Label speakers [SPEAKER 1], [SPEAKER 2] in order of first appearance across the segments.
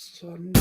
[SPEAKER 1] Son.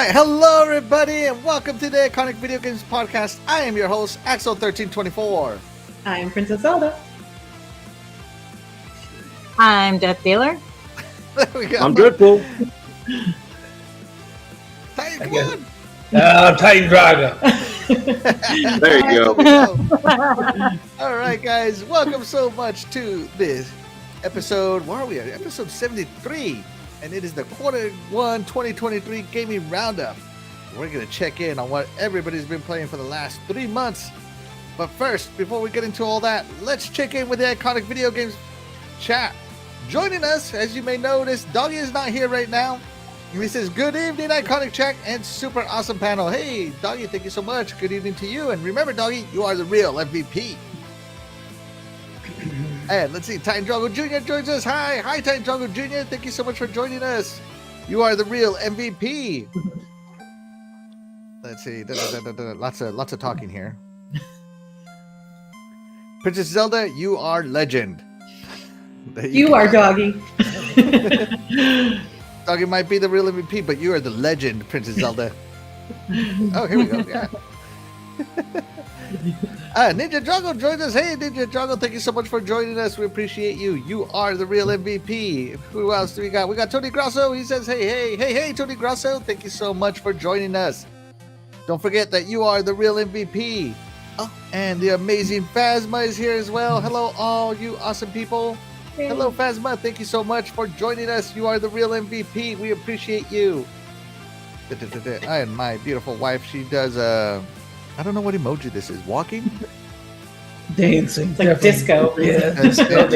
[SPEAKER 1] Hello, everybody, and welcome to the Iconic Video Games Podcast. I am your host, Axel1324.
[SPEAKER 2] I'm Princess Zelda.
[SPEAKER 3] I'm DeathDealer.
[SPEAKER 1] There we go.
[SPEAKER 4] I'm DREADPOOL.
[SPEAKER 1] Titan, come on.
[SPEAKER 4] Titan Drago.
[SPEAKER 1] There you go. All right, guys, welcome so much to this episode. Where are we at? Episode 73. And it is the Q1 2023 Gaming Roundup. We're going to check in on what everybody's been playing for the last 3 months. But first, before we get into all that, let's check in with the Iconic Video Games chat. Joining us, as you may notice, Doggy is not here right now. He says, good evening, Iconic Chat, and super awesome panel. Hey, Doggy, thank you so much. Good evening to you. And remember, Doggy, you are the real MVP. And let's see, Titan Drago Jr. joins us. Hi, Titan Drago Jr. Thank you so much for joining us. You are the real MVP. Let's see, lots of talking here. Princess Zelda, you are legend.
[SPEAKER 2] You are Doggy.
[SPEAKER 1] Doggy might be the real MVP, but you are the legend, Princess Zelda. Oh, here we go. Yeah. Ninja Drago joins us. Hey, Ninja Drago, thank you so much for joining us. We appreciate you. You are the real MVP. Who else do we got? We got Tony Grasso. He says, hey, Tony Grasso. Thank you so much for joining us. Don't forget that you are the real MVP. Oh, and the amazing Phasma is here as well. Hello, all you awesome people.
[SPEAKER 2] Hey.
[SPEAKER 1] Hello, Phasma. Thank you so much for joining us. You are the real MVP. We appreciate you. And my beautiful wife, she does I don't know what emoji this is. Walking?
[SPEAKER 4] Dancing.
[SPEAKER 2] It's like disco.
[SPEAKER 4] Yeah.
[SPEAKER 1] Disco.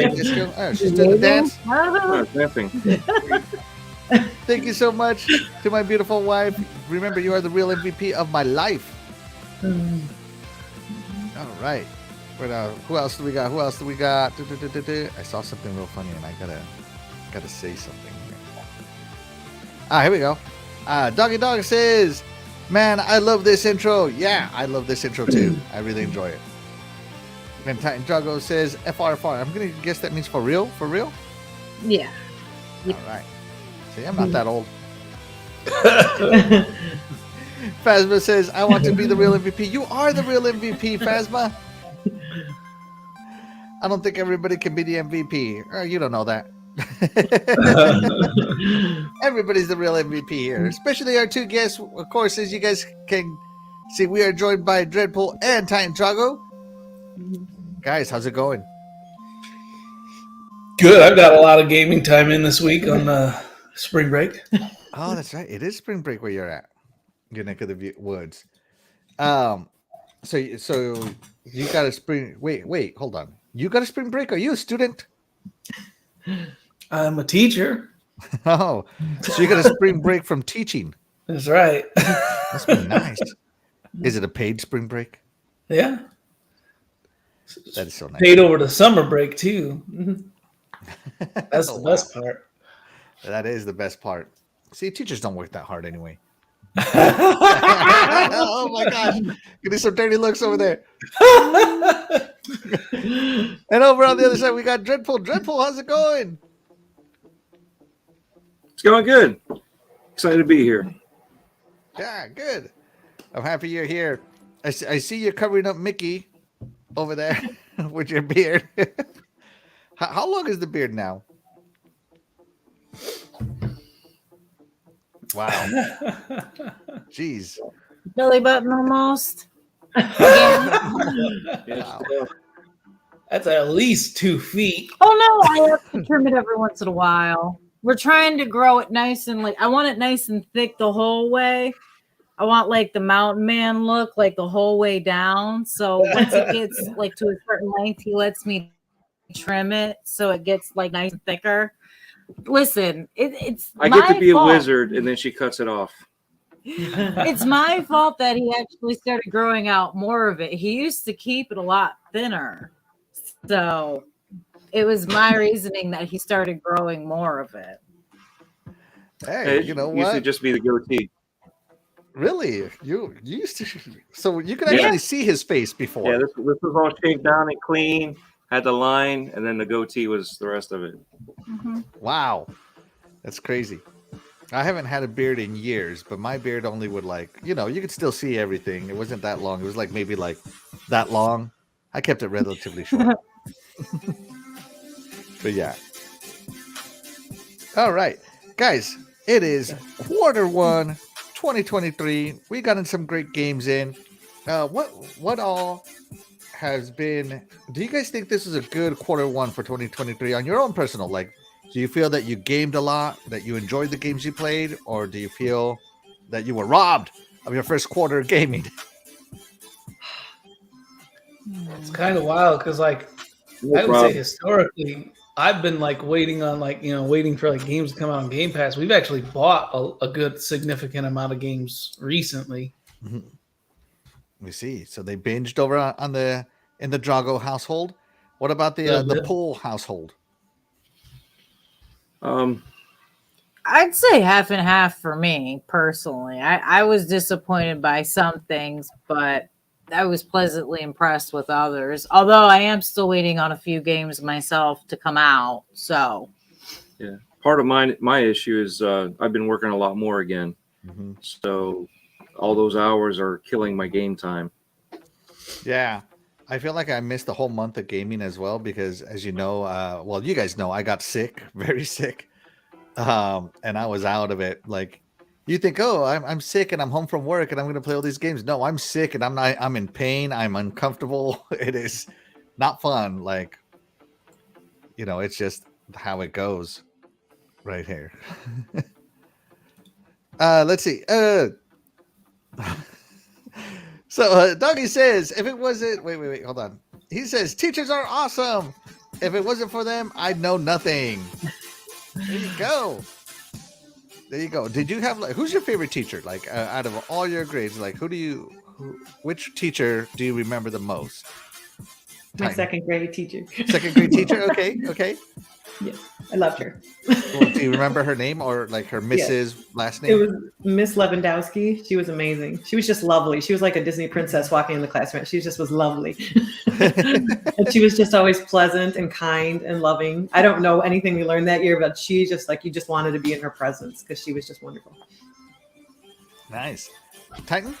[SPEAKER 1] Oh, she's doing the dance.
[SPEAKER 4] Dancing.
[SPEAKER 1] Thank you so much to my beautiful wife. Remember, you are the real MVP of my life. All right. Who else do we got? I saw something real funny, and I gotta say something here. Here we go. Doggy Dog says, man, I love this intro. Yeah, I love this intro too. I really enjoy it. And Titan Drago says FRFR. I'm going to guess that means for real? For real?
[SPEAKER 3] Yeah.
[SPEAKER 1] All right. See, I'm not that old. Phasma says, I want to be the real MVP. You are the real MVP, Phasma. I don't think everybody can be the MVP. You don't know that. Everybody's the real MVP here, especially our two guests. Of course, as you guys can see, we are joined by DREADPOOL and Titan Drago. Guys, how's it going?
[SPEAKER 4] Good. I've got a lot of gaming time in this week on spring break.
[SPEAKER 1] Oh, that's right. It is spring break where you're at. Your neck of the woods. So you got a spring. Wait, hold on. You got a spring break? Are you a student?
[SPEAKER 4] I'm a teacher.
[SPEAKER 1] Oh, so you got a spring break from teaching.
[SPEAKER 4] That's right.
[SPEAKER 1] That's been nice. Is it a paid spring break?
[SPEAKER 4] Yeah.
[SPEAKER 1] That is so nice.
[SPEAKER 4] Paid over the summer break too. That's the best part.
[SPEAKER 1] That is the best part. See, teachers don't work that hard anyway. Oh my gosh. Getting some dirty looks over there. And over on the other side, we got Dreadpool. Dreadpool, how's it going?
[SPEAKER 5] It's going good. Excited to be here.
[SPEAKER 1] Yeah, good. I'm happy you're here. I see you covering up Mickey over there with your beard. How long is the beard now? Wow. Jeez.
[SPEAKER 3] Belly button almost.
[SPEAKER 1] Wow.
[SPEAKER 4] That's at least 2 feet.
[SPEAKER 3] Oh no, I have to trim it every once in a while. We're trying to grow it nice and I want it nice and thick the whole way. I want like the mountain man look like the whole way down. So once it gets like to a certain length, he lets me trim it so it gets like nice and thicker. Listen, it's
[SPEAKER 5] I get to be a wizard, and then she cuts it off.
[SPEAKER 3] It's my fault that he actually started growing out more of it. He used to keep it a lot thinner. So it was my reasoning that he started growing more of it.
[SPEAKER 1] Hey, you know what?
[SPEAKER 5] Used to just be the goatee.
[SPEAKER 1] Really? You used to, so you could actually see his face before.
[SPEAKER 5] Yeah, this was all shaved down and clean. Had the line, and then the goatee was the rest of it.
[SPEAKER 3] Mm-hmm.
[SPEAKER 1] Wow, that's crazy. I haven't had a beard in years, but my beard only would you could still see everything. It wasn't that long. It was like maybe like that long. I kept it relatively short. But yeah. All right, guys, it is Q1 2023. We got in some great games in. What all has been? Do you guys think this is a good Q1 for 2023 on your own personal? Like, do you feel that you gamed a lot, that you enjoyed the games you played, or do you feel that you were robbed of your first quarter of gaming?
[SPEAKER 4] It's kind of wild because, I would say historically, I've been waiting on waiting for games to come out on Game Pass. We've actually bought a good significant amount of games recently.
[SPEAKER 1] Mm-hmm. We see. So they binged over in the Drago household. What about the Pool household?
[SPEAKER 3] I'd say half and half for me personally. I was disappointed by some things, but I was pleasantly impressed with others. Although I am still waiting on a few games myself to come out. So
[SPEAKER 5] yeah, part of my issue is I've been working a lot more again.
[SPEAKER 1] Mm-hmm.
[SPEAKER 5] So all those hours are killing my game time.
[SPEAKER 1] Yeah, I feel like I missed a whole month of gaming as well because, as you know, well, you guys know, I got sick, very sick, and I was out of it. Like, you think, oh, I'm sick and I'm home from work and I'm going to play all these games. No, I'm sick and I'm in pain. I'm uncomfortable. It is not fun. Like, it's just how it goes right here. Let's see. So Doggy says, if it wasn't, wait, hold on. He says, teachers are awesome. If it wasn't for them, I'd know nothing. There you go. There you go. Did you have who's your favorite teacher? Out of all your grades, which teacher do you remember the most?
[SPEAKER 2] My second grade teacher.
[SPEAKER 1] Second grade teacher. Okay.
[SPEAKER 2] Yes, I loved her.
[SPEAKER 1] Well, do you remember her name or her Mrs. last name?
[SPEAKER 2] It was Miss Lewandowski. She was amazing. She was just lovely. She was like a Disney princess walking in the classroom. She just was lovely. And she was just always pleasant and kind and loving. I don't know anything we learned that year, but she just you just wanted to be in her presence because she was just wonderful.
[SPEAKER 1] Nice. Titan?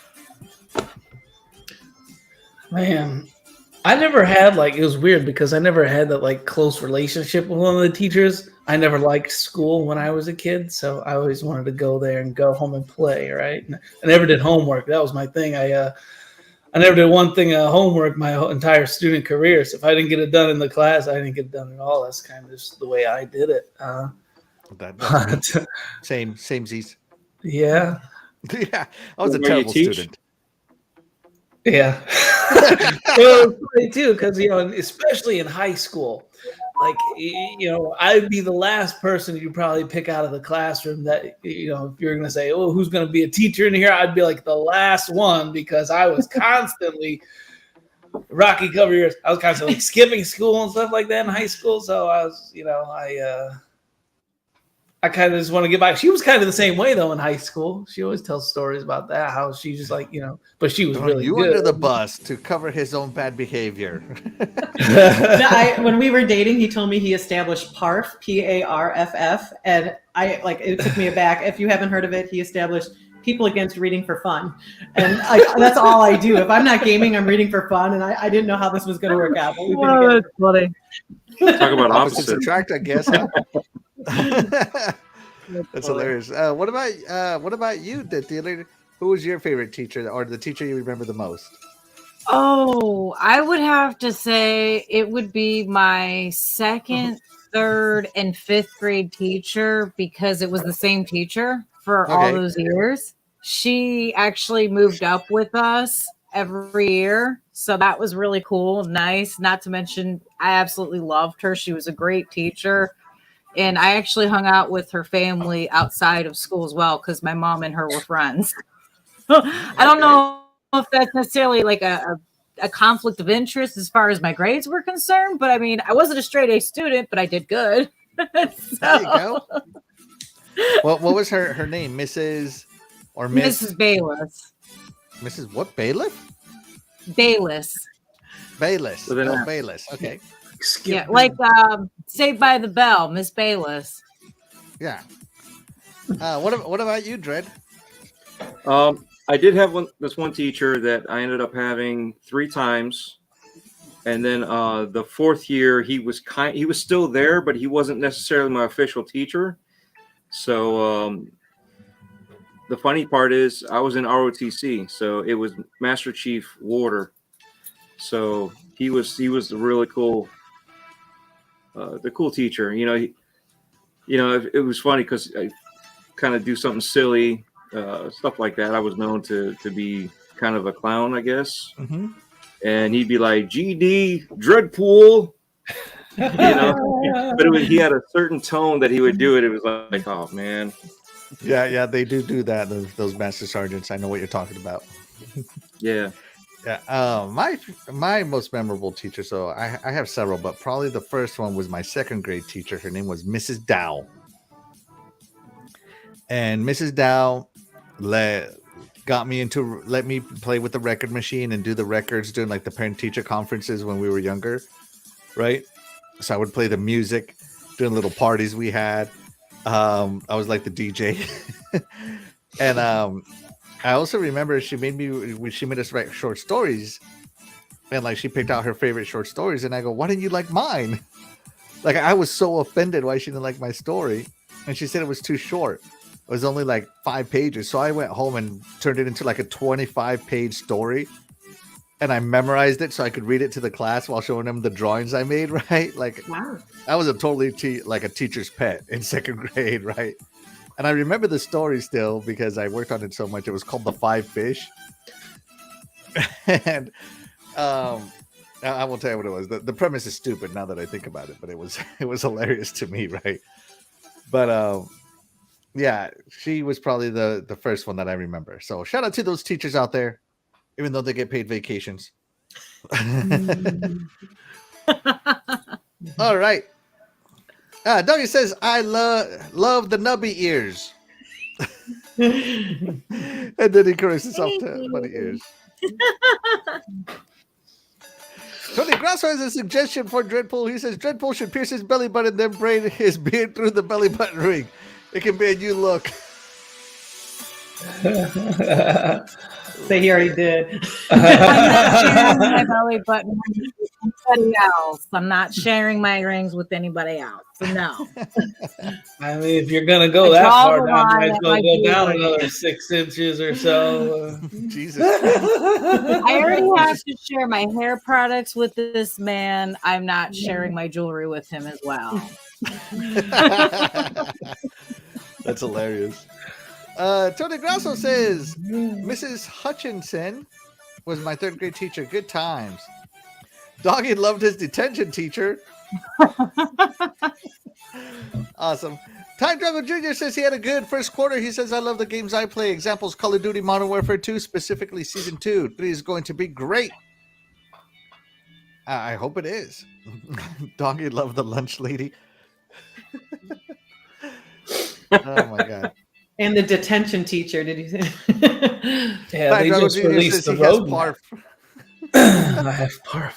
[SPEAKER 4] Man, I never had it was weird because I never had that close relationship with one of the teachers. I never liked school when I was a kid, so I always wanted to go there and go home and play, right? I never did homework. That was my thing. I never did one thing homework my entire student career. So if I didn't get it done in the class, I didn't get it done at all. That's kind of just the way I did it.
[SPEAKER 1] Same Z's.
[SPEAKER 4] Yeah.
[SPEAKER 1] Yeah, I was a terrible student.
[SPEAKER 4] Yeah. Well, it's funny too, because especially in high school, I'd be the last person you'd probably pick out of the classroom that if you're gonna say, oh, who's gonna be a teacher in here, I'd be the last one because I was constantly Rocky cover years. I was constantly skipping school and stuff like that in high school. So I was, I kind of just want to get back. She was kind of the same way though in high school. She always tells stories about that, how she just like, but she was
[SPEAKER 1] Throwing
[SPEAKER 4] really
[SPEAKER 1] you
[SPEAKER 4] good.
[SPEAKER 1] under the bus to cover his own bad behavior.
[SPEAKER 2] When we were dating, he told me he established PARF, PARFF, and it took me aback. If you haven't heard of it, he established People Against Reading for Fun, and that's all I do. If I'm not gaming, I'm reading for fun, and I didn't know how this was going to work out. But we've been together.
[SPEAKER 3] That's funny.
[SPEAKER 5] Talk about
[SPEAKER 1] Opposites
[SPEAKER 5] opposites.
[SPEAKER 1] attract, I guess. Huh? That's hilarious. What about you, DeathDealer? Who was your favorite teacher, or the teacher you remember the most?
[SPEAKER 3] Oh, I would have to say it would be my second, third, and fifth grade teacher, because it was the same teacher for all those years. She actually moved up with us every year. So that was really cool. Nice. Not to mention, I absolutely loved her. She was a great teacher. And I actually hung out with her family outside of school as well, because my mom and her were friends. I don't know if that's necessarily like a conflict of interest as far as my grades were concerned, but I mean, I wasn't a straight A student, but I did good.
[SPEAKER 1] There you go. What was her name? Mrs. or Miss?
[SPEAKER 3] Mrs. Bayless.
[SPEAKER 1] Mrs. what? Bailiff?
[SPEAKER 3] Bayless.
[SPEAKER 1] Bayless.
[SPEAKER 5] With an
[SPEAKER 1] Oh,
[SPEAKER 5] F.
[SPEAKER 1] Bayless. Okay.
[SPEAKER 3] Yeah, like Saved by the Bell, Miss Bayless.
[SPEAKER 1] Yeah. What about you, Dread?
[SPEAKER 5] I did have this one teacher that I ended up having 3 times, and then the 4th year he was still there, but he wasn't necessarily my official teacher. So the funny part is I was in ROTC, so it was Master Chief Warder. So he was the really cool, the cool teacher. It was funny because I kind of do something silly. Stuff like that. I was known to be kind of a clown, I guess.
[SPEAKER 1] Mm-hmm.
[SPEAKER 5] And he'd be like, GD, DREADPOOL. But he had a certain tone that he would do it. It was like, oh, man.
[SPEAKER 1] Yeah, they do that. Those master sergeants. I know what you're talking about.
[SPEAKER 5] Yeah.
[SPEAKER 1] Yeah. My most memorable teacher. So I have several, but probably the first one was my 2nd grade teacher. Her name was Mrs. Dow. And Mrs. Dow let me play with the record machine and do the records during like the parent teacher conferences when we were younger, right? So I would play the music during little parties we had. I was like the DJ. And I also remember she made us write short stories, and like she picked out her favorite short stories, and I go, why didn't you like mine? Like I was so offended why she didn't like my story, and she said it was too short. It was only like 5 pages. So I went home and turned it into like a 25-page story. And I memorized it so I could read it to the class while showing them the drawings I made, right? Like, wow. I was a totally like a teacher's pet in 2nd grade, right? And I remember the story still because I worked on it so much. It was called The 5 Fish. And I won't tell you what it was. The premise is stupid now that I think about it, but it was hilarious to me, right? But yeah, she was probably the first one that I remember. So shout out to those teachers out there, even though they get paid vacations. All right. Doggy says, I love the nubby ears. And then he corrects himself to funny ears. Tony Grasso has a suggestion for DREADPOOL. He says DREADPOOL should pierce his belly button, then braid his beard through the belly button ring. It can be a new look.
[SPEAKER 2] Say he already did.
[SPEAKER 3] I'm not sharing my belly button with anybody else. I'm not sharing my rings with anybody else. So no.
[SPEAKER 4] I mean, if you're gonna go that far down, you might as well go down another 6 inches or so. Jesus.
[SPEAKER 3] I already have to share my hair products with this man. I'm not sharing my jewelry with him as well.
[SPEAKER 1] That's hilarious. Tony Grasso says Mrs. Hutchinson was my 3rd grade teacher. Good times. Doggy loved his detention teacher. Awesome. Time Travel Jr. says he had a good first quarter. He says, I love the games I play. Examples, Call of Duty Modern Warfare 2, specifically Season 2. 3 is going to be great. I hope it is. Doggy loved the lunch lady. Oh my god.
[SPEAKER 2] And the detention teacher, did you say?
[SPEAKER 4] Yeah,
[SPEAKER 1] Fine
[SPEAKER 4] they
[SPEAKER 1] Drago
[SPEAKER 4] just
[SPEAKER 1] Jr.
[SPEAKER 4] released
[SPEAKER 1] says
[SPEAKER 4] the
[SPEAKER 1] he has
[SPEAKER 4] roadmap.
[SPEAKER 1] PARF.
[SPEAKER 4] I have parf.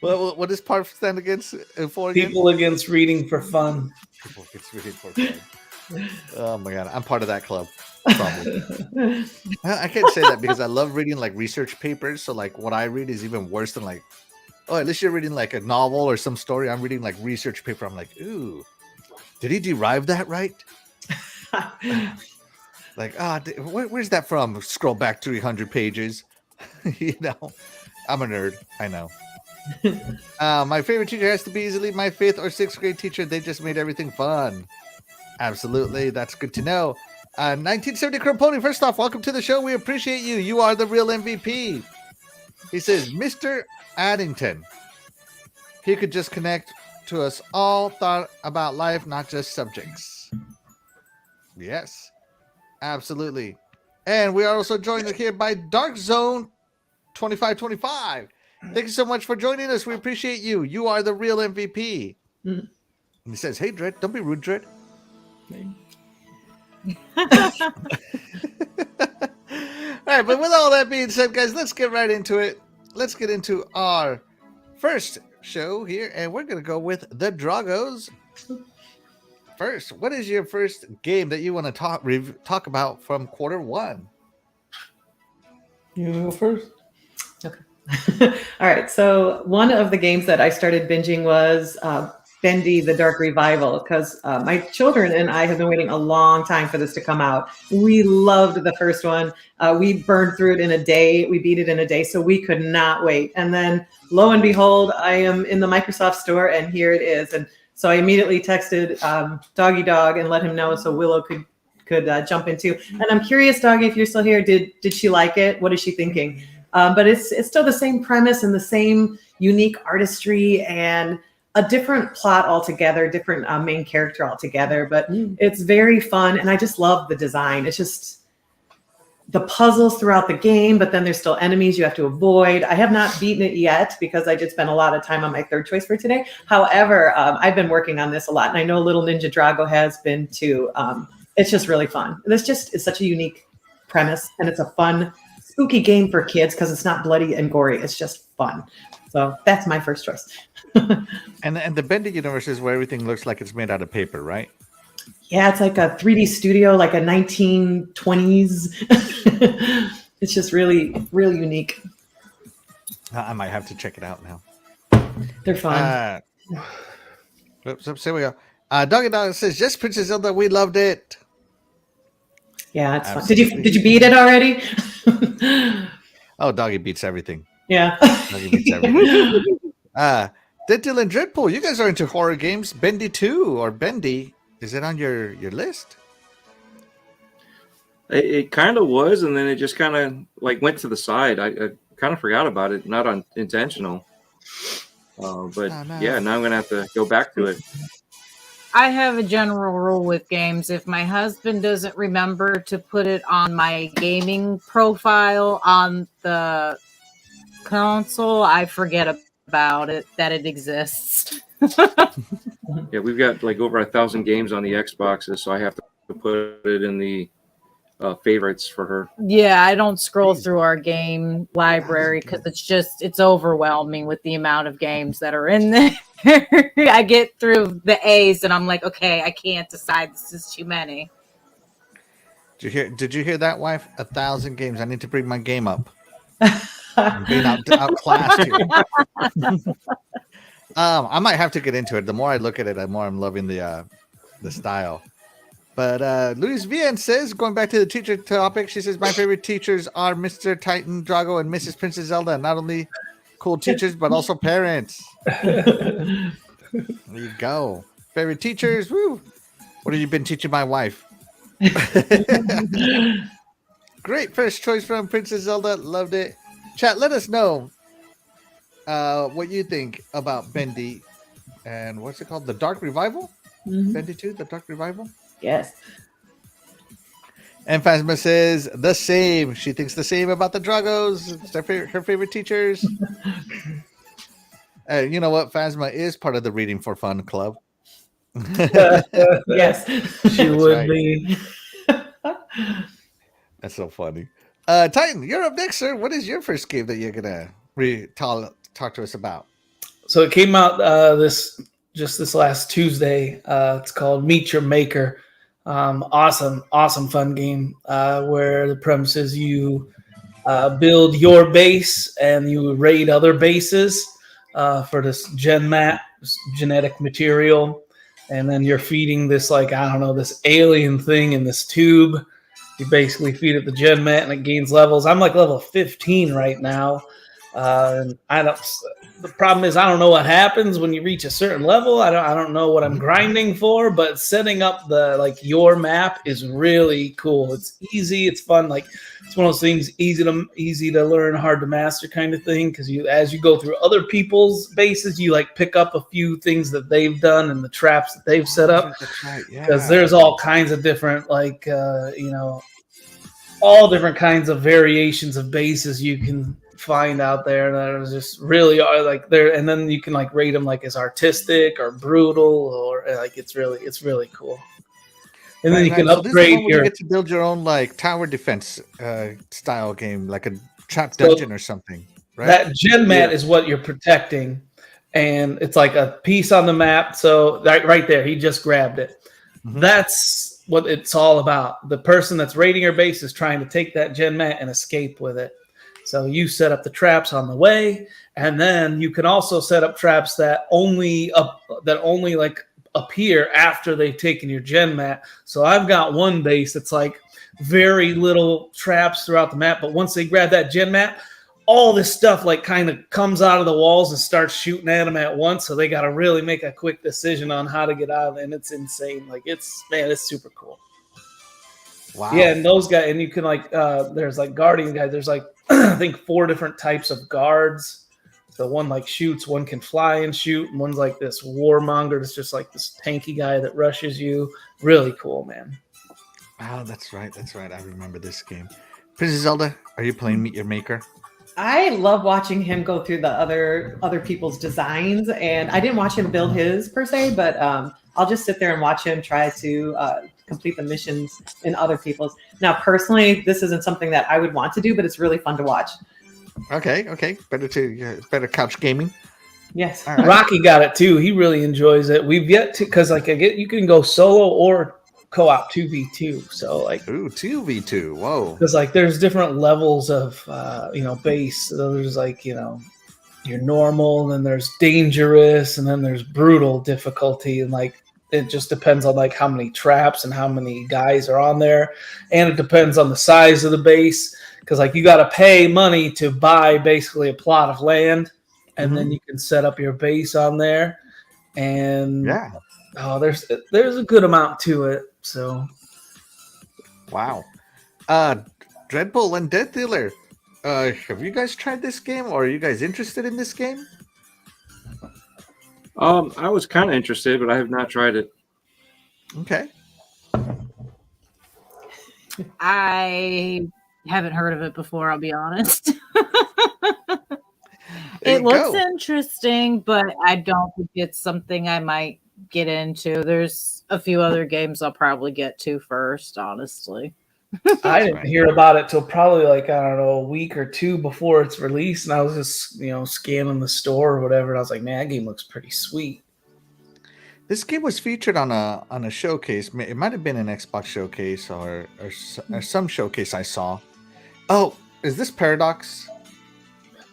[SPEAKER 1] What does PARF stand against for again?
[SPEAKER 4] People against reading for fun.
[SPEAKER 1] People gets reading for fun. Oh my god, I'm part of that club. Probably. I can't say that because I love reading like research papers. So like what I read is even worse than like, oh, at least you're reading like a novel or some story. I'm reading like research paper. I'm like, ooh, did he derive that right? Like, where's that from? Scroll back 300 pages. You know, I'm a nerd. I know. My favorite teacher has to be easily my 5th or 6th grade teacher. They just made everything fun. Absolutely. That's good to know. 1970 Cramponi, first off, welcome to the show. We appreciate you. You are the real MVP. He says, Mr. Addington. He could just connect to us all, thought about life, not just subjects. Yes, absolutely. And we are also joined here by Dark Zone 2525. Thank you so much for joining us. We appreciate you. You are the real MVP. And he says, hey, Dread, don't be rude, Dread. All right, but with all that being said, guys, let's get right into it. Let's get into our first show here, and we're going to go with the Dragos. First, what is your first game that you want to talk about from quarter one?
[SPEAKER 4] You want to go first?
[SPEAKER 2] Okay. All right. So one of the games that I started binging was Bendy, the Dark Revival, because my children and I have been waiting a long time for this to come out. We loved the first one. We burned through it in a day. We beat it in a day, so we could not wait. And then lo and behold, I am in the Microsoft store, and here it is. And so I immediately texted Doggy Dog and let him know so Willow could jump into. And I'm curious, Doggy, if you're still here, did she like it? What is she thinking? But it's still the same premise and the same unique artistry and a different plot altogether, different main character altogether. But it's very fun, and I just love the design. It's just the puzzles throughout the game, but then there's still enemies you have to avoid. I have not beaten it yet because I did spend a lot of time on my third choice for today. However, I've been working on this a lot, and I know Little Ninja Drago has been too. It's just really fun. This just is such a unique premise, and it's a fun, spooky game for kids because it's not bloody and gory. It's just fun. So that's my first choice.
[SPEAKER 1] And the Bendy universe is where everything looks like it's made out of paper, right?
[SPEAKER 2] Yeah, it's like a 3D studio, like a 1920s. It's just really, really unique.
[SPEAKER 1] I might have to check it out now.
[SPEAKER 2] They're fun.
[SPEAKER 1] Oops, here we go. Doggy Dog says, yes, Princess Zelda, we loved it.
[SPEAKER 2] Yeah, it's
[SPEAKER 1] Absolutely.
[SPEAKER 2] fun. Did you beat it already?
[SPEAKER 1] Oh, Doggy beats everything.
[SPEAKER 2] Yeah.
[SPEAKER 1] Doggy beats everything. DeathDealer and DREADPOOL, you guys are into horror games. Bendy 2 or Bendy, is it on your list?
[SPEAKER 5] It kind of was, and then it just kind of like went to the side. I kind of forgot about it, not intentional. But
[SPEAKER 1] no.
[SPEAKER 5] yeah, now I'm gonna have to go back to it.
[SPEAKER 3] I have a general rule with games. If my husband doesn't remember to put it on my gaming profile on the console, I forget about it, that it exists.
[SPEAKER 5] Yeah, we've got like over 1,000 games on the Xboxes, so I have to put it in the favorites for her.
[SPEAKER 3] Yeah, I don't scroll through our game library because it's overwhelming with the amount of games that are in there. I get through the A's and I'm like, okay, I can't decide. This is too many.
[SPEAKER 1] Did you hear that, wife? 1,000 games. I need to bring my game up. I'm being outclassed here. I might have to get into it. The more I look at it, the more I'm loving the style. But Louise Vian says, going back to the teacher topic, she says, my favorite teachers are Mr. Titan Drago and Mrs. Princess Zelda. Not only cool teachers, but also parents. There you go. Favorite teachers. Woo. What have you been teaching my wife? Great first choice from Princess Zelda. Loved it. Chat, let us know what you think about Bendy and what's it called? The Dark Revival?
[SPEAKER 2] Mm-hmm.
[SPEAKER 1] Bendy 2, The Dark Revival?
[SPEAKER 2] Yes.
[SPEAKER 1] And Phasma says the same. She thinks the same about the Dragos. It's her favorite teachers. You know what? Phasma is part of the Reading for Fun club.
[SPEAKER 2] Yes.
[SPEAKER 4] She
[SPEAKER 1] That's
[SPEAKER 4] would
[SPEAKER 1] right.
[SPEAKER 4] be.
[SPEAKER 1] That's so funny. Titan, you're up next, sir. What is your first game that you're gonna talk to us about?
[SPEAKER 4] So it came out this last Tuesday. It's called Meet Your Maker. Awesome fun game where the premise is you build your base and you raid other bases for this this genetic material, and then you're feeding this this alien thing in this tube. You basically feed it the gen mat and it gains levels. I'm like level 15 right now. And the problem is I don't know what happens when you reach a certain level. I don't know what I'm grinding for, but setting up your map is really cool. It's easy, it's fun. Like it's one of those things easy to learn, hard to master kind of thing. Because as you go through other people's bases, you pick up a few things that they've done and the traps that they've set up.
[SPEAKER 1] That's right. Yeah.
[SPEAKER 4] Because there's all kinds of different all different kinds of variations of bases you can find out there that are just really are there, and then you can rate them as artistic or brutal or it's really cool. And then you can upgrade
[SPEAKER 1] you get to build your own tower defense style game, like a trap dungeon or something, right?
[SPEAKER 4] That gen mat is what you're protecting, and it's like a piece on the map. So right there, he just grabbed it. Mm-hmm. That's what it's all about. The person that's raiding your base is trying to take that gen mat and escape with it. So you set up the traps on the way, and then you can also set up traps that only appear after they've taken your gen mat. So I've got one base that's very little traps throughout the map, but once they grab that gen mat, all this stuff kind of comes out of the walls and starts shooting at them at once. So they got to really make a quick decision on how to get out of it, and it's insane. It's super cool. Wow. Yeah, and those guys, and you can there's guardian guys. There's I think 4 different types of guards. So one shoots, one can fly and shoot, and one's this warmonger that's just this tanky guy that rushes you. Really cool, man.
[SPEAKER 1] Oh, that's right. I remember this game. Princess Zelda, are you playing Meet Your Maker?
[SPEAKER 2] I love watching him go through the other people's designs, and I didn't watch him build his per se, but I'll just sit there and watch him try to complete the missions in other people's. Now, personally, this isn't something that I would want to do, but it's really fun to watch.
[SPEAKER 1] Okay. Better couch gaming.
[SPEAKER 2] Yes.
[SPEAKER 1] Right.
[SPEAKER 4] Rocky got it too. He really enjoys it. We've yet to, because you can go solo or co-op 2v2. So
[SPEAKER 1] 2v2. Whoa.
[SPEAKER 4] Because there's different levels of base. So there's your normal, and then there's dangerous, and then there's brutal difficulty, and it just depends on how many traps and how many guys are on there, and it depends on the size of the base. Because you got to pay money to buy basically a plot of land, and then you can set up your base on there. And there's a good amount to it. So,
[SPEAKER 1] wow. DREADPOOL and DeathDealer, have you guys tried this game, or are you guys interested in this game?
[SPEAKER 5] I was kind of interested, but I have not tried it.
[SPEAKER 1] Okay.
[SPEAKER 3] I haven't heard of it before, I'll be honest. It looks interesting, but I don't think it's something I might get into. There's a few other games I'll probably get to first, honestly.
[SPEAKER 4] I didn't hear about it till probably a week or 2 before it's released, and I was just scanning the store or whatever, and I was like, man, that game looks pretty sweet.
[SPEAKER 1] This game was featured on a showcase. It might have been an Xbox showcase or some showcase I saw. Oh, is this Paradox?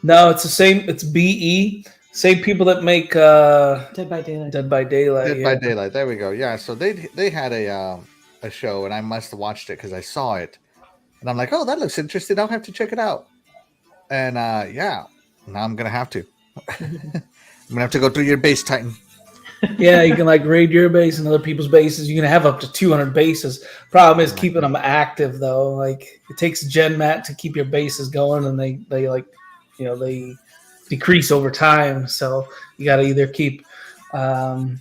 [SPEAKER 4] No, it's the same. It's BE. Same people that make
[SPEAKER 2] Dead by Daylight.
[SPEAKER 1] Dead by Daylight. There we go. Yeah, so they had a show, and I must have watched it because I saw it, and I'm like, oh, that looks interesting. I'll have to check it out. And now I'm gonna have to. I'm gonna have to go through your base, Titan.
[SPEAKER 4] Yeah, you can raid your base and other people's bases. You can have up to 200 bases. Problem is keeping them active though. It takes gen mat to keep your bases going, and they they decrease over time. So you got to either keep prestiging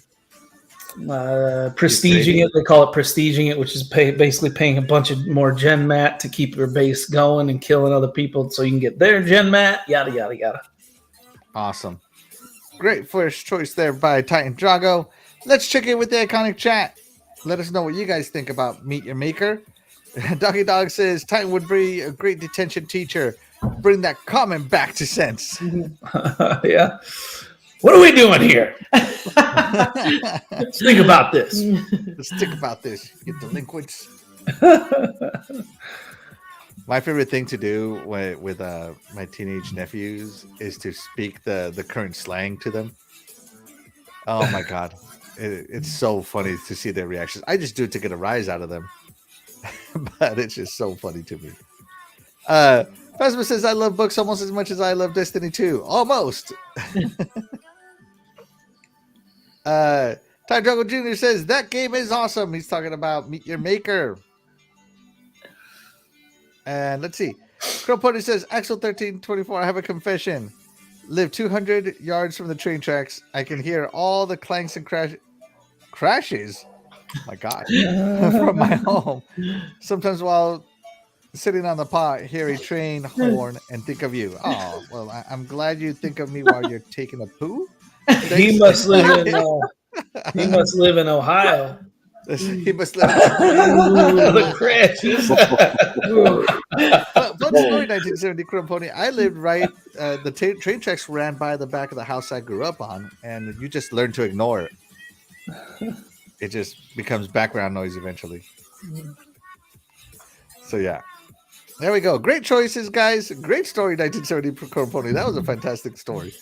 [SPEAKER 4] it. They call it prestiging it, which is basically paying a bunch of more gen mat to keep your base going and killing other people so you can get their gen mat. Yada yada yada.
[SPEAKER 1] Awesome. Great first choice there by Titan Drago. Let's check in with the iconic chat. Let us know what you guys think about Meet Your Maker. Doggy Dog says Titan would be a great detention teacher. Bring that common back to sense.
[SPEAKER 4] Yeah. What are we doing here? Let's think about this.
[SPEAKER 1] Let's think about this, you delinquents. My favorite thing to do with my teenage nephews is to speak the current slang to them. Oh my god, it's so funny to see their reactions. I just do it to get a rise out of them, but it's just so funny to me. Phasma says, I love books almost as much as I love Destiny 2. Almost. Titan Drago Jr. says, that game is awesome. He's talking about Meet Your Maker. And let's see. Crow Pony says, Axel 1324, I have a confession. Live 200 yards from the train tracks. I can hear all the clanks and crashes. Oh my God. From my home. Sometimes while sitting on the pot, hear a train horn and think of you. Oh, well, I'm glad you think of me while you're taking a poo.
[SPEAKER 4] He must live in Ohio.
[SPEAKER 1] He must live
[SPEAKER 4] The crashes.
[SPEAKER 1] Fun story, 1970 Chrome Pony. I lived right. The train tracks ran by the back of the house I grew up on, and you just learn to ignore it. It just becomes background noise eventually. So yeah, there we go. Great choices, guys. Great story, 1970 Chrome Pony. That was a fantastic story.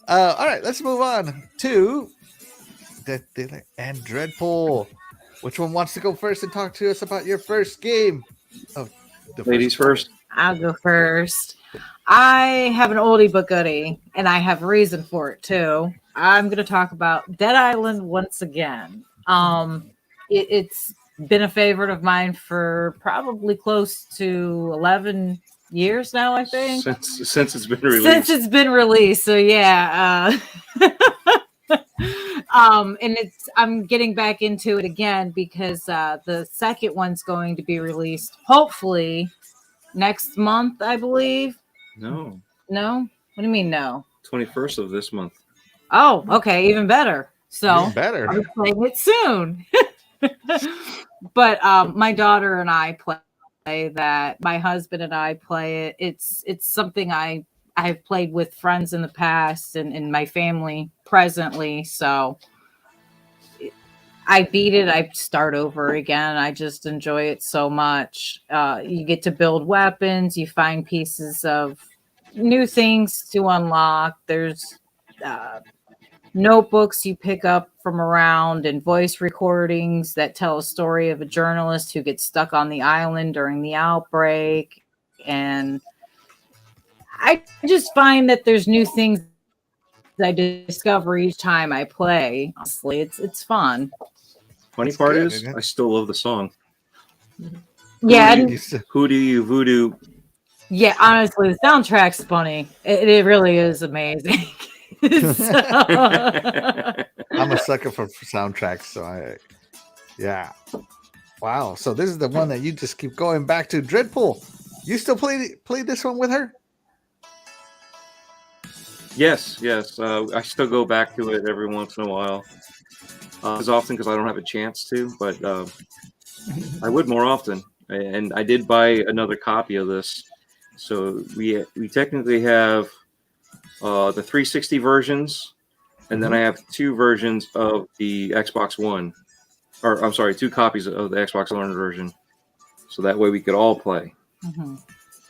[SPEAKER 1] All right, let's move on to DeathDealer and DREADPOOL. Which one wants to go first and talk to us about your first game? Of the
[SPEAKER 5] Ladies first.
[SPEAKER 3] I'll go first. I have an oldie but goodie, and I have reason for it too. I'm going to talk about Dead Island once again. It's been a favorite of mine for probably close to 11 years now, I think.
[SPEAKER 5] Since it's been released.
[SPEAKER 3] Since it's been released, so yeah. And I'm getting back into it again because the second one's going to be released hopefully next month, I believe.
[SPEAKER 5] No.
[SPEAKER 3] What do you mean no?
[SPEAKER 5] 21st of this month.
[SPEAKER 3] Oh, okay, even better. So
[SPEAKER 1] Even better.
[SPEAKER 3] I'm playing it soon. But my daughter and I play that. My husband and I play it. It's something I've played with friends in the past and my family presently. So I beat it. I start over again. I just enjoy it so much. You get to build weapons. You find pieces of new things to unlock. There's notebooks you pick up from around and voice recordings that tell a story of a journalist who gets stuck on the island during the outbreak. And I just find that there's new things that I discover each time I play. Honestly, it's fun.
[SPEAKER 5] Funny
[SPEAKER 1] That's
[SPEAKER 5] part
[SPEAKER 1] good,
[SPEAKER 5] is,
[SPEAKER 1] isn't it?
[SPEAKER 5] I still love the song.
[SPEAKER 3] Yeah,
[SPEAKER 5] Who do you voodoo?
[SPEAKER 3] yeah. Honestly, the soundtrack's funny. It really is amazing. So-
[SPEAKER 1] I'm a sucker for soundtracks, so yeah. Wow. So this is the one that you just keep going back to. DREADPOOL. You still play this one with her?
[SPEAKER 5] Yes. I still go back to it every once in a while. As often because I don't have a chance to, but I would more often. And I did buy another copy of this. So we technically have the 360 versions, and then I have two versions of the Xbox One. Or I'm sorry, two copies of the Xbox One version. So that way we could all play.
[SPEAKER 3] Mhm.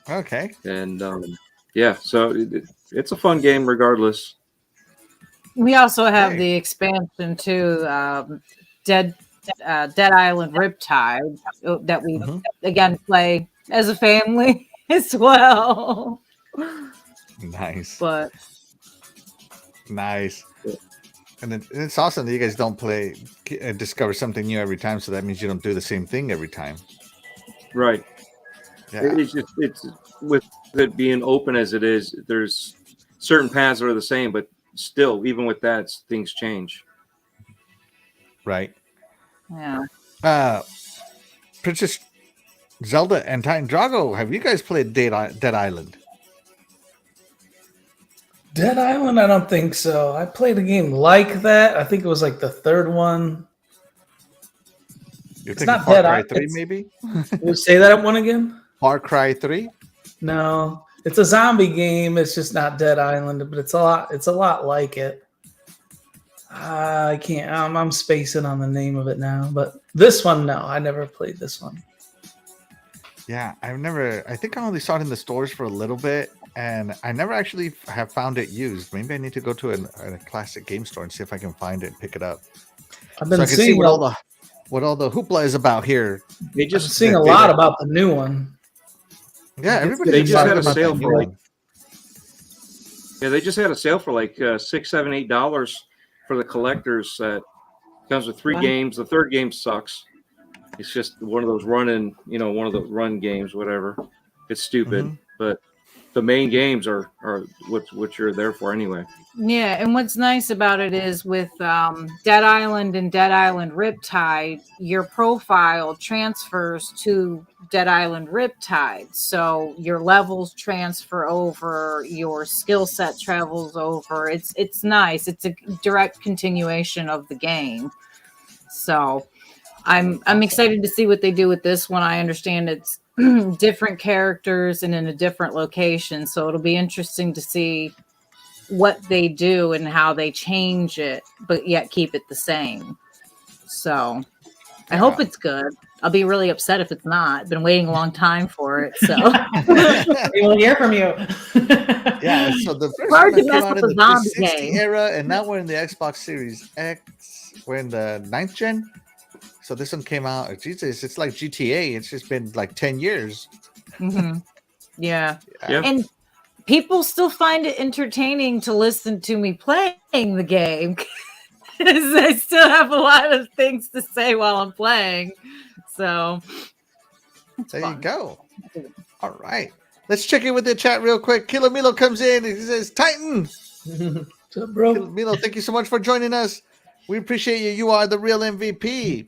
[SPEAKER 1] Okay.
[SPEAKER 5] And yeah, so it's a fun game regardless.
[SPEAKER 3] We also have
[SPEAKER 1] Hey.
[SPEAKER 3] the expansion too, Dead Island Riptide, that we again play as a family as well.
[SPEAKER 1] Nice.
[SPEAKER 3] But
[SPEAKER 1] Nice. And it's awesome that you guys don't play and discover something new every time. So that means you don't do the same thing every time.
[SPEAKER 5] Right.
[SPEAKER 1] Yeah.
[SPEAKER 5] It's with it being open as it is, there's certain paths that are the same, but still, even with that, things change.
[SPEAKER 1] Right.
[SPEAKER 3] yeah,
[SPEAKER 1] Princess Zelda and Titan Drago, have you guys played Dead Island?
[SPEAKER 4] Dead Island, I don't think so. I played a game like that. I think it was like the third one.
[SPEAKER 1] You're
[SPEAKER 4] It's
[SPEAKER 1] thinking
[SPEAKER 4] not
[SPEAKER 1] Far
[SPEAKER 4] Dead
[SPEAKER 1] Cry
[SPEAKER 4] Island.
[SPEAKER 1] 3, maybe?
[SPEAKER 4] Would say that one again?
[SPEAKER 1] Far Cry 3?
[SPEAKER 4] No, it's a zombie game. It's just not Dead Island, but it's a lot. It's a lot like it. I can't. I'm spacing on the name of it now. But this one, no, I never played this one.
[SPEAKER 1] Yeah, I think I only saw it in the stores for a little bit, and I never actually have found it used. Maybe I need to go to a classic game store and see if I can find it and pick it up.
[SPEAKER 4] I've
[SPEAKER 1] So
[SPEAKER 4] been
[SPEAKER 1] I can see
[SPEAKER 4] seeing
[SPEAKER 1] what all the hoopla is about here.
[SPEAKER 5] They
[SPEAKER 4] I'm
[SPEAKER 5] just
[SPEAKER 4] seeing a lot about the new one.
[SPEAKER 1] Yeah, everybody
[SPEAKER 5] they
[SPEAKER 1] keeps
[SPEAKER 5] just
[SPEAKER 1] talking
[SPEAKER 5] had a
[SPEAKER 1] about
[SPEAKER 5] sale
[SPEAKER 1] that
[SPEAKER 5] for
[SPEAKER 1] new
[SPEAKER 5] like
[SPEAKER 1] one.
[SPEAKER 5] they just had a sale for like $6, $7, $8 for the collectors. That comes with 3
[SPEAKER 2] Wow.
[SPEAKER 5] games. The third game sucks. It's just one of those one of the run games, whatever. It's stupid, but the main games are what you're there for anyway.
[SPEAKER 3] Yeah, and what's nice about it is with Dead Island and Dead Island Riptide, your profile transfers to Dead Island Riptide. So your levels transfer over, your skill set travels over. It's nice. It's a direct continuation of the game. So I'm excited to see what they do with this one. I understand it's different characters and in a different location. So it'll be interesting to see what they do and how they change it, but yet keep it the same. So I hope it's good. I'll be really upset if it's not. Been waiting a long time for it. So
[SPEAKER 2] We will hear from you.
[SPEAKER 1] Yeah, so the first
[SPEAKER 3] hard
[SPEAKER 1] one
[SPEAKER 3] to
[SPEAKER 1] that
[SPEAKER 3] mess
[SPEAKER 1] came out
[SPEAKER 3] up
[SPEAKER 1] in
[SPEAKER 3] a
[SPEAKER 1] the
[SPEAKER 3] zombie
[SPEAKER 1] 360
[SPEAKER 3] game.
[SPEAKER 1] era, and now we're in the Xbox Series X. We're in the 9th gen. So this one came out. Jesus, it's like GTA. It's just been like 10 years.
[SPEAKER 3] Mhm. Yeah.
[SPEAKER 5] Yeah.
[SPEAKER 3] And people still find it entertaining to listen to me playing the game. I still have a lot of things to say while I'm playing. So
[SPEAKER 1] There
[SPEAKER 3] fun.
[SPEAKER 1] you go. All right. Let's check in with the chat real quick. Killer Milo comes in and he says, Titan.
[SPEAKER 4] What's up, bro?
[SPEAKER 1] Killer Milo, thank you so much for joining us. We appreciate you. You are the real MVP.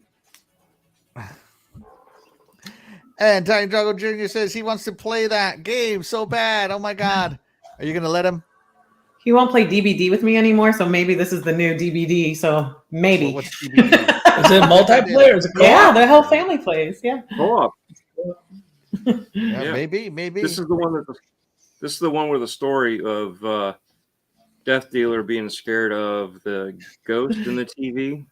[SPEAKER 1] And Titan Drago Jr. says he wants to play that game so bad. Oh my God. Are you going to let him?
[SPEAKER 2] He won't play DBD with me anymore, so maybe this is the new DBD. So maybe.
[SPEAKER 1] What's DBD?
[SPEAKER 4] Is it multiplayer? Is it co-op?
[SPEAKER 2] Yeah, the whole family plays. Yeah.
[SPEAKER 5] Co-op.
[SPEAKER 1] Yeah,
[SPEAKER 5] Yeah.
[SPEAKER 1] maybe.
[SPEAKER 5] This is the one where the story of DeathDealer being scared of the ghost in the TV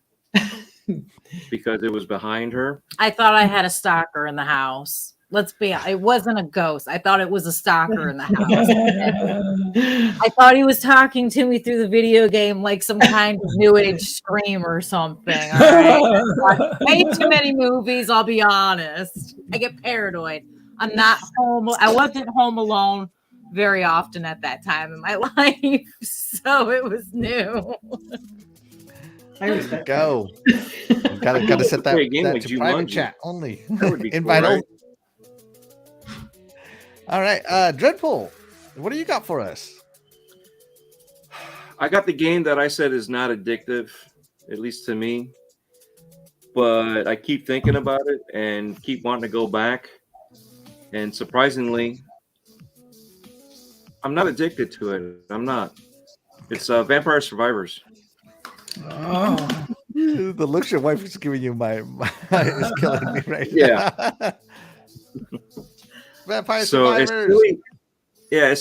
[SPEAKER 5] because it was behind her.
[SPEAKER 3] I thought I had a stalker in the house. Let's be honest. It wasn't a ghost. I thought it was a stalker in the house. I thought he was talking to me through the video game like some kind of new age scream or something. All right. Way too many movies, I'll be honest. I get paranoid. I'm not home. I wasn't home alone very often at that time in my life. So it was new.
[SPEAKER 2] I respect
[SPEAKER 1] Go. Gotta set that,
[SPEAKER 5] Play a game
[SPEAKER 1] that
[SPEAKER 5] like
[SPEAKER 1] to private
[SPEAKER 5] Jumanji.
[SPEAKER 1] chat only.
[SPEAKER 5] That would be
[SPEAKER 1] Invite
[SPEAKER 5] cool, right?
[SPEAKER 1] only. All right, Dreadpool, what do you got for us?
[SPEAKER 5] I got the game that I said is not addictive, at least to me, but I keep thinking about it and keep wanting to go back. And surprisingly, I'm not addicted to it. I'm not. It's Vampire Survivors.
[SPEAKER 4] Oh,
[SPEAKER 1] The looks your wife is giving you my is killing me right
[SPEAKER 5] Yeah.
[SPEAKER 1] now. Vampire
[SPEAKER 5] So as
[SPEAKER 1] Survivors.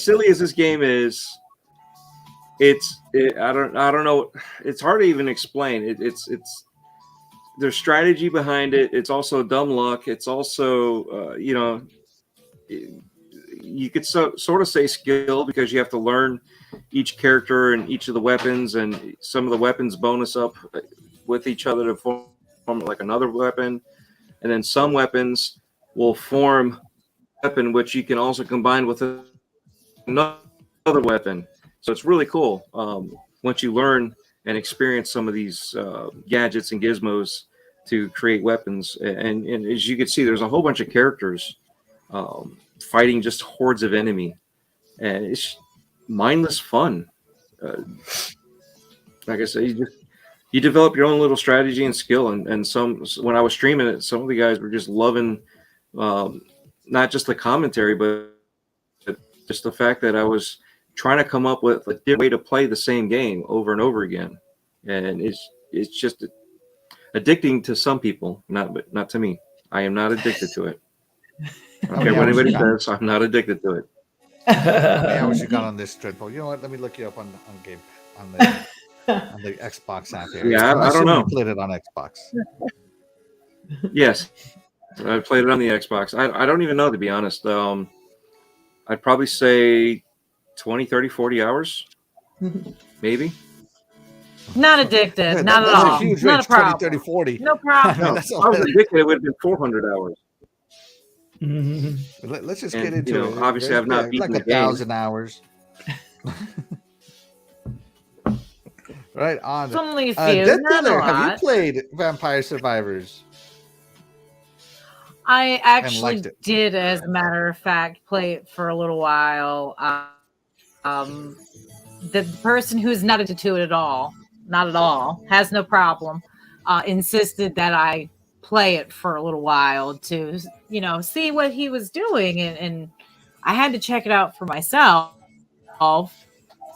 [SPEAKER 5] silly as this game is, I don't know. It's hard to even explain. It's there's strategy behind it. It's also dumb luck. It's also you could sort of say skill because you have to learn each character and each of the weapons, and some of the weapons bonus up with each other to form like another weapon, and then some weapons will form a weapon which you can also combine with another weapon. So it's really cool once you learn and experience some of these gadgets and gizmos to create weapons. And as you can see, there's a whole bunch of characters fighting just hordes of enemy, and it's mindless fun. Like I said, you develop your own little strategy and skill. And some, when I was streaming it, some of the guys were just loving not just the commentary, but just the fact that I was trying to come up with a different way to play the same game over and over again, and it's just addicting to some people, not to me. I am not addicted to it. I don't care what anybody says. I'm not addicted to it.
[SPEAKER 1] How much you got on this Dreadpool? You know what? Let me look you up on game on the Xbox app here.
[SPEAKER 5] Yeah, I don't know.
[SPEAKER 1] You played it on Xbox.
[SPEAKER 5] Yes, I played it on the Xbox. I don't even know, to be honest. I'd probably say 20, 30, 40 hours, maybe.
[SPEAKER 3] Not addicted.
[SPEAKER 1] Yeah,
[SPEAKER 3] not at
[SPEAKER 1] that's
[SPEAKER 3] all.
[SPEAKER 1] a huge
[SPEAKER 3] Not
[SPEAKER 1] range,
[SPEAKER 3] a problem.
[SPEAKER 1] 20, 30, 40.
[SPEAKER 3] No problem.
[SPEAKER 1] I mean,
[SPEAKER 5] No,
[SPEAKER 1] that's
[SPEAKER 5] if
[SPEAKER 1] all
[SPEAKER 5] I was
[SPEAKER 1] that-
[SPEAKER 5] addicted, it would have been 400 hours.
[SPEAKER 1] Let's just
[SPEAKER 5] And,
[SPEAKER 1] get into
[SPEAKER 5] you know,
[SPEAKER 1] it.
[SPEAKER 5] obviously I've not
[SPEAKER 1] like
[SPEAKER 5] beaten the game.
[SPEAKER 1] 1,000 hours. Right on.
[SPEAKER 3] It's only a few.
[SPEAKER 1] DeathDealer,
[SPEAKER 3] Not a
[SPEAKER 1] have you
[SPEAKER 3] lot.
[SPEAKER 1] played Vampire Survivors?
[SPEAKER 3] I actually
[SPEAKER 1] liked it?
[SPEAKER 3] did, as a matter of fact, play it for a little while. The person who's not into it at all, has no problem, insisted that I play it for a little while to, see what he was doing, and I had to check it out for myself.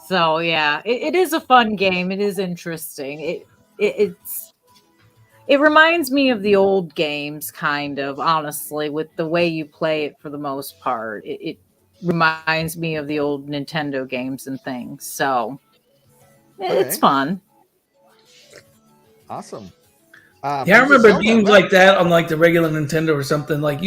[SPEAKER 3] So yeah, it is a fun game. It is interesting. It reminds me of the old games, kind of, honestly, with the way you play it for the most part. It reminds me of the old Nintendo games and things. So it's
[SPEAKER 1] Okay.
[SPEAKER 3] fun.
[SPEAKER 1] Awesome.
[SPEAKER 4] Yeah, I remember
[SPEAKER 1] Zelda,
[SPEAKER 4] games
[SPEAKER 1] right?
[SPEAKER 4] like that on like the regular Nintendo or something. Like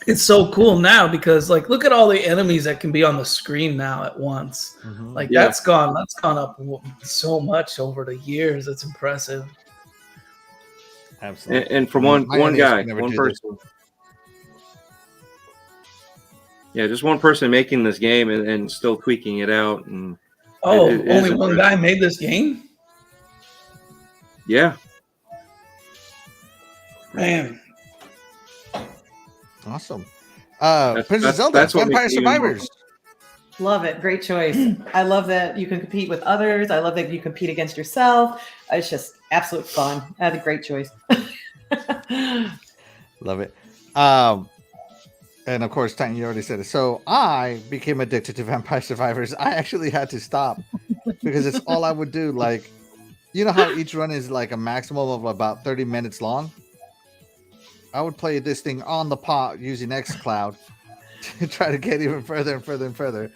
[SPEAKER 4] it's so cool now because like look at all the enemies that can be on the screen now at once.
[SPEAKER 1] Mhm.
[SPEAKER 4] Like
[SPEAKER 5] Yeah.
[SPEAKER 4] that's gone up so much over the years. It's impressive.
[SPEAKER 1] Absolutely.
[SPEAKER 5] And from
[SPEAKER 1] My
[SPEAKER 5] one
[SPEAKER 1] NES
[SPEAKER 5] guy,
[SPEAKER 1] never
[SPEAKER 5] one
[SPEAKER 1] did this.
[SPEAKER 5] person. Yeah, just one person making this game and still tweaking it out. And
[SPEAKER 4] Oh,
[SPEAKER 5] it is
[SPEAKER 4] only one
[SPEAKER 5] impressive.
[SPEAKER 4] guy made this game?
[SPEAKER 5] Yeah,
[SPEAKER 4] Man.
[SPEAKER 1] Awesome.
[SPEAKER 5] That's-
[SPEAKER 1] Princess
[SPEAKER 5] that's-
[SPEAKER 1] Zelda,
[SPEAKER 5] that's what
[SPEAKER 1] Vampire
[SPEAKER 5] makes it even more
[SPEAKER 1] Survivors.
[SPEAKER 2] Love it. Great choice. I love that you can compete with others. I love that you compete against yourself. It's just absolute fun. That's a great choice.
[SPEAKER 1] Love it. And of course, Titan, you already said it. So I became addicted to Vampire Survivors. I actually had to stop because it's all I would do. Like, you know how each run is like a maximum of about 30 minutes long? I would play this thing on the pot using xCloud to try to get even further and further and further.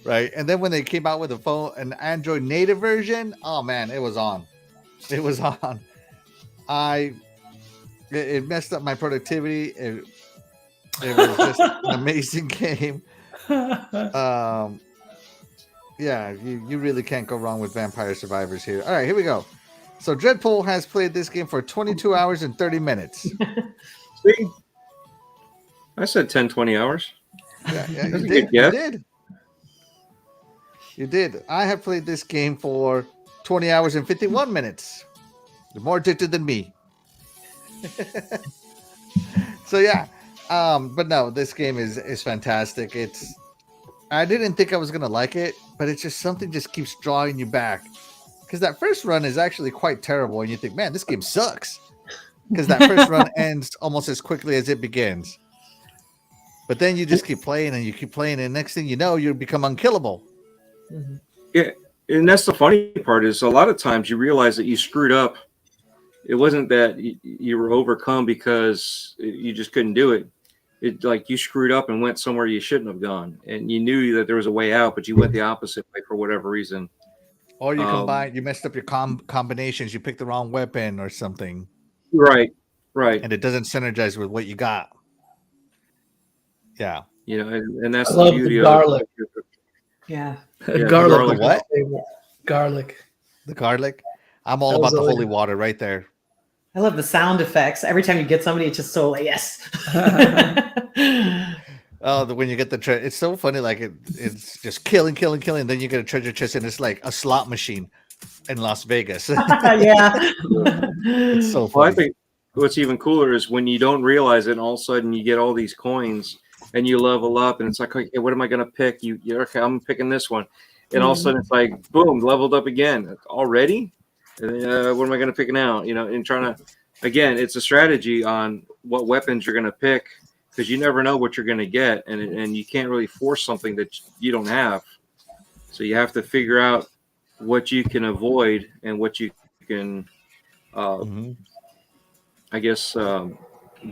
[SPEAKER 1] Right. And then when they came out with an Android native version, oh man, it was on. It was on. It messed up my productivity. It was just an amazing game. Yeah, you really can't go wrong with Vampire Survivors here. All right, here we go. So Dreadpool has played this game for 22 hours and 30 minutes.
[SPEAKER 5] see, I said 10, 20 hours.
[SPEAKER 1] Yeah,
[SPEAKER 5] That's
[SPEAKER 1] you
[SPEAKER 5] a
[SPEAKER 1] did.
[SPEAKER 5] good guess.
[SPEAKER 1] You did. You did. I have played this game for 20 hours and 51 minutes. You're more addicted than me. So yeah. But no, this game is fantastic. I didn't think I was gonna like it, but it's just something just keeps drawing you back. Because that first run is actually quite terrible, and you think, man, this game sucks. Because that first run ends almost as quickly as it begins. But then you just keep playing and you keep playing, and next thing you know, you become unkillable.
[SPEAKER 5] Yeah, and that's the funny part is a lot of times you realize that you screwed up. It wasn't that you were overcome because you just couldn't do it. It like you screwed up and went somewhere you shouldn't have gone, and you knew that there was a way out, but you went the opposite way for whatever reason.
[SPEAKER 1] Or you messed up your combinations. You picked the wrong weapon or something.
[SPEAKER 5] Right.
[SPEAKER 1] And it doesn't synergize with what you got. Yeah.
[SPEAKER 5] You know, and that's
[SPEAKER 4] I
[SPEAKER 5] the
[SPEAKER 4] love
[SPEAKER 5] beauty
[SPEAKER 4] the
[SPEAKER 5] of
[SPEAKER 4] garlic.
[SPEAKER 2] Yeah.
[SPEAKER 5] Yeah,
[SPEAKER 4] Garlic.
[SPEAKER 5] garlic.
[SPEAKER 1] What?
[SPEAKER 4] Garlic.
[SPEAKER 1] The garlic. I'm all
[SPEAKER 4] That
[SPEAKER 1] about
[SPEAKER 4] was
[SPEAKER 1] the
[SPEAKER 4] really-
[SPEAKER 1] holy water right there.
[SPEAKER 2] I love the sound effects. Every time you get somebody, it's just so like, yes.
[SPEAKER 1] Oh, when you get the treasure, it's so funny. Like it's just killing. Then you get a treasure chest, and it's like a slot machine in Las Vegas.
[SPEAKER 2] Yeah.
[SPEAKER 1] It's so
[SPEAKER 5] Well, I
[SPEAKER 1] funny.
[SPEAKER 5] think what's even cooler is when you don't realize it, and all of a sudden you get all these coins, and you level up, and it's like, okay, what am I gonna pick? You're okay, I'm picking this one, and all of a sudden it's like, boom, leveled up again already. And what am I gonna pick now? You know, and trying to, again, it's a strategy on what weapons you're gonna pick because you never know what you're gonna get, and you can't really force something that you don't have. So you have to figure out what you can avoid and what you can, I guess,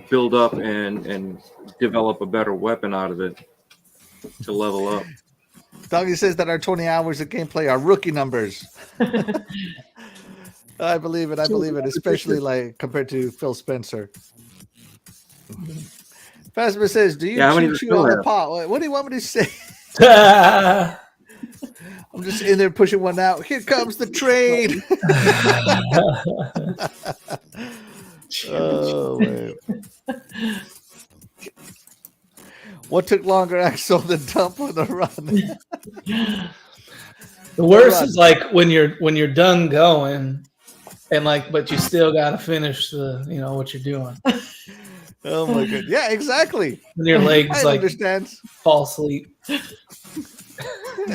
[SPEAKER 5] build up and develop a better weapon out of it to level up.
[SPEAKER 1] Doggy says that our 20 hours of gameplay are rookie numbers. I believe it. I believe it, especially like compared to Phil Spencer. Phasma says, "Do you chew on the pot?" What do you want me to say? I'm just in there pushing one out. Here comes the train. Oh man. What took longer, Axel, than dump or the run?
[SPEAKER 4] The worst is like when you're done going, and like, but you still gotta finish the what you're doing.
[SPEAKER 1] Oh my god! Yeah, exactly.
[SPEAKER 4] And your legs fall asleep.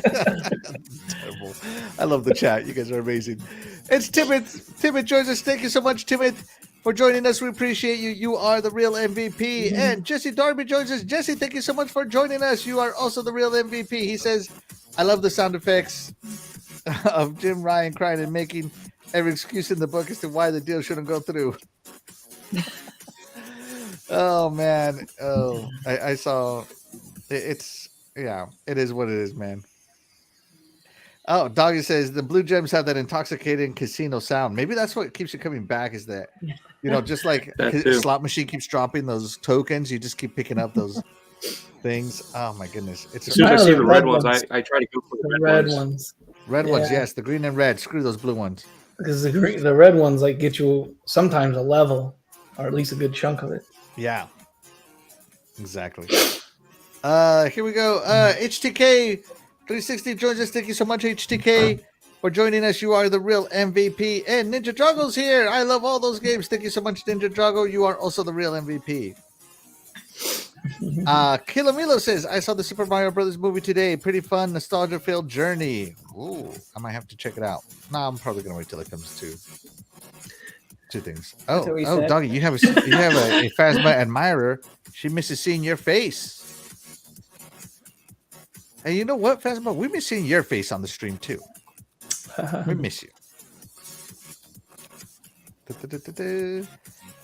[SPEAKER 1] Terrible. I love the chat. You guys are amazing. It's Timothy. Timothy joins us. Thank you so much, Timothy, for joining us. We appreciate you. You are the real MVP. And Jesse Darby joins us. Jesse, thank you so much for joining us. You are also the real MVP. He says, "I love the sound effects of Jim Ryan crying and making every excuse in the book as to why the deal shouldn't go through." Oh man. Oh, I saw. It's yeah. It is what it is, man. Oh, Doggy says the blue gems have that intoxicating casino sound. Maybe that's what keeps you coming back. Is that just like a slot machine keeps dropping those tokens, you just keep picking up those things. Oh my goodness!
[SPEAKER 5] As soon as I see the red ones, I try to go for the red ones.
[SPEAKER 1] Red ones, yes. The green and red. Screw those blue ones.
[SPEAKER 4] Because the red ones like get you sometimes a level, or at least a good chunk of it.
[SPEAKER 1] Yeah. Exactly. Here we go. HTK 360 joins us. Thank you so much, HTK, for joining us. You are the real MVP. And Ninja Drago's here. I love all those games. Thank you so much, Ninja Drago. You are also the real MVP. Kilomilo says, "I saw the Super Mario Brothers movie today. Pretty fun, nostalgia-filled journey." Ooh, I might have to check it out. No, I'm probably gonna wait till it comes to two things. Oh, Doggy, you have a Phasma admirer. She misses seeing your face. And you know what, Phasma? We miss seeing your face on the stream too. We miss you.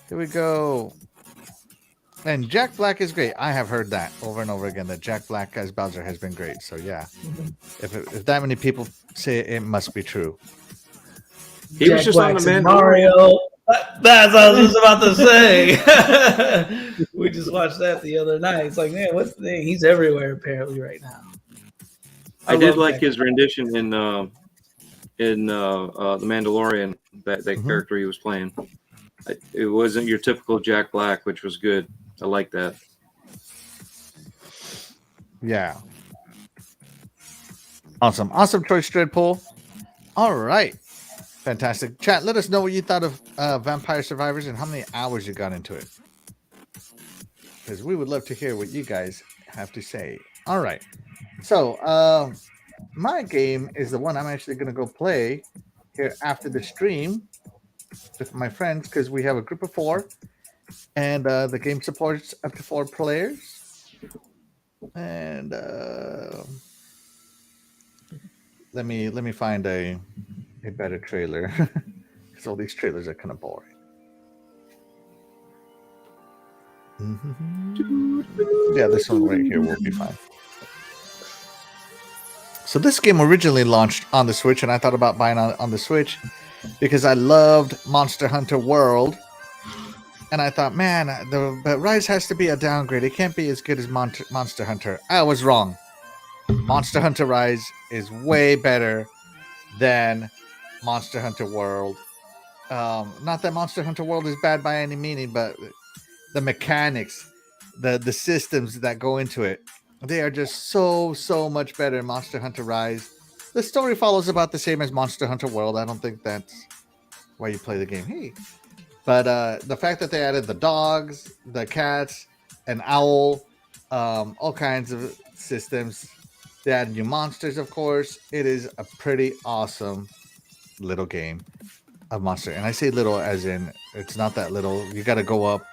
[SPEAKER 1] Here we go. And Jack Black is great. I have heard that over and over again, that Jack Black as Bowser has been great. So yeah, if that many people say it, it must be true.
[SPEAKER 5] He was just on the Mandalorian.
[SPEAKER 4] Mario. That's what I was just about to say. We just watched that the other night. It's like, man, what's the thing? He's everywhere apparently right now.
[SPEAKER 5] I did like his rendition in the Mandalorian. That character he was playing. It wasn't your typical Jack Black, which was good. I like that.
[SPEAKER 1] Yeah. Awesome choice, Dreadpool. All right. Fantastic. Chat, let us know what you thought of Vampire Survivors and how many hours you got into it. Because we would love to hear what you guys have to say. All right. So, my game is the one I'm actually going to go play here after the stream with my friends, because we have a group of 4 and the game supports up to 4 players. And let me find a better trailer, because all these trailers are kind of boring. Yeah, this one right here will be fine. So this game originally launched on the Switch, and I thought about buying on the Switch because I loved Monster Hunter World. And I thought, man, but Rise has to be a downgrade. It can't be as good as Monster Hunter. I was wrong. Monster Hunter Rise is way better than Monster Hunter World. Not that Monster Hunter World is bad by any meaning, but the mechanics, the systems that go into it, they are just so much better in Monster Hunter Rise. The story follows about the same as Monster Hunter World. I don't think that's why you play the game. Hey. But the fact that they added the dogs, the cats, an owl, all kinds of systems. They added new monsters, of course. It is a pretty awesome little game of Monster. And I say little as in, it's not that little. You got to go up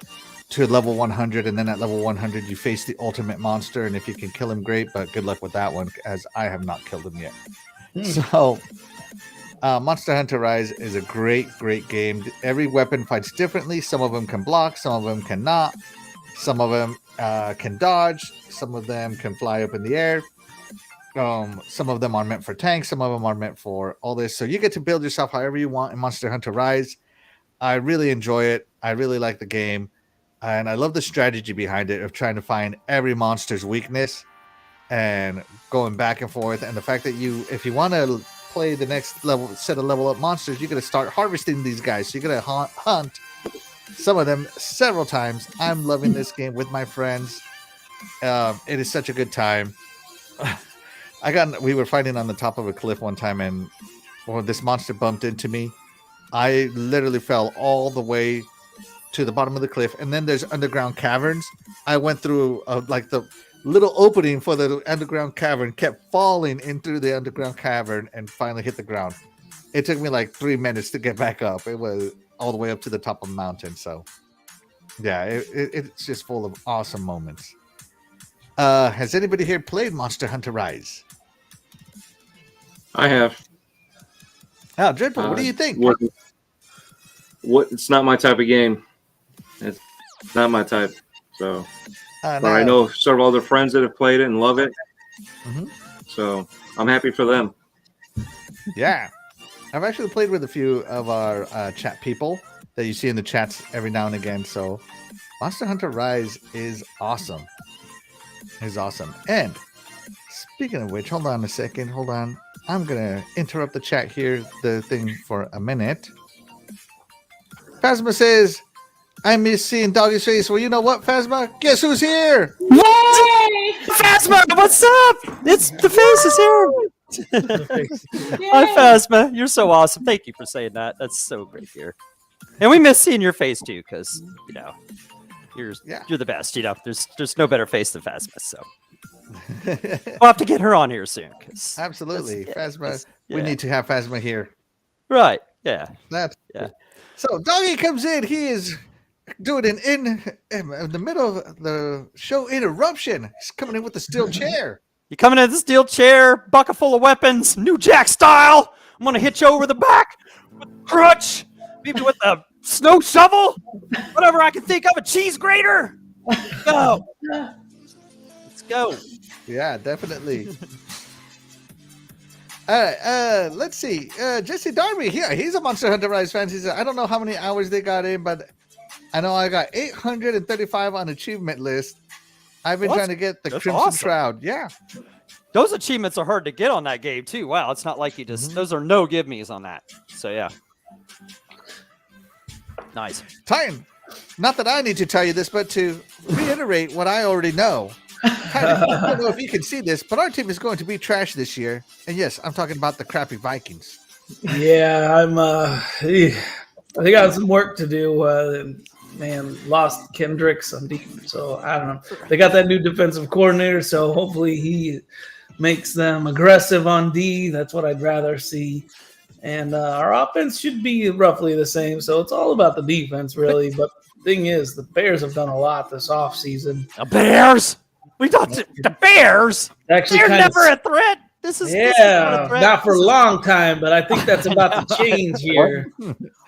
[SPEAKER 1] to level 100, and then at level 100 you face the ultimate monster, and if you can kill him, great, but good luck with that one, as I have not killed him yet. So Monster Hunter Rise is a great game. Every weapon fights differently. Some of them can block, some of them cannot, some of them can dodge, some of them can fly up in the air. Some of them are meant for tanks, some of them are meant for all this, so you get to build yourself however you want in Monster Hunter Rise. I really enjoy it. I really like the game, and I love the strategy behind it of trying to find every monster's weakness and going back and forth, and the fact that if you want to play the next level set of level up monsters, you're going to start harvesting these guys, so you're going to hunt some of them several times. I'm loving this game with my friends. It is such a good time. We were fighting on the top of a cliff one time, and this monster bumped into me. I literally fell all the way to the bottom of the cliff, and then there's underground caverns. I went through like the little opening for the underground cavern, kept falling into the underground cavern, and finally hit the ground. It took me like 3 minutes to get back up. It was all the way up to the top of the mountain. So yeah, it's just full of awesome moments. Has anybody here played Monster Hunter Rise?
[SPEAKER 5] I have.
[SPEAKER 1] Oh, Dreadpool, what do you think?
[SPEAKER 5] It's not my type of game. It's not my type. So, but I know several other friends that have played it and love it. Mm-hmm. So I'm happy for them.
[SPEAKER 1] Yeah. I've actually played with a few of our chat people that you see in the chats every now and again. So Monster Hunter Rise is awesome. It's awesome. And speaking of which, hold on a second. Hold on. I'm going to interrupt the chat here, the thing, for a minute. Phasma says, I miss seeing Doggy's face. Well, you know what, Phasma? Guess who's here?
[SPEAKER 6] Yay! Phasma, what's up? It's the face is here. Hi, Phasma. You're so awesome. Thank you for saying that. That's so great here. And we miss seeing your face too, because you're the best. There's no better face than Phasma. So we'll have to get her on here soon.
[SPEAKER 1] Absolutely, Phasma. We need to have Phasma here.
[SPEAKER 6] Right? Yeah.
[SPEAKER 1] So Doggy comes in. He is doing in the middle of the show interruption. He's coming in with the steel chair.
[SPEAKER 6] You coming in with the steel chair, bucket full of weapons, New Jack style. I'm gonna hit you over the back with a crutch, maybe with a snow shovel, whatever I can think of, a cheese grater. Let's go. Let's go.
[SPEAKER 1] Yeah, definitely. All right, let's see. Jesse Darby here. He's a Monster Hunter Rise fan. He said, I don't know how many hours they got in, but I know I got 835 on achievement list. I've been trying to get the Crimson Shroud. Yeah.
[SPEAKER 6] Those achievements are hard to get on that game, too. Wow, it's not like you just... Those are no give-me's on that. So, yeah. Nice.
[SPEAKER 1] Titan, not that I need to tell you this, but to reiterate what I already know. Titan, I don't know if you can see this, but our team is going to be trash this year. And yes, I'm talking about the crappy Vikings.
[SPEAKER 4] Yeah, I got some work to do. Lost Kendricks on deep, so I don't know. They got that new defensive coordinator, so hopefully he makes them aggressive on D. That's what I'd rather see. And our offense should be roughly the same, so it's all about the defense, really. But the thing is, the Bears have done a lot this offseason.
[SPEAKER 6] The Bears? The Bears?
[SPEAKER 4] Actually,
[SPEAKER 6] they're never a threat. This is not a threat.
[SPEAKER 4] Not for a long time, but I think that's about to change here.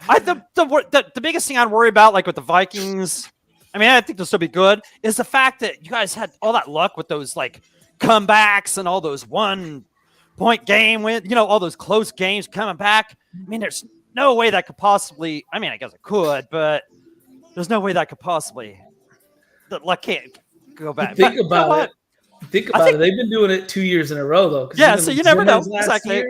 [SPEAKER 6] The biggest thing I'd worry about, like with the Vikings, I think they'll still be good, is the fact that you guys had all that luck with those like comebacks and all those 1-point game win, all those close games coming back. There's no way that could possibly. I guess it could, but there's no way that could possibly. The luck can't go back.
[SPEAKER 4] Think about it. They've been doing it 2 years in a row, though.
[SPEAKER 6] Yeah, so you never know. Exactly.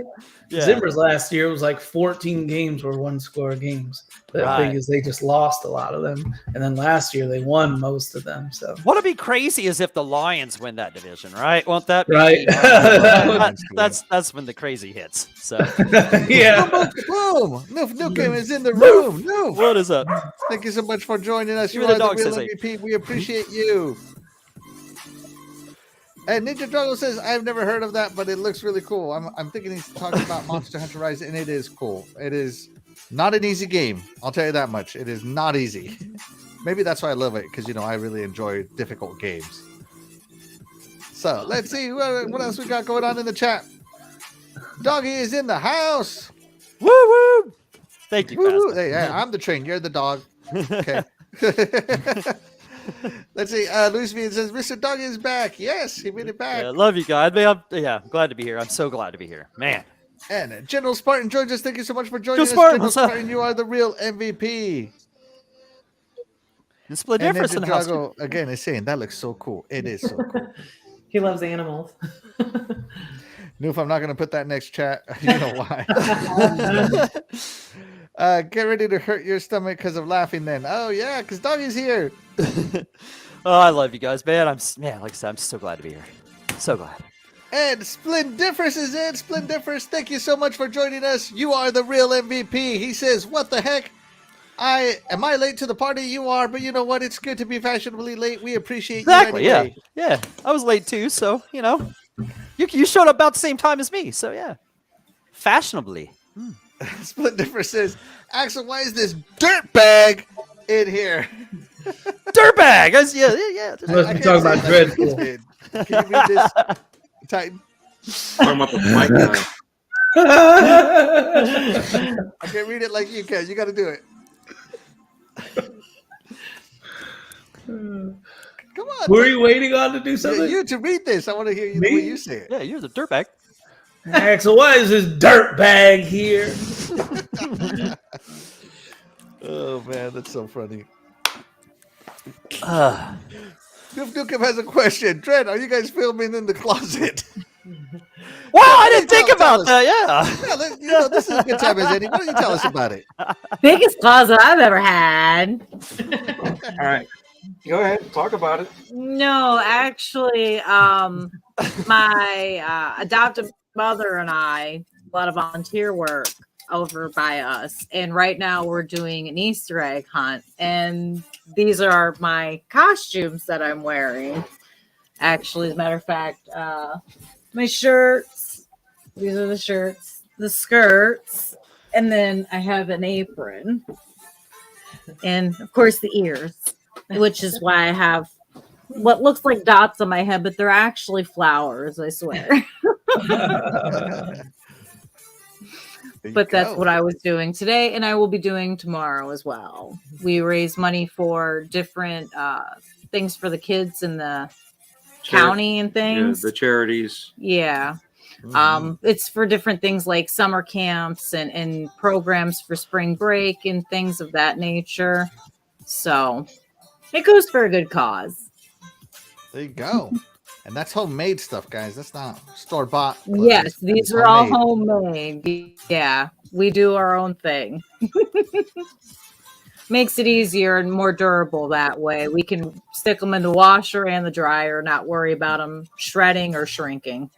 [SPEAKER 4] Zimmer's last year was like 14 games were one-score games. The thing is, they just lost a lot of them, and then last year they won most of them. So
[SPEAKER 6] what'd be crazy is if the Lions win that division, right? Won't that be
[SPEAKER 4] right?
[SPEAKER 6] That's when the crazy hits. So
[SPEAKER 1] yeah. Boom! Nukem is in the room. No.
[SPEAKER 6] What is up?
[SPEAKER 1] Thank you so much for joining us.
[SPEAKER 6] You are the real
[SPEAKER 1] MVP. We appreciate you. And Ninja Drago says, I've never heard of that, but it looks really cool. I'm thinking he's talking about Monster Hunter Rise, and it is cool. It is not an easy game. I'll tell you that much. It is not easy. Maybe that's why I love it, because I really enjoy difficult games. So let's see what else we got going on in the chat. Doggy is in the house.
[SPEAKER 6] Woo woo! Thank you.
[SPEAKER 1] Woo-woo. Hey, I'm the train. You're the dog. Okay. Let's see. Luis V says, Mr. Doggy is back. Yes, he made it back.
[SPEAKER 6] Yeah, love you guys. I'm glad to be here. I'm so glad to be here, man.
[SPEAKER 1] And General Spartan joins us. Thank you so much for joining us.
[SPEAKER 6] Spartan,
[SPEAKER 1] General Spartan, you are the real MVP.
[SPEAKER 6] And Split
[SPEAKER 1] And
[SPEAKER 6] Difference in
[SPEAKER 1] Ninja
[SPEAKER 6] the house.
[SPEAKER 1] Drago, again, is saying, that looks so cool. It is so cool.
[SPEAKER 2] He loves animals.
[SPEAKER 1] Noof, I'm not going to put that next chat. You know why. Get ready to hurt your stomach because of laughing then. Oh, yeah, because Doggy's here.
[SPEAKER 6] Oh, I love you guys, man. Like I said, I'm so glad to be here. So glad.
[SPEAKER 1] And Splendiferous is in. Splendiferous, thank you so much for joining us. You are the real MVP. He says, what the heck? Am I late to the party? You are, but you know what? It's good to be fashionably late. We appreciate
[SPEAKER 6] Exactly,
[SPEAKER 1] you anyway.
[SPEAKER 6] yeah. I was late too, so, you showed up about the same time as me, so yeah. Fashionably.
[SPEAKER 1] Splendiferous says, Axel, why is this dirtbag in here?
[SPEAKER 6] Dirtbag! Yeah.
[SPEAKER 4] Must be talking about Dreadpool.
[SPEAKER 1] Can you read this, Titan?
[SPEAKER 5] Talking about the mic guy.
[SPEAKER 1] I can't read it like you can. You got to do it. Come on.
[SPEAKER 4] Who are you waiting on to do something?
[SPEAKER 1] You to read this. I want to hear you the way you say it.
[SPEAKER 6] Yeah, you're the dirtbag.
[SPEAKER 4] Axel, why is this dirt bag here?
[SPEAKER 1] Oh, man. That's so funny.
[SPEAKER 6] Uh,
[SPEAKER 1] Noof Nukem has a question. Dred, are you guys filming in the closet?
[SPEAKER 6] wow, I didn't think about that, yeah.
[SPEAKER 1] Yeah, this is a good time as any. Why don't you tell us about it?
[SPEAKER 3] Biggest closet I've ever had.
[SPEAKER 5] All right. Go ahead. Talk about it.
[SPEAKER 3] No, actually, my adoptive mother and I, a lot of volunteer work over by us. And right now we're doing an Easter egg hunt. And these are my costumes that I'm wearing. Actually, as a matter of fact, my shirts, these are the shirts, the skirts, and then I have an apron. And of course the ears, which is why I have what looks like dots on my head, but they're actually flowers, I swear. But that's what I was doing today, and I will be doing tomorrow as well. We raise money for different things for the kids in the county and things.
[SPEAKER 5] Yeah, the charities.
[SPEAKER 3] Yeah. It's for different things like summer camps and programs for spring break and things of that nature. So it goes for a good cause.
[SPEAKER 1] There you go. And that's homemade stuff, guys. That's not store-bought.
[SPEAKER 3] Yes, these are all homemade. Yeah, we do our own thing. Makes it easier and more durable that way. We can stick them in the washer and the dryer, not worry about them shredding or shrinking.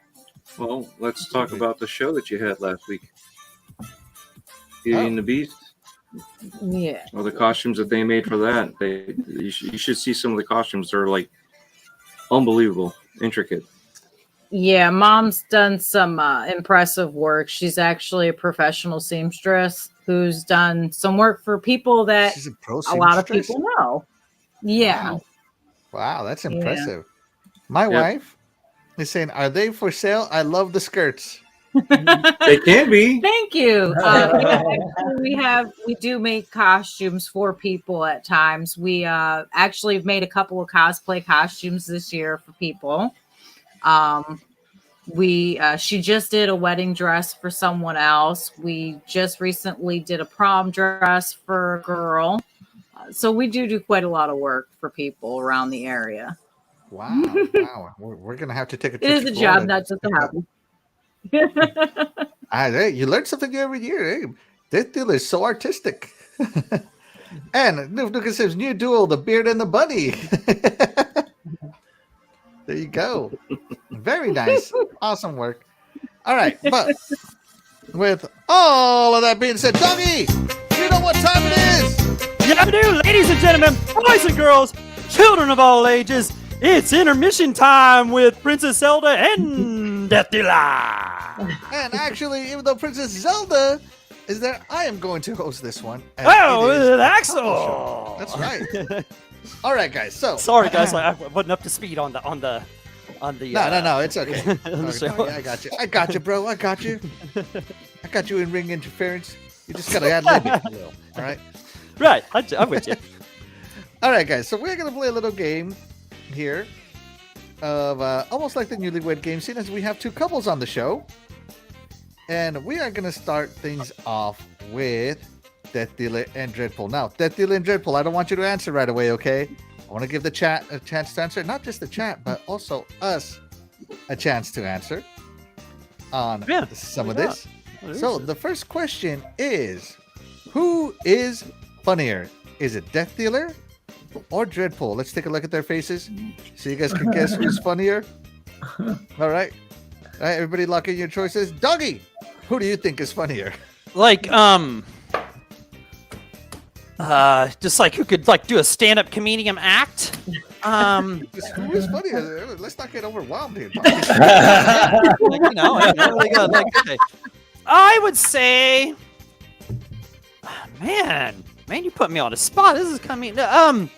[SPEAKER 5] Well, let's talk about the show that you had last week. Beauty and the Beast.
[SPEAKER 3] Yeah.
[SPEAKER 5] Or the costumes that they made for that. You should see some of the costumes. They're like unbelievable, intricate.
[SPEAKER 3] Yeah, Mom's done some impressive work. She's actually a professional seamstress who's done some work for people that a lot of people know. Yeah.
[SPEAKER 1] Wow, that's impressive. My wife is saying, "Are they for sale? I love the skirts."
[SPEAKER 5] They can be.
[SPEAKER 3] Thank you. We do make costumes for people at times. We actually have made a couple of cosplay costumes this year for people. She just did a wedding dress for someone else. We just recently did a prom dress for a girl. So we do quite a lot of work for people around the area.
[SPEAKER 1] Wow. Wow. We're going to have to take a trip.
[SPEAKER 3] It is a job, not just a hobby.
[SPEAKER 1] Hey, you learn something new every year. Hey, this deal is so artistic. And Nuka says, new duel, the beard and the bunny. There you go. Very nice. Awesome work. All right. But with all of that being said, Doggy, you know what time it is?
[SPEAKER 6] Yeah, I do, ladies and gentlemen, boys and girls, children of all ages. It's intermission time with Princess Zelda and DeathDealer.
[SPEAKER 1] And actually, even though Princess Zelda is that I am going to host this one. and
[SPEAKER 6] Oh,
[SPEAKER 1] it is
[SPEAKER 6] Axel.
[SPEAKER 1] That's right. All right, guys. So
[SPEAKER 6] Sorry, guys, I wasn't up to speed on the.
[SPEAKER 1] No, it's okay.
[SPEAKER 6] on the
[SPEAKER 1] Okay,
[SPEAKER 6] show.
[SPEAKER 1] yeah, I got you, bro. I got you. I got you in ring interference. You just gotta add lib it a little. All right.
[SPEAKER 6] Right, I'm with you.
[SPEAKER 1] All right, guys. So we're gonna play a little game here of almost like the newlywed game, seeing as we have two couples on the show, and we are gonna start things off with DeathDealer and DREADPOOL. Now, DeathDealer and DREADPOOL, I don't want you to answer right away, okay? I want to give the chat a chance to answer, not just the chat, but also us a chance to answer on some of this. So the first question is, who is funnier? Is it DeathDealer or DREADPOOL? Let's take a look at their faces so you guys can guess who's funnier. All right. All right, everybody lock in your choices. Doggy, who do you think is funnier?
[SPEAKER 6] Like, just like who could like do a stand-up comedian act.
[SPEAKER 1] Who is funnier? Let's not get overwhelmed here.
[SPEAKER 6] Like, okay. I would say, man, you put me on a spot. This is coming. You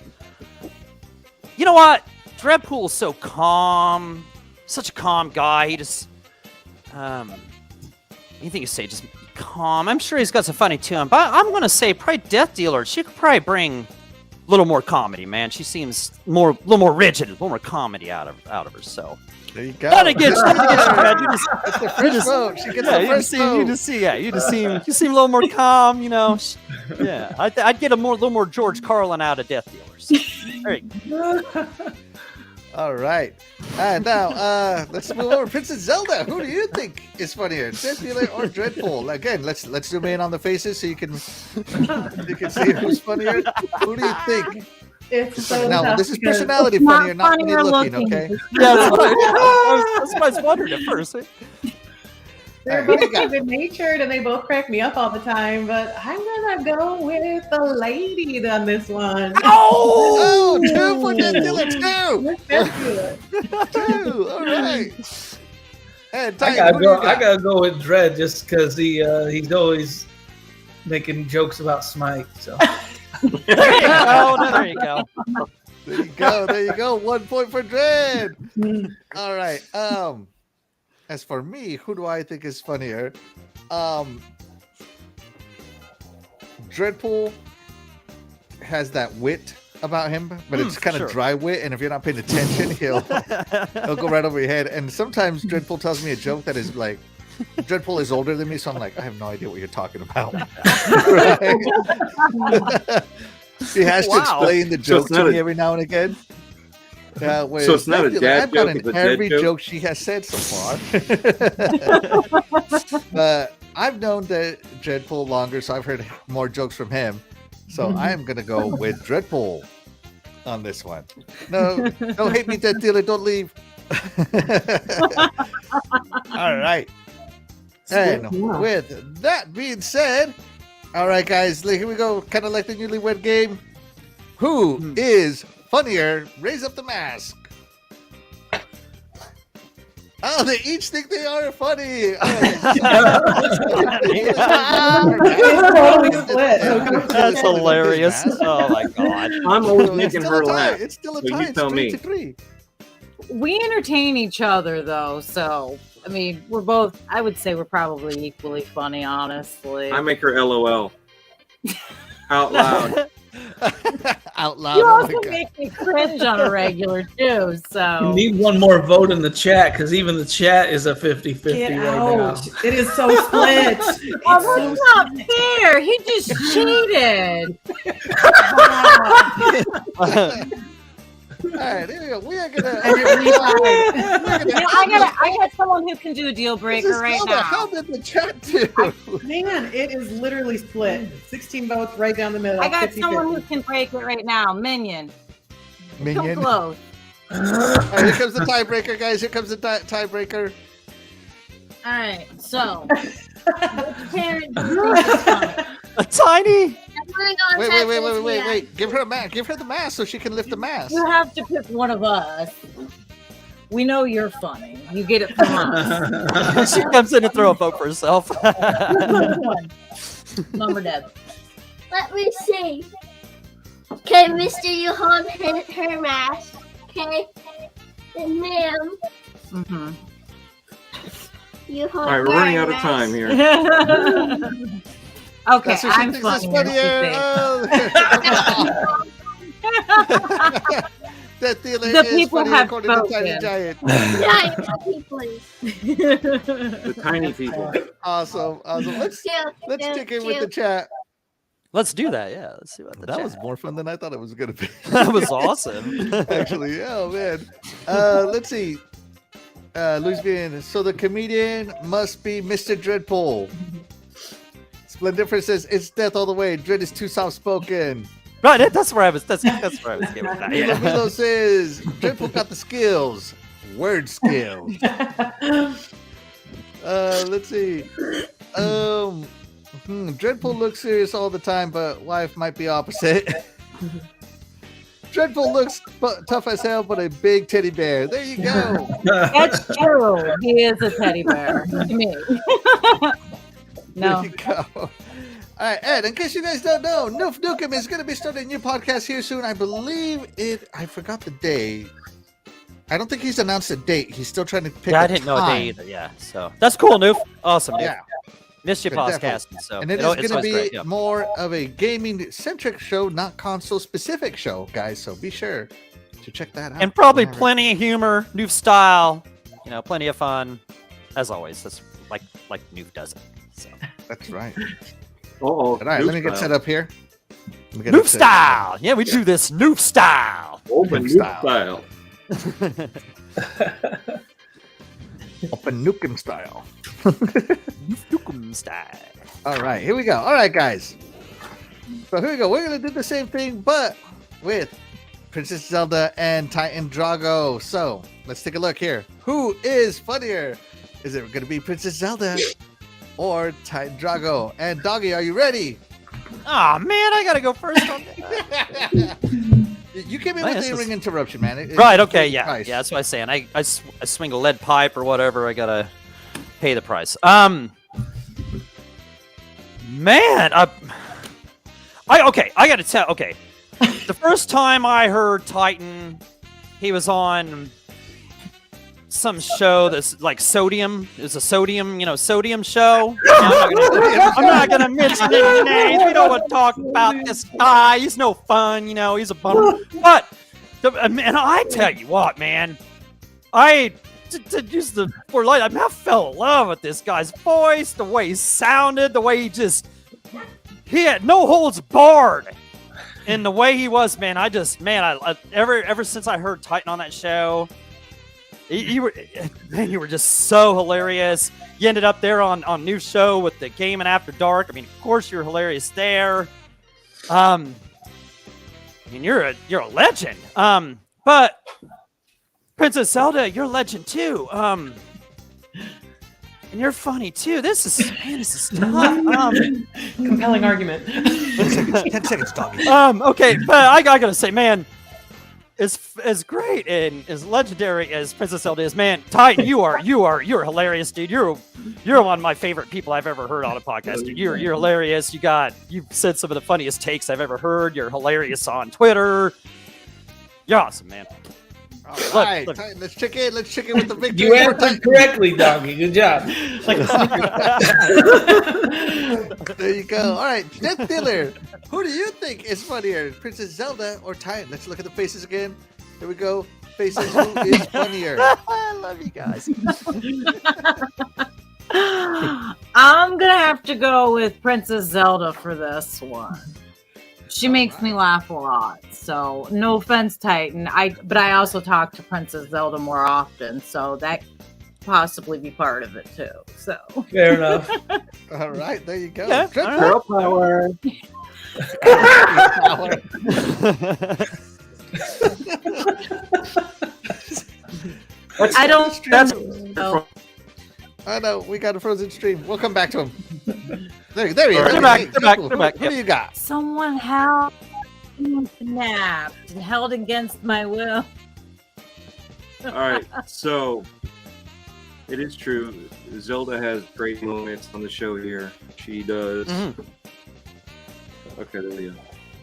[SPEAKER 6] know what? DREADPOOL's so calm, such a calm guy. He just, anything you say, just calm. I'm sure he's got some funny to him, but I'm gonna say probably DeathDealer. She could probably bring a little more comedy, man. She seems a little more rigid, a little more comedy out of her. So
[SPEAKER 1] there you go.
[SPEAKER 6] Not against you, man.
[SPEAKER 1] It's the first vote. She gets the first vote.
[SPEAKER 6] You just seem a little more calm, you know. Yeah, I'd get a little more George Carlin out of DeathDealers. There you go.
[SPEAKER 1] All right. Now let's move over. Princess Zelda, who do you think is funnier, DeathDealer or DREADPOOL? Again, let's zoom in on the faces so you can see who's funnier. Who do you think?
[SPEAKER 2] It's so
[SPEAKER 1] Now
[SPEAKER 2] tough
[SPEAKER 1] this is
[SPEAKER 2] because
[SPEAKER 1] personality funnier, not funny looking. Okay.
[SPEAKER 6] Yeah, that's what I was wondering at first.
[SPEAKER 2] they're both good natured and they both crack me up all the time, but I'm gonna go with the lady on this one.
[SPEAKER 1] Oh, two for DeathDealer, two. All right. And
[SPEAKER 4] I gotta go with Dread just because he's always making jokes about Smite. So.
[SPEAKER 6] There you go.
[SPEAKER 1] There you go. 1 point for Dread. All right. As for me, who do I think is funnier? DREADPOOL has that wit about him, but it's kind of dry wit, and if you're not paying attention, he'll go right over your head. And sometimes DREADPOOL tells me a joke that is like, DREADPOOL is older than me, so I'm like, I have no idea what you're talking about. He has to explain the joke to me every now and again.
[SPEAKER 5] So it's not a dad
[SPEAKER 1] I've gotten
[SPEAKER 5] joke,
[SPEAKER 1] every joke she has said so far. But I've known that DREADPOOL longer, so I've heard more jokes from him. So I am gonna go with DREADPOOL on this one. No, don't hate me, DeathDealer. Don't leave. All right. And with that being said, all right, guys, here we go. Kind of like the newlywed game. Who is funnier? Raise up the mask. Oh, they each think they are funny.
[SPEAKER 6] That's hilarious. Oh my god.
[SPEAKER 5] I'm always making her laugh.
[SPEAKER 1] It's still a
[SPEAKER 5] So
[SPEAKER 1] tie.
[SPEAKER 5] you
[SPEAKER 1] It's
[SPEAKER 5] tell
[SPEAKER 1] 3-3.
[SPEAKER 3] We entertain each other though, so I mean, I would say we're probably equally funny, honestly.
[SPEAKER 5] I make her LOL out loud.
[SPEAKER 1] Out loud.
[SPEAKER 3] You
[SPEAKER 1] Oh
[SPEAKER 3] also
[SPEAKER 1] my God.
[SPEAKER 3] make me cringe on a regular too, so
[SPEAKER 4] You need one more vote in the chat because even the chat is a 50-50
[SPEAKER 2] Get
[SPEAKER 4] right
[SPEAKER 2] out.
[SPEAKER 4] now.
[SPEAKER 2] It is so split.
[SPEAKER 3] oh, that's not fair. He just cheated.
[SPEAKER 1] All right, here we go. We are gonna.
[SPEAKER 3] I got someone who can do a deal breaker right now.
[SPEAKER 1] How did the chat do?
[SPEAKER 2] Man, it is literally split. 16 votes right down the middle.
[SPEAKER 3] I got
[SPEAKER 2] 50-50.
[SPEAKER 3] someone who can break it right now. Minion. Come close.
[SPEAKER 1] All right, here comes the tiebreaker, guys. Here comes the tiebreaker.
[SPEAKER 3] All right, so which parent do you think is funny?
[SPEAKER 6] A tiny.
[SPEAKER 1] Wait. Give her a mask. Give her the mask so she can lift the mask.
[SPEAKER 3] You have to pick one of us. We know you're funny. You get it from us.
[SPEAKER 6] She comes in to throw a vote for herself.
[SPEAKER 3] Mom or Dad?
[SPEAKER 7] Let me see. Okay, Mister, you hold her mask. Okay, and ma'am,
[SPEAKER 3] Mm-hmm.
[SPEAKER 7] you hold.
[SPEAKER 5] All right, we're
[SPEAKER 7] my
[SPEAKER 5] running out of
[SPEAKER 7] mask.
[SPEAKER 5] time here.
[SPEAKER 3] Okay,
[SPEAKER 1] That's what she
[SPEAKER 3] I'm
[SPEAKER 1] thinks is
[SPEAKER 3] funnier.
[SPEAKER 1] funnier. DeathDealer
[SPEAKER 3] The
[SPEAKER 1] is
[SPEAKER 3] people
[SPEAKER 1] funnier
[SPEAKER 3] have
[SPEAKER 1] according to Tiny
[SPEAKER 3] spoken.
[SPEAKER 1] Giant.
[SPEAKER 7] Yeah, you please.
[SPEAKER 5] The tiny people.
[SPEAKER 1] Awesome. Let's check in with the chat.
[SPEAKER 6] Let's do that. Yeah, let's see what the
[SPEAKER 1] That
[SPEAKER 6] chat.
[SPEAKER 1] was more fun than I thought it was gonna be.
[SPEAKER 6] That was awesome.
[SPEAKER 1] Actually, oh man. Let's see. Luis Bien. So the comedian must be Mr. Dreadpool. Splendiferous says it's death all the way. Dread is too soft spoken.
[SPEAKER 6] Right, that's where I was. That's where I was getting with that.
[SPEAKER 1] Milo
[SPEAKER 6] Yeah.
[SPEAKER 1] Milo says Dreadpool got the skills. Word skills. Let's see. Dreadpool looks serious all the time, but wife might be opposite. Dreadpool looks tough as hell, but a big teddy bear. There you go.
[SPEAKER 3] That's true. He is a teddy bear to me. No.
[SPEAKER 1] There you go. All right, Ed, in case you guys don't know, Noof Nukem is going to be starting a new podcast here soon. I believe I forgot the day. I don't think he's announced a date. He's still trying to pick
[SPEAKER 6] Yeah,
[SPEAKER 1] a
[SPEAKER 6] I didn't know a
[SPEAKER 1] time.
[SPEAKER 6] day either. Yeah, so that's cool, Noof. Awesome, Noof.
[SPEAKER 1] Yeah.
[SPEAKER 6] Missed your
[SPEAKER 1] But
[SPEAKER 6] podcast. So
[SPEAKER 1] And it is
[SPEAKER 6] it's
[SPEAKER 1] going to
[SPEAKER 6] always
[SPEAKER 1] be
[SPEAKER 6] great, yeah.
[SPEAKER 1] more of a gaming-centric show, not console-specific show, guys. So be sure to check that out.
[SPEAKER 6] And probably
[SPEAKER 1] All right.
[SPEAKER 6] plenty of humor, Noof style. You know, plenty of fun, as always. That's like Noof does it. So.
[SPEAKER 1] That's right.
[SPEAKER 5] Oh,
[SPEAKER 1] All right, let me get set up here. Let me get
[SPEAKER 6] Noof
[SPEAKER 1] it set up.
[SPEAKER 6] style. Yeah, we do this Noof style.
[SPEAKER 5] Open
[SPEAKER 1] Noof
[SPEAKER 5] new
[SPEAKER 1] style.
[SPEAKER 5] style.
[SPEAKER 1] Open Nukem style.
[SPEAKER 6] Noof Nukem style.
[SPEAKER 1] All right, here we go. All right, guys. So here we go. We're going to do the same thing, but with Princess Zelda and Titan Drago. So let's take a look here. Who is funnier? Is it going to be Princess Zelda or Titan Drago? And Doggy, are you ready?
[SPEAKER 6] Oh man, I gotta go first on that.
[SPEAKER 1] You came in
[SPEAKER 6] Man,
[SPEAKER 1] with
[SPEAKER 6] this
[SPEAKER 1] the
[SPEAKER 6] is-
[SPEAKER 1] ring interruption, man.
[SPEAKER 6] Right, okay, yeah.
[SPEAKER 1] Price.
[SPEAKER 6] Yeah, that's what I was saying. I swing a lead pipe or whatever, I gotta pay the price. Man, I gotta tell, okay. The first time I heard Titan, he was on some show that's like Sodium. It was a Sodium show. I'm not gonna mention any names. We don't want to talk about this guy. He's no fun, he's a bummer. But, and I tell you what, man, to use the word light, I fell in love with this guy's voice, the way he sounded, the way he had no holds barred. And the way he was, man, I ever since I heard Titan on that show, you were just so hilarious. You ended up there on new show with the Gaming After Dark. I mean, of course, you're hilarious there. I mean, you're a legend. But Princess Zelda, you're a legend too. And you're funny too. This is tough.
[SPEAKER 2] Compelling argument.
[SPEAKER 1] 10 seconds, Doggy.
[SPEAKER 6] Okay, but I gotta say, man, as great and as legendary as Princess Zelda is, man, Titan, you're hilarious, dude. You're one of my favorite people I've ever heard on a podcast, dude. You're hilarious. You've said some of the funniest takes I've ever heard. You're hilarious on Twitter. You're awesome, man.
[SPEAKER 1] All right, Titan, let's check in. Let's check in with the victory.
[SPEAKER 4] You answered correctly, Doggy. Good job.
[SPEAKER 1] There you go. All right, DeathDealer, who do you think is funnier, Princess Zelda or Titan? Let's look at the faces again. Here we go. Faces, who is funnier?
[SPEAKER 6] I love you guys.
[SPEAKER 3] I'm gonna have to go with Princess Zelda for this one. She makes me laugh a lot. So no offense, Titan. But I also talk to Princess Zelda more often, so that possibly be part of it too. So
[SPEAKER 4] Fair enough.
[SPEAKER 1] All right, there you go.
[SPEAKER 6] Yeah,
[SPEAKER 1] Good
[SPEAKER 6] all
[SPEAKER 1] power.
[SPEAKER 3] I don't.
[SPEAKER 6] That's
[SPEAKER 1] I know, we got a frozen stream. We'll come back to him. There he is.
[SPEAKER 6] They're back, they're back.
[SPEAKER 1] Who do you got?
[SPEAKER 3] Someone held me kidnapped and held against my will.
[SPEAKER 5] All right, so it is true. Zelda has great moments on the show here. She does. Okay, there we go.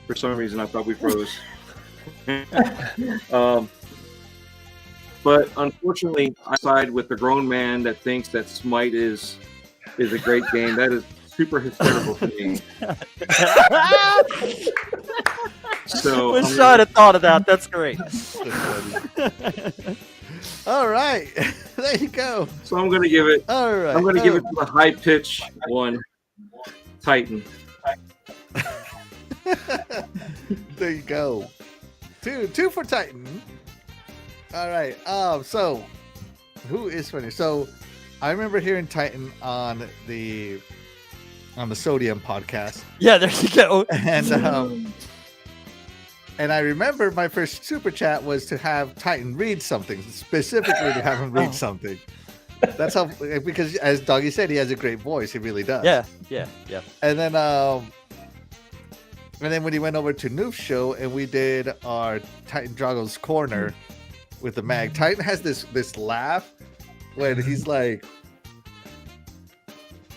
[SPEAKER 5] For some reason, I thought we froze. But unfortunately, I side with the grown man that thinks that Smite is a great game. That is super hysterical to me. So
[SPEAKER 6] Wish I'd have thought of that. That's great.
[SPEAKER 1] All right, there you go.
[SPEAKER 5] So I'm gonna give it.
[SPEAKER 1] All right,
[SPEAKER 5] I'm gonna give it to the high pitch one, Titan.
[SPEAKER 1] There you go. Two for Titan. All right. So who is funny? So I remember hearing Titan on the Sodium podcast.
[SPEAKER 6] Yeah, there you go.
[SPEAKER 1] And I remember my first super chat was to have Titan read something, specifically to have him read something. That's how, because as Doggy said, he has a great voice. He really does.
[SPEAKER 6] Yeah.
[SPEAKER 1] And then when he went over to Noof's show and we did our Titan Drago's Corner with the mag, Titan has this laugh when he's like,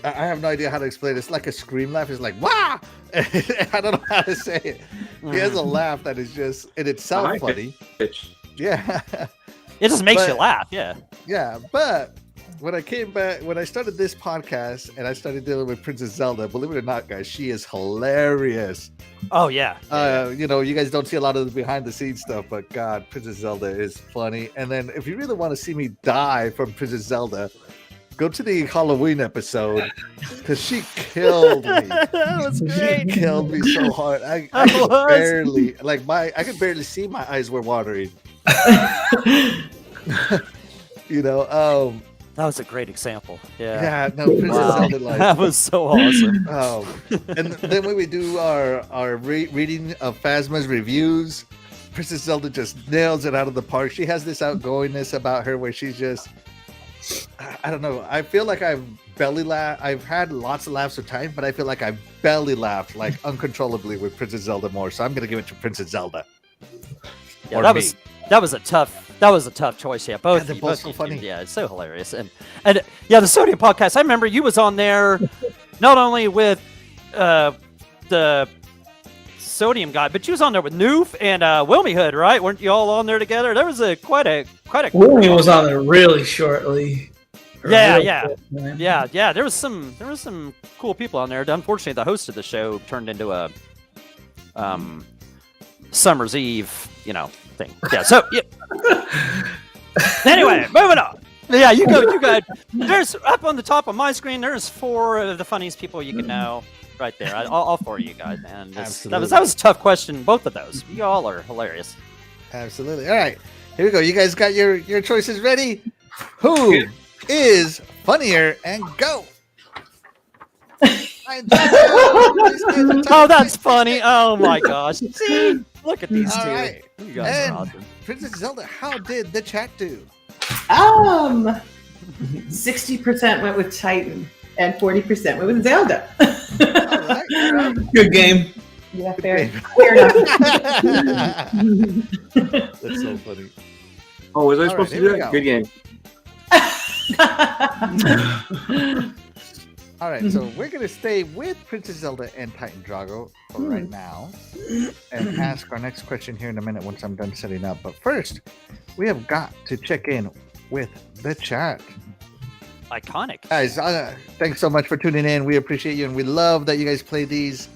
[SPEAKER 1] I have no idea how to explain it. It's like a scream laugh. It's like, wah! I don't know how to say it. He has a laugh that is just in itself funny. Yeah.
[SPEAKER 6] It just makes you laugh. Yeah.
[SPEAKER 1] Yeah. But when I came back, when I started this podcast and I started dealing with Princess Zelda, believe it or not, guys, she is hilarious.
[SPEAKER 6] Oh, yeah.
[SPEAKER 1] You know, you guys don't see a lot of the behind the scenes stuff, but God, Princess Zelda is funny. And then if you really want to see me die from Princess Zelda, go to the Halloween episode because she killed me.
[SPEAKER 6] That was great.
[SPEAKER 1] She killed me so hard. I could barely, I could barely see. My eyes were watering. You know,
[SPEAKER 6] that was a great example. Yeah.
[SPEAKER 1] Yeah, no, Princess Zelda,
[SPEAKER 6] that was so awesome.
[SPEAKER 1] And then when we do our reading of Phasma's reviews, Princess Zelda just nails it out of the park. She has this outgoingness about her where she's just, I don't know. I feel like I've belly laughed. I've had lots of laughs with time, but I feel like I've belly laughed like uncontrollably with Princess Zelda more. So I'm gonna give it to Princess Zelda.
[SPEAKER 6] Yeah, that was a tough choice. Yeah, both.
[SPEAKER 1] Yeah, they're both so funny.
[SPEAKER 6] Yeah, it's so hilarious. And yeah, the Sodium podcast. I remember you was on there, not only with the Sodium guy, but you was on there with Noof and Wilmy Hood, right? Weren't you all on there together? There was quite a.
[SPEAKER 4] Wilmy was on there really shortly.
[SPEAKER 6] Yeah. There was some cool people on there. Unfortunately, the host of the show turned into a Summer's Eve, thing. Yeah. So yeah. Anyway, moving on. Yeah, you go. There's up on the top of my screen. There's 4 of the funniest people you can know right there. All 4 of you guys, man. That was a tough question. Both of those. You all are hilarious.
[SPEAKER 1] Absolutely. All right. Here we go. You guys got your choices ready? Who is funnier? And go.
[SPEAKER 6] Oh, that's funny. Oh my gosh. See? Look at these two.
[SPEAKER 1] Right.
[SPEAKER 6] You guys are awesome.
[SPEAKER 1] Princess Zelda, how did the chat do?
[SPEAKER 2] 60% went with Titan and 40% went with Zelda.
[SPEAKER 1] All right.
[SPEAKER 4] Good game.
[SPEAKER 2] Yeah, fair enough.
[SPEAKER 1] That's so funny.
[SPEAKER 5] Oh, was I supposed to do that? Good game.
[SPEAKER 1] All right, so we're going to stay with Princess Zelda and Titan Drago for right now and ask our next question here in a minute once I'm done setting up. But first, we have got to check in with the chat.
[SPEAKER 6] Iconic.
[SPEAKER 1] Guys, thanks so much for tuning in. We appreciate you, and we love that you guys play these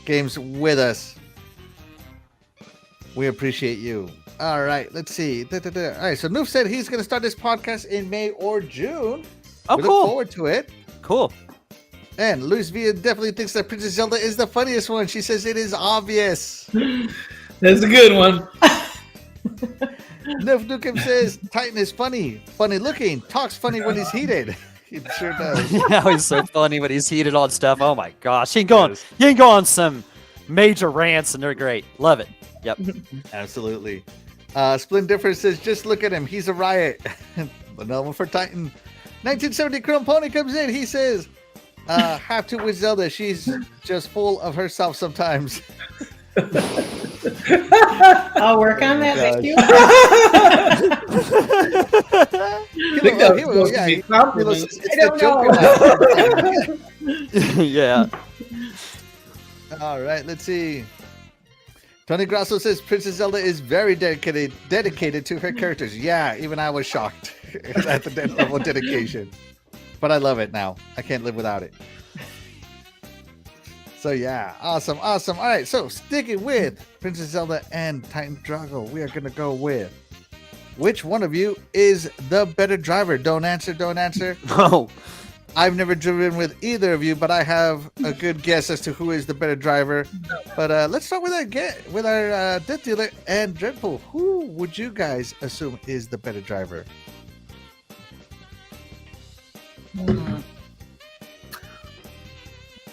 [SPEAKER 1] games with us. We appreciate you. All right, let's see. All right, so Noof said he's going to start this podcast in May or June.
[SPEAKER 6] Oh,
[SPEAKER 1] we
[SPEAKER 6] cool.
[SPEAKER 1] look forward to it.
[SPEAKER 6] Cool.
[SPEAKER 1] And Luis Villa definitely thinks that Princess Zelda is the funniest one. She says it is obvious.
[SPEAKER 4] That's a good one.
[SPEAKER 1] Noof Nukem says Titan is funny looking, talks funny when he's heated. He sure does.
[SPEAKER 6] Yeah, he's so funny when he's heated on stuff. Oh my gosh. He can go on some major rants and they're great. Love it. Yep.
[SPEAKER 1] Absolutely. Splendifer says, just look at him. He's a riot. Another one for Titan. 1970 Chrome Pony comes in. He says, have to with Zelda. She's just full of herself sometimes.
[SPEAKER 2] I'll work on that. Thank you.
[SPEAKER 1] I don't know.
[SPEAKER 6] Yeah.
[SPEAKER 1] All right, let's see. Tony Grasso says Princess Zelda is very dedicated to her characters. Yeah, even I was shocked at the level of dedication. But I love it now. I can't live without it. So yeah, awesome. All right, so sticking with Princess Zelda and Titan Drago, we are going to go with which one of you is the better driver? Don't answer.
[SPEAKER 6] Oh.
[SPEAKER 1] I've never driven with either of you, but I have a good guess as to who is the better driver. But let's start with our Death Dealer and Dreadpool. Who would you guys assume is the better driver?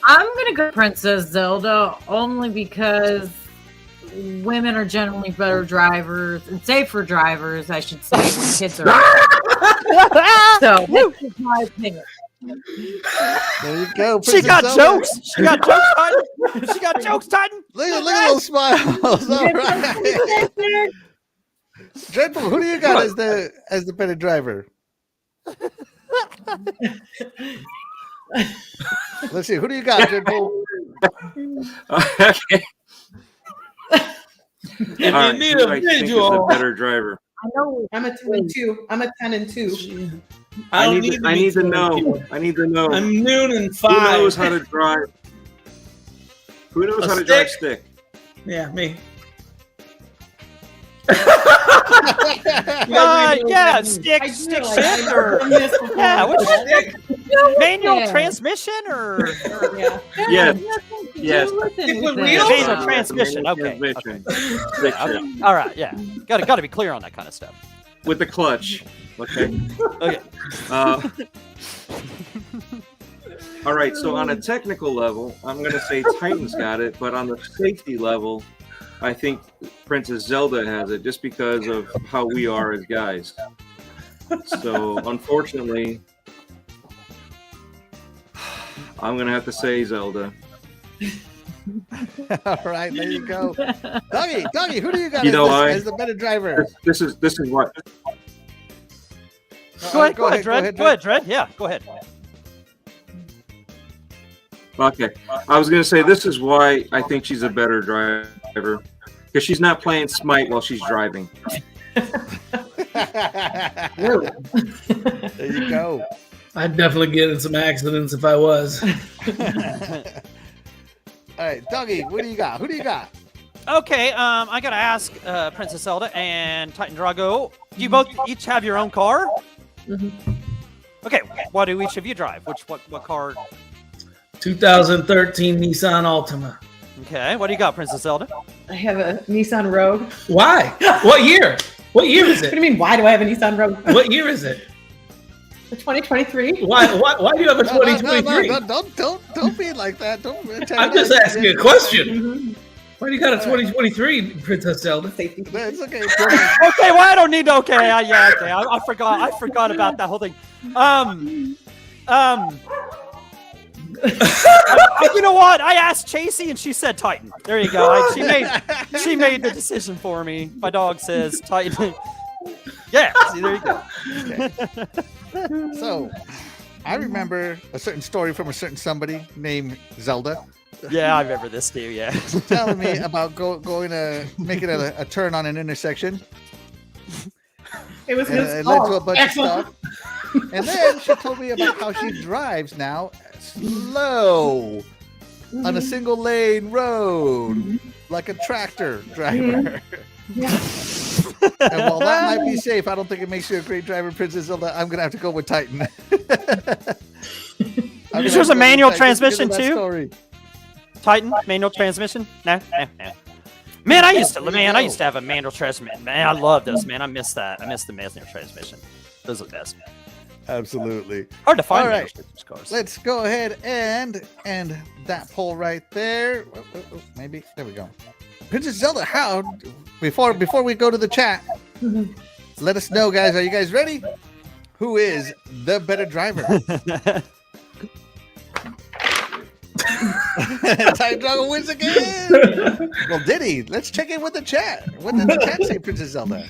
[SPEAKER 3] I'm gonna go Princess Zelda only because women are generally better drivers and safer drivers, I should say, when kids are. So that's just my opinion.
[SPEAKER 1] There you go.
[SPEAKER 6] She
[SPEAKER 1] Princess
[SPEAKER 6] got
[SPEAKER 1] Zelda.
[SPEAKER 6] jokes. She got jokes, Titan. She got jokes, Titan.
[SPEAKER 1] Look at those smiles. All right. Dreadpool, who do you got as the better driver? Let's see. Who do you got, Dreadpool?
[SPEAKER 5] Okay.
[SPEAKER 4] If
[SPEAKER 5] All
[SPEAKER 4] you
[SPEAKER 5] right,
[SPEAKER 4] need
[SPEAKER 5] who
[SPEAKER 4] a
[SPEAKER 5] I think is
[SPEAKER 4] visual,
[SPEAKER 5] a better driver?
[SPEAKER 2] I know. I'm a 2 and 2. I'm a 10 and 2.
[SPEAKER 5] I
[SPEAKER 4] don't
[SPEAKER 5] need
[SPEAKER 4] be
[SPEAKER 5] to
[SPEAKER 4] told.
[SPEAKER 5] know. I need to know.
[SPEAKER 4] I'm noon and
[SPEAKER 5] Who
[SPEAKER 4] 5.
[SPEAKER 5] knows how to drive? Who knows
[SPEAKER 4] A
[SPEAKER 5] how to drive
[SPEAKER 4] stick?
[SPEAKER 5] stick?
[SPEAKER 4] Yeah, me.
[SPEAKER 6] Yeah, stick shift or which
[SPEAKER 4] Stick.
[SPEAKER 6] manual
[SPEAKER 3] Yeah.
[SPEAKER 6] transmission or
[SPEAKER 2] Yeah.
[SPEAKER 5] Yes. Yes.
[SPEAKER 4] Stick with
[SPEAKER 3] Yeah.
[SPEAKER 4] wheels?
[SPEAKER 6] manual transmission. Okay.
[SPEAKER 5] Transmission.
[SPEAKER 6] Okay.
[SPEAKER 5] Stick
[SPEAKER 6] Yeah, okay.
[SPEAKER 5] shift.
[SPEAKER 6] All right. Yeah. Got to be clear on that kind of stuff.
[SPEAKER 5] With the clutch. Okay.
[SPEAKER 6] Okay.
[SPEAKER 5] All right. So on a technical level, I'm going to say Titan's got it, but on the safety level, I think Princess Zelda has it just because of how we are as guys. So unfortunately, I'm going to have to say Zelda.
[SPEAKER 1] All right, there you go. Doggy, who do you got as the better driver?
[SPEAKER 5] This is what.
[SPEAKER 6] Go ahead, Dredd. Yeah, go ahead.
[SPEAKER 5] Okay. I was going to say this is why I think she's a better driver. Because she's not playing Smite while she's driving.
[SPEAKER 1] There you go.
[SPEAKER 4] I'd definitely get in some accidents if I was.
[SPEAKER 1] All right, Doggy, what do you got? Who do you got?
[SPEAKER 6] Okay, I gotta ask Princess Zelda and Titan Drago. Do you both each have your own car? Okay, what do each of you drive? What car?
[SPEAKER 4] 2013 Nissan Altima.
[SPEAKER 6] Okay, what do you got, Princess Zelda?
[SPEAKER 2] I have a Nissan Rogue.
[SPEAKER 4] Why? What year? What year is
[SPEAKER 2] What do
[SPEAKER 4] it?
[SPEAKER 2] you mean? Why do I have a Nissan Rogue?
[SPEAKER 4] What year is it?
[SPEAKER 2] For 2023.
[SPEAKER 4] Why do you have a 2023?
[SPEAKER 1] No, don't be like that. Don't.
[SPEAKER 4] I'm just asking a question.
[SPEAKER 2] Mhm.
[SPEAKER 4] Why do you got a 2023 Princess Zelda?
[SPEAKER 2] Safety.
[SPEAKER 1] It's okay.
[SPEAKER 6] Okay, well I don't need to. Okay, I forgot about that whole thing. You know what? I asked Chasey and she said Titan. There you go. She made the decision for me. My dog says Titan. Yeah, see, there you go.
[SPEAKER 1] Okay. So, I remember a certain story from a certain somebody named Zelda
[SPEAKER 6] Yeah, I remember this too. Yeah.
[SPEAKER 1] telling me about making a turn on an intersection.
[SPEAKER 2] It was
[SPEAKER 1] And
[SPEAKER 2] his
[SPEAKER 1] it led to a
[SPEAKER 2] fault.
[SPEAKER 1] bunch of stuff. And then she told me about how she drives now slow on a single lane road like a tractor driver. And while that might be safe, I don't think it makes you a great driver, Princess Zelda. I'm gonna have to go with Titan.
[SPEAKER 6] Is yours a manual transmission
[SPEAKER 1] because of that
[SPEAKER 6] too?
[SPEAKER 1] story.
[SPEAKER 6] Titan manual transmission? No. Man, I used to have a manual transmission. Man, I love those. Man, I miss that. I miss the manual transmission. Those are the best.
[SPEAKER 1] Absolutely.
[SPEAKER 6] Hard to find
[SPEAKER 1] All right.
[SPEAKER 6] manual transmission cars.
[SPEAKER 1] Let's go ahead and end that poll right there. Maybe there we go. Princess Zelda, how before we go to the chat, let us know, guys. Are you guys ready? Who is the better driver? Titan Drago wins again. Well, did he? Let's check in with the chat. What did the chat say, Princess Zelda?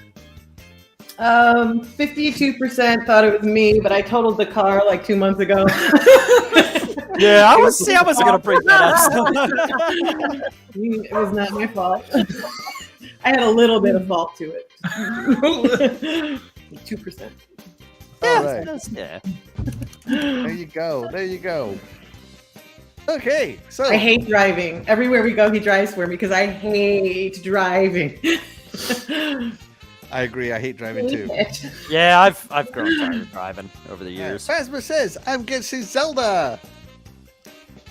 [SPEAKER 2] 52% thought it was me, but I totaled the car like 2 months ago.
[SPEAKER 6] Yeah, I wasn't gonna bring that up.
[SPEAKER 2] It was not my fault. I had a little bit of fault to it. 2%.
[SPEAKER 1] All right.
[SPEAKER 6] Yeah.
[SPEAKER 1] There you go. There you go. Okay, so
[SPEAKER 2] I hate driving. Everywhere we go, he drives for me because I hate driving.
[SPEAKER 1] I agree. I hate driving too.
[SPEAKER 6] Yeah, I've grown tired of driving over the years.
[SPEAKER 1] Phasma says, I'm guessing Zelda.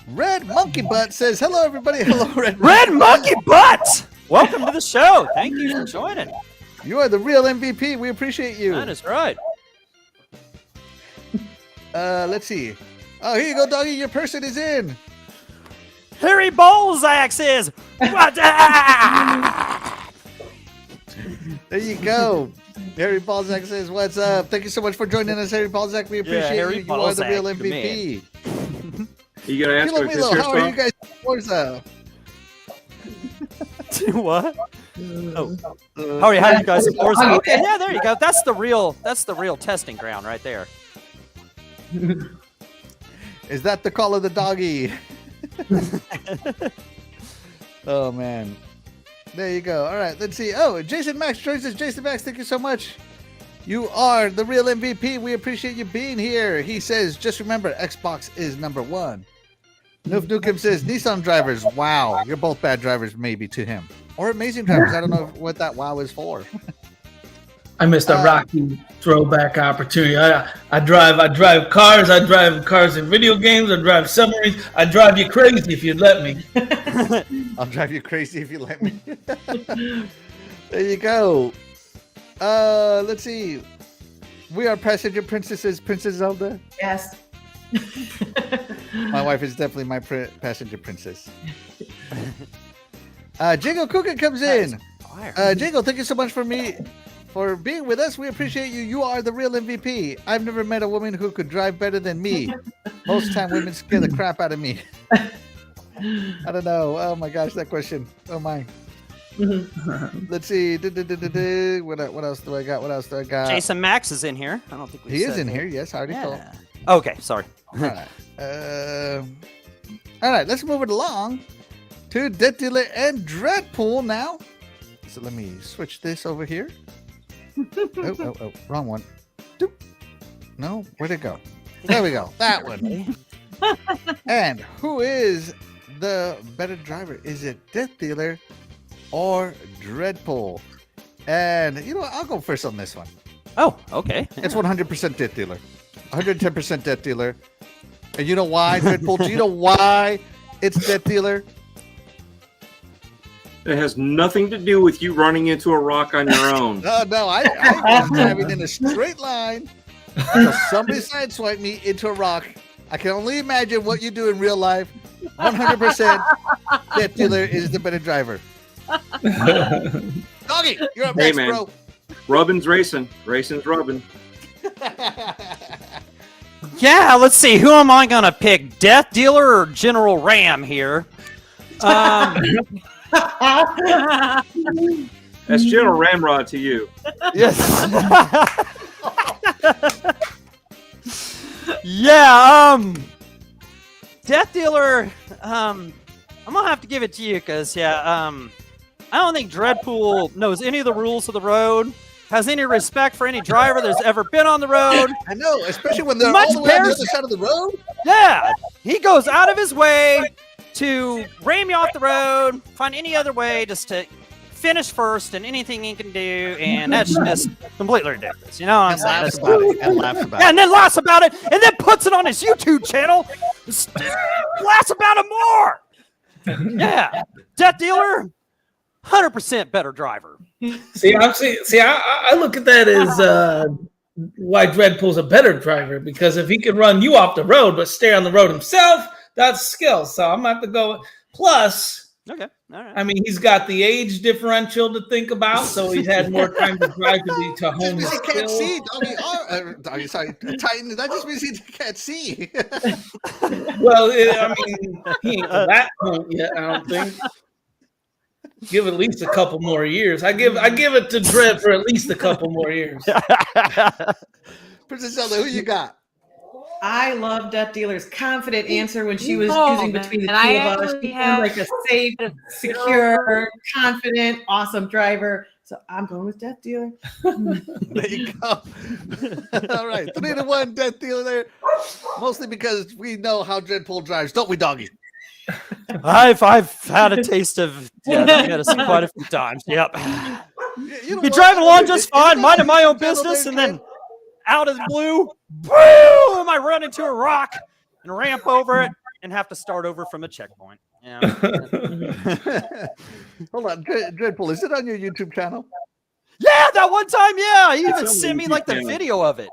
[SPEAKER 1] Red Monkey Butt says, hello, everybody. Hello,
[SPEAKER 6] Red Monkey Butt! Welcome to the show. Thank you for joining.
[SPEAKER 1] You are the real MVP. We appreciate you.
[SPEAKER 6] That is right.
[SPEAKER 1] Let's see. Oh, here you go, Doggy. Your person is in.
[SPEAKER 6] Harry Balzac says, what?
[SPEAKER 1] There you go. Harry Balzac says, what's up? Thank you so much for joining us, Harry Balzac. We appreciate
[SPEAKER 6] Harry
[SPEAKER 1] you. You are the real
[SPEAKER 6] Balzac, the
[SPEAKER 1] MVP.
[SPEAKER 5] You gonna ask
[SPEAKER 1] Milo,
[SPEAKER 5] me if
[SPEAKER 1] Milo,
[SPEAKER 5] this
[SPEAKER 1] how are you
[SPEAKER 5] hairstyle?
[SPEAKER 1] guys in Forza?
[SPEAKER 6] What? Oh. How are you guys in Forza? Okay, yeah, there you go. That's the real testing ground right there.
[SPEAKER 1] Is that the call of the doggy? Oh, man. There you go. All right, let's see. Oh, Jason Max joins us. Jason Max, thank you so much. You are the real MVP. We appreciate you being here. He says, just remember, Xbox is #1. Noof Nukem says, Nissan drivers. Wow, you're both bad drivers, maybe, to him. Or amazing drivers. I don't know what that wow is for.
[SPEAKER 4] I missed a Rocky throwback opportunity. I drive cars. I drive cars in video games. I drive submarines. I drive you crazy if you'd let me.
[SPEAKER 1] I'll drive you crazy if you let me. There you go. Let's see. We are passenger princesses, Princess Zelda.
[SPEAKER 2] Yes.
[SPEAKER 1] My wife is definitely my passenger princess. Jingle Cookin comes in. Jingle, thank you so much for being with us. We appreciate you. You are the real MVP. I've never met a woman who could drive better than me. Most time women scare the crap out of me. I don't know. Oh my gosh, that question. Oh my. Let's see. What else do I got?
[SPEAKER 6] Jason Max is in here. I don't think
[SPEAKER 1] he is in here. Yes, I already told.
[SPEAKER 6] Okay, sorry.
[SPEAKER 1] All right. All right. Let's move it along to DeathDealer and DREADPOOL now. So let me switch this over here. Oh, wrong one. Doop. No, where'd it go? There we go. That one. And who is the better driver? Is it DeathDealer or DREADPOOL? And you know what? I'll go first on this one.
[SPEAKER 6] Oh, okay.
[SPEAKER 1] It's 100% DeathDealer. 110% DeathDealer. And you know why, DREADPOOL? Do you know why it's DeathDealer?
[SPEAKER 5] It has nothing to do with you running into a rock on your own.
[SPEAKER 1] No, I was driving in a straight line until somebody sideswiped me into a rock. I can only imagine what you do in real life. 100% DeathDealer is the better driver. Doggy, you're up next,
[SPEAKER 5] man.
[SPEAKER 1] bro.
[SPEAKER 5] Rubbin's racing. Racing's rubbing.
[SPEAKER 6] Yeah, let's see. Who am I gonna pick? DeathDealer or General Ram here?
[SPEAKER 5] That's General Ramrod to you.
[SPEAKER 6] Yes. Yeah. DeathDealer. I'm gonna have to give it to you because I don't think DREADPOOL knows any of the rules of the road. Has any respect for any driver that's ever been on the road.
[SPEAKER 1] I know, especially when they're all the way on the other side of the road.
[SPEAKER 6] Yeah, he goes out of his way to ram you off the road, find any other way just to finish first and anything he can do, and that's just completely ridiculous. You know what I'm saying?
[SPEAKER 1] And laughs about it.
[SPEAKER 6] Yeah, and then laughs about it, and then puts it on his YouTube channel, laughs about it more. Yeah, DeathDealer, 100% better driver.
[SPEAKER 4] I look at that as why DREADPOOL's a better driver, because if he can run you off the road but stay on the road himself, that's skill. So I'm gonna have to go. Plus,
[SPEAKER 6] okay, all right.
[SPEAKER 4] I mean, he's got the age differential to think about, so he's had more time to drive to hone his
[SPEAKER 1] He can't
[SPEAKER 4] skills.
[SPEAKER 1] see, Doggy. Sorry, Titan. That just means he can't see.
[SPEAKER 4] Well, I mean, he ain't to that point yet. I don't think. Give at least a couple more years. I give it to Dread for at least a couple more years.
[SPEAKER 1] Princess Zelda, who you got?
[SPEAKER 2] I love DeathDealer's confident answer when she was
[SPEAKER 3] Oh,
[SPEAKER 2] choosing between the two
[SPEAKER 3] man,
[SPEAKER 2] of us.
[SPEAKER 3] I
[SPEAKER 2] She
[SPEAKER 3] have-
[SPEAKER 2] seemed like a safe, secure, confident, awesome driver. So I'm going with DeathDealer.
[SPEAKER 1] There you go. All right, 3-1 DeathDealer there. Mostly because we know how Dreadpool drives, don't we, Doggy?
[SPEAKER 6] I've had a taste of medicine quite a few times. Yep.
[SPEAKER 1] You know
[SPEAKER 6] Be
[SPEAKER 1] what?
[SPEAKER 6] driving along just
[SPEAKER 1] Isn't
[SPEAKER 6] fine,
[SPEAKER 1] that
[SPEAKER 6] minding my own
[SPEAKER 1] channel
[SPEAKER 6] business,
[SPEAKER 1] there,
[SPEAKER 6] and then
[SPEAKER 1] Dread?
[SPEAKER 6] out of the blue, boom! I run into a rock and ramp over it and have to start over from a checkpoint. Yeah.
[SPEAKER 1] Hold on, Dreadpool, is it on your YouTube channel?
[SPEAKER 6] Yeah, that one time, yeah. He even
[SPEAKER 5] on the
[SPEAKER 6] sent me
[SPEAKER 5] YouTube
[SPEAKER 6] like the
[SPEAKER 5] channel.
[SPEAKER 6] video of it.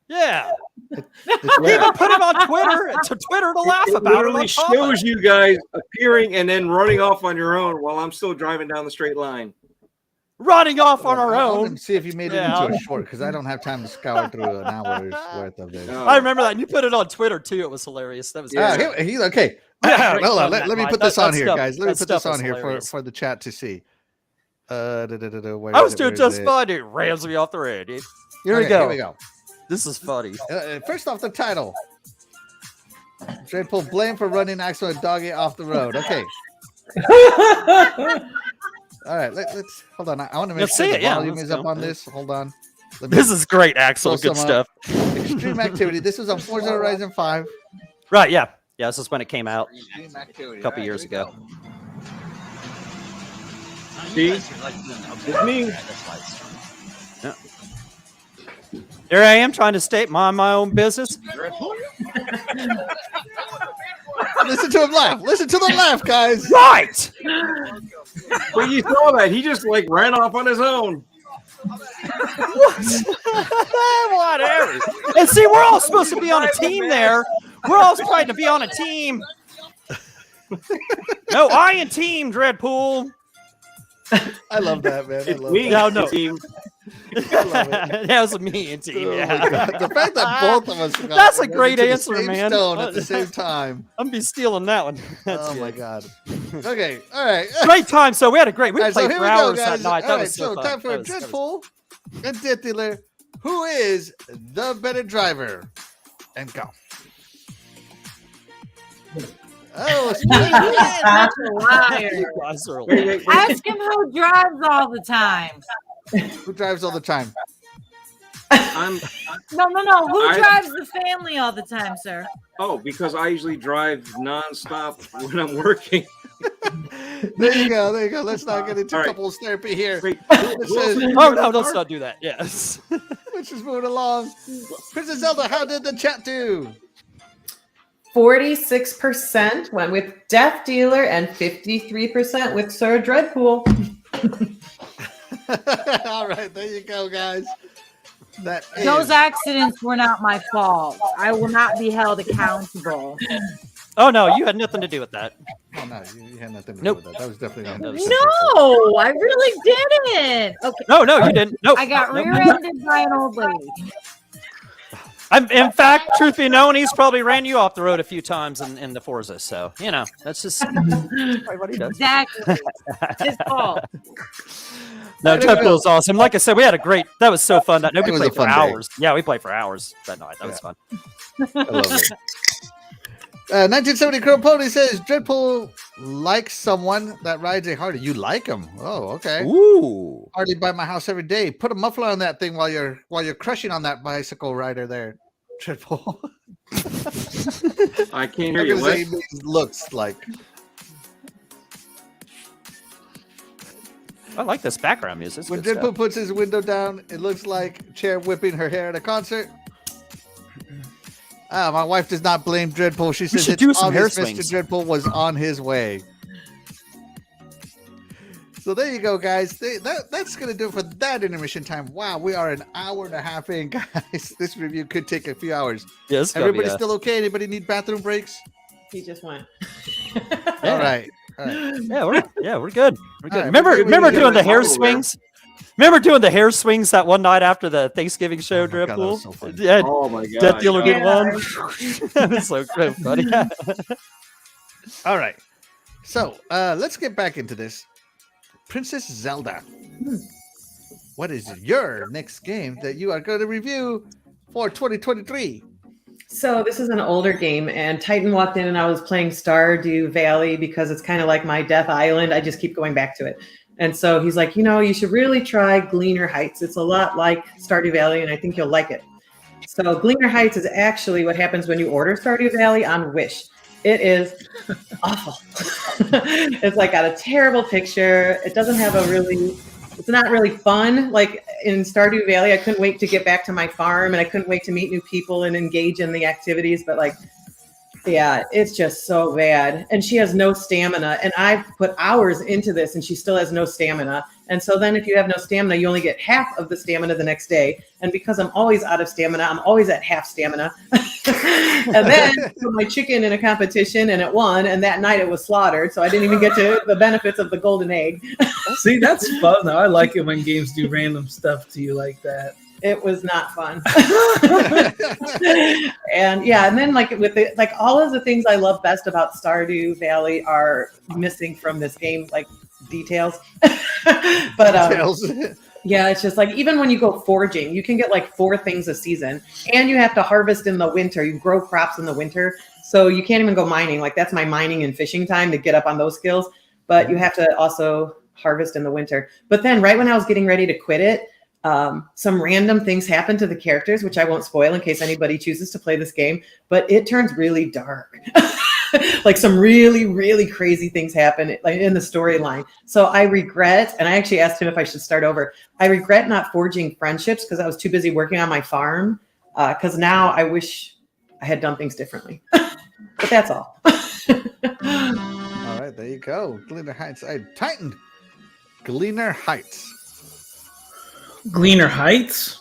[SPEAKER 6] Yeah.
[SPEAKER 1] It's
[SPEAKER 6] He even put it on Twitter to laugh
[SPEAKER 5] It
[SPEAKER 6] about it.
[SPEAKER 5] literally
[SPEAKER 6] on top of
[SPEAKER 5] shows
[SPEAKER 6] it.
[SPEAKER 5] you guys appearing and then running off on your own while I'm still driving down the straight line.
[SPEAKER 6] Running off on our
[SPEAKER 1] I
[SPEAKER 6] own.
[SPEAKER 1] want to see if you made it
[SPEAKER 6] Yeah.
[SPEAKER 1] into a short because I don't have time to scour through an hour's worth of this.
[SPEAKER 5] Oh.
[SPEAKER 6] I remember that. And you put it on Twitter too. It was hilarious. That was
[SPEAKER 5] Yeah.
[SPEAKER 1] He's okay.
[SPEAKER 6] Yeah,
[SPEAKER 1] Hold on,
[SPEAKER 6] that
[SPEAKER 1] let me
[SPEAKER 6] line.
[SPEAKER 1] put this
[SPEAKER 6] That
[SPEAKER 1] on here,
[SPEAKER 6] stuff-
[SPEAKER 1] guys. Let me
[SPEAKER 6] that
[SPEAKER 1] put this
[SPEAKER 6] stuff
[SPEAKER 1] on
[SPEAKER 6] is
[SPEAKER 1] here
[SPEAKER 6] hilarious.
[SPEAKER 1] for the chat to see. Where
[SPEAKER 6] I was
[SPEAKER 1] is it?
[SPEAKER 6] doing
[SPEAKER 1] Where
[SPEAKER 6] just
[SPEAKER 1] is it?
[SPEAKER 6] fine. It rams me off the road, dude. Here
[SPEAKER 1] Okay,
[SPEAKER 6] we go.
[SPEAKER 1] Here we go.
[SPEAKER 6] This is funny.
[SPEAKER 1] First off, the title. Dreadpool blamed for running Axel and Doggy off the road. Okay. All right. Let's hold on. I want to make
[SPEAKER 6] Let's
[SPEAKER 1] sure
[SPEAKER 6] see
[SPEAKER 1] the
[SPEAKER 6] it, yeah,
[SPEAKER 1] volume
[SPEAKER 6] let's
[SPEAKER 1] is up
[SPEAKER 6] go.
[SPEAKER 1] on this. Hold on. Let me-
[SPEAKER 6] This is great, Axel.
[SPEAKER 1] Close
[SPEAKER 6] Good
[SPEAKER 1] them up.
[SPEAKER 6] stuff.
[SPEAKER 1] Extreme activity. This was on Forza Horizon 5.
[SPEAKER 6] Right, yeah. Yeah, this is when it came out
[SPEAKER 1] Extreme activity.
[SPEAKER 6] a couple
[SPEAKER 1] All right,
[SPEAKER 6] years
[SPEAKER 1] here we
[SPEAKER 6] ago.
[SPEAKER 5] See? It's me.
[SPEAKER 6] There I am trying to mind my own business.
[SPEAKER 1] go. Listen to him laugh. Listen to them laugh, guys.
[SPEAKER 6] Right.
[SPEAKER 5] But you saw that. He just like ran off on his own.
[SPEAKER 6] Whatever. And see, we're all supposed to be on a team there. We're all trying to be on a team. No, I and team, Dreadpool.
[SPEAKER 1] I love that, man. I
[SPEAKER 5] It's
[SPEAKER 1] love
[SPEAKER 5] me.
[SPEAKER 1] that.
[SPEAKER 6] No, no.
[SPEAKER 5] Team.
[SPEAKER 1] I love it.
[SPEAKER 6] That was me and team.
[SPEAKER 1] Oh my
[SPEAKER 6] Yeah.
[SPEAKER 1] God. The fact that both of us got
[SPEAKER 6] That's a
[SPEAKER 1] running
[SPEAKER 6] great
[SPEAKER 1] to the
[SPEAKER 6] answer,
[SPEAKER 1] same
[SPEAKER 6] man.
[SPEAKER 1] Stone at the same time.
[SPEAKER 6] I'm be stealing that one. That's
[SPEAKER 1] Oh my
[SPEAKER 6] good.
[SPEAKER 1] God. Okay. All right.
[SPEAKER 6] Great time. So we had a great. We
[SPEAKER 1] All right, so
[SPEAKER 6] played
[SPEAKER 1] here
[SPEAKER 6] for
[SPEAKER 1] we go,
[SPEAKER 6] hours
[SPEAKER 1] guys.
[SPEAKER 6] that night.
[SPEAKER 1] All
[SPEAKER 6] That
[SPEAKER 1] right,
[SPEAKER 6] was so fun.
[SPEAKER 1] time for
[SPEAKER 6] That was-
[SPEAKER 1] Dreadpool and DeathDealer. Who is the better driver? And go. Oh,
[SPEAKER 3] That's a liar.
[SPEAKER 6] You guys are
[SPEAKER 5] Wait.
[SPEAKER 3] Ask him who drives all the time.
[SPEAKER 1] who drives all the time?
[SPEAKER 5] I'm.
[SPEAKER 3] No. Who
[SPEAKER 5] I-
[SPEAKER 3] drives the family all the time, sir?
[SPEAKER 5] Oh, because I usually drive nonstop when I'm working.
[SPEAKER 1] There you go. There you go. Let's not get into
[SPEAKER 5] All right.
[SPEAKER 1] couples therapy here.
[SPEAKER 5] Wait,
[SPEAKER 1] This
[SPEAKER 5] who else
[SPEAKER 1] is-
[SPEAKER 5] did you
[SPEAKER 6] Oh
[SPEAKER 5] get
[SPEAKER 6] no!
[SPEAKER 5] in the
[SPEAKER 6] Let's
[SPEAKER 5] car?
[SPEAKER 6] not do that. Yes.
[SPEAKER 1] Let's just move it along. Princess Zelda, how did the chat do?
[SPEAKER 2] 46% went with DeathDealer and 53% with Sir Dreadpool.
[SPEAKER 1] All right, there you go, guys. That is,
[SPEAKER 3] Those accidents were not my fault. I will not be held accountable.
[SPEAKER 6] Oh no! You had nothing to do with that.
[SPEAKER 1] Oh no, you had nothing to do
[SPEAKER 6] Nope.
[SPEAKER 1] with that. That was definitely not.
[SPEAKER 6] That was-
[SPEAKER 3] No, I really didn't. Okay,
[SPEAKER 6] No, you didn't. Nope.
[SPEAKER 3] I got
[SPEAKER 6] Nope.
[SPEAKER 3] rear-ended by an old lady.
[SPEAKER 6] In fact, truth be known, he's probably ran you off the road a few times in the Forza. So you know that's just probably what he does.
[SPEAKER 3] Exactly. His fault.
[SPEAKER 6] No,
[SPEAKER 1] There you go.
[SPEAKER 6] Dreadpool's awesome. Like I said, we had a great. That was so fun. That
[SPEAKER 1] It
[SPEAKER 6] we
[SPEAKER 1] was
[SPEAKER 6] played
[SPEAKER 1] a
[SPEAKER 6] for
[SPEAKER 1] fun day.
[SPEAKER 6] hours. Yeah, we played for hours that night. That was fun.
[SPEAKER 1] I love it. 1970 Crow Pony says Dreadpool likes someone that rides a Harley. You like him? Oh, okay.
[SPEAKER 6] Ooh.
[SPEAKER 1] Harley by my house every day. Put a muffler on that thing while you're crushing on that bicycle rider there, Dreadpool.
[SPEAKER 5] I can't hear
[SPEAKER 1] I'm
[SPEAKER 5] you.
[SPEAKER 1] gonna
[SPEAKER 5] What?
[SPEAKER 1] say it looks like.
[SPEAKER 6] I like this background music. It's
[SPEAKER 1] When
[SPEAKER 6] good
[SPEAKER 1] Dreadpool puts his window down, it looks like Chair whipping her hair at a concert. My wife does not blame Dreadpool. She says
[SPEAKER 6] should
[SPEAKER 1] it's
[SPEAKER 6] do some hair
[SPEAKER 1] obvious
[SPEAKER 6] swings.
[SPEAKER 1] Mr. Dreadpool was on his way. So there you go, guys. That's going to do it for that intermission time. Wow, we are an hour and a half in, guys. This review could take a few hours.
[SPEAKER 6] Yeah, it's gonna be
[SPEAKER 1] Everybody
[SPEAKER 6] a-
[SPEAKER 1] still okay? Anybody need bathroom breaks?
[SPEAKER 2] He just went.
[SPEAKER 1] All right.
[SPEAKER 6] Yeah, we're good. We're good.
[SPEAKER 1] right,
[SPEAKER 6] remember
[SPEAKER 1] we
[SPEAKER 6] doing the hair
[SPEAKER 5] model there.
[SPEAKER 6] swings? Remember doing the hair swings that one night after the Thanksgiving show,
[SPEAKER 1] Oh my God, that
[SPEAKER 6] Dreadpool?
[SPEAKER 1] was so funny.
[SPEAKER 6] Yeah,
[SPEAKER 5] Oh my god.
[SPEAKER 6] Death Dealer
[SPEAKER 5] yeah.
[SPEAKER 6] get one. That was so funny.
[SPEAKER 1] All right. So let's get back into this. Princess Zelda. What is your next game that you are going to review for 2023?
[SPEAKER 2] So this is an older game, and Titan walked in, and I was playing Stardew Valley because it's kind of like my Death Island. I just keep going back to it. And so he's like, you should really try Gleaner Heights. It's a lot like Stardew Valley, and I think you'll like it. So Gleaner Heights is actually what happens when you order Stardew Valley on Wish. It is awful. It's like got a terrible picture. It doesn't have it's not really fun. Like in Stardew Valley, I couldn't wait to get back to my farm, and I couldn't wait to meet new people and engage in the activities. But yeah, it's just so bad. And she has no stamina. And I've put hours into this, and she still has no stamina. And so then if you have no stamina, you only get half of the stamina the next day. And because I'm always out of stamina, I'm always at half stamina. And then I put my chicken in a competition, and it won. And that night it was slaughtered. So I didn't even get to the benefits of the golden egg.
[SPEAKER 4] See, that's fun though. I like it when games do random stuff to you like that.
[SPEAKER 2] It was not fun. And yeah, and then all of the things I love best about Stardew Valley are missing from this game, like details. But yeah, it's just like even when you go foraging, you can get like 4 things a season, and you have to harvest in the winter. You grow crops in the winter, so you can't even go mining. Like that's my mining and fishing time to get up on those skills. But you have to also harvest in the winter. But then right when I was getting ready to quit it, some random things happen to the characters, which I won't spoil in case anybody chooses to play this game, but it turns really dark. Like some really, really crazy things happen like in the storyline. So I regret, and I actually asked him if I should start over. I regret not forging friendships because I was too busy working on my farm. Because now I wish I had done things differently. But that's all.
[SPEAKER 1] All right, there you go. Gleaner Heights. Titan. Gleaner Heights.
[SPEAKER 4] Gleaner Heights?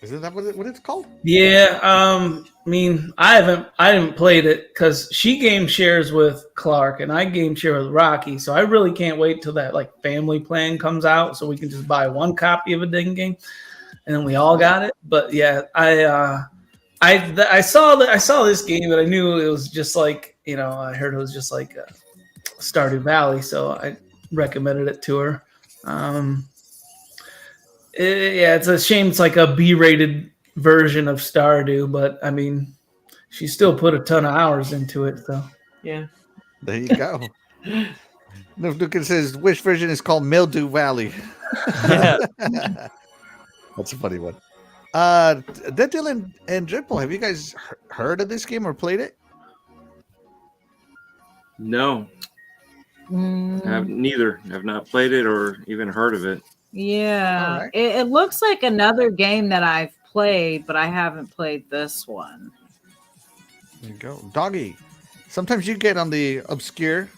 [SPEAKER 1] Isn't that what it's called?
[SPEAKER 4] Yeah, I mean, I haven't played it because she game shares with Clark and I game share with Rocky, so I really can't wait till that like family plan comes out so we can just buy one copy of a ding game and then we all got it. But yeah, I saw this game and I knew it was just like, I heard it was just like Stardew Valley, so I recommended it to her. Yeah, it's a shame it's like a B-rated version of Stardew, but I mean, she still put a ton of hours into it, so
[SPEAKER 2] yeah.
[SPEAKER 1] There you go. Nukin says which version is called Mildew Valley.
[SPEAKER 6] Yeah.
[SPEAKER 1] That's a funny one. DeathDealer and DREADPOOL, have you guys heard of this game or played it?
[SPEAKER 5] No. Have not played it or even heard of it.
[SPEAKER 3] Yeah,
[SPEAKER 1] right.
[SPEAKER 3] it looks like another game that I've played, but I haven't played this one.
[SPEAKER 1] There you go. Doggy. Sometimes you get on the obscure.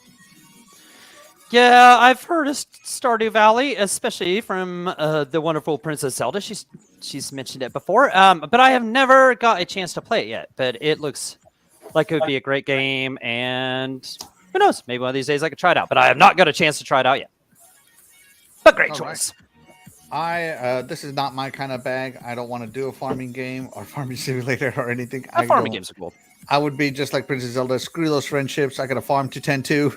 [SPEAKER 6] Yeah, I've heard of Stardew Valley, especially from the wonderful Princess Zelda. She's mentioned it before, but I have never got a chance to play it yet. But it looks like it would be a great game, and who knows? Maybe one of these days I could try it out. But I have not got a chance to try it out yet. But great choice.
[SPEAKER 1] Right. This is not my kind of bag. I don't want to do a farming game or farming simulator or anything.
[SPEAKER 6] Farming games are cool.
[SPEAKER 1] I would be just like Princess Zelda. Screw those friendships. I got a farm to tend to,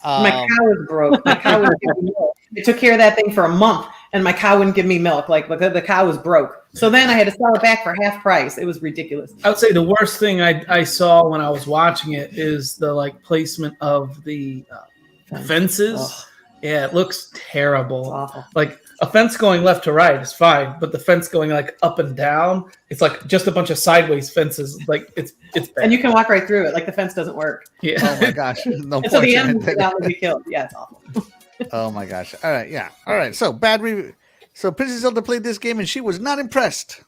[SPEAKER 2] My cow is broke. My cow wouldn't give me milk. They took care of that thing for a month, and my cow wouldn't give me milk. Like the cow was broke. So then I had to sell it back for half price. It was ridiculous.
[SPEAKER 4] I would say the worst thing I saw when I was watching it is the like placement of the fences.
[SPEAKER 2] Ugh.
[SPEAKER 4] Yeah, it looks terrible.
[SPEAKER 2] It's awful.
[SPEAKER 4] Like a fence going left to right is fine, but the fence going like up and down, it's like just a bunch of sideways fences. Like it's bad.
[SPEAKER 2] And you can walk right through it. Like the fence doesn't work.
[SPEAKER 4] Yeah.
[SPEAKER 1] Oh my gosh. No
[SPEAKER 2] And so the
[SPEAKER 1] point.
[SPEAKER 2] animals would be killed. Yeah, it's awful.
[SPEAKER 1] Oh my gosh. All right. Yeah. All right. So bad review. So Princess Zelda played this game and she was not impressed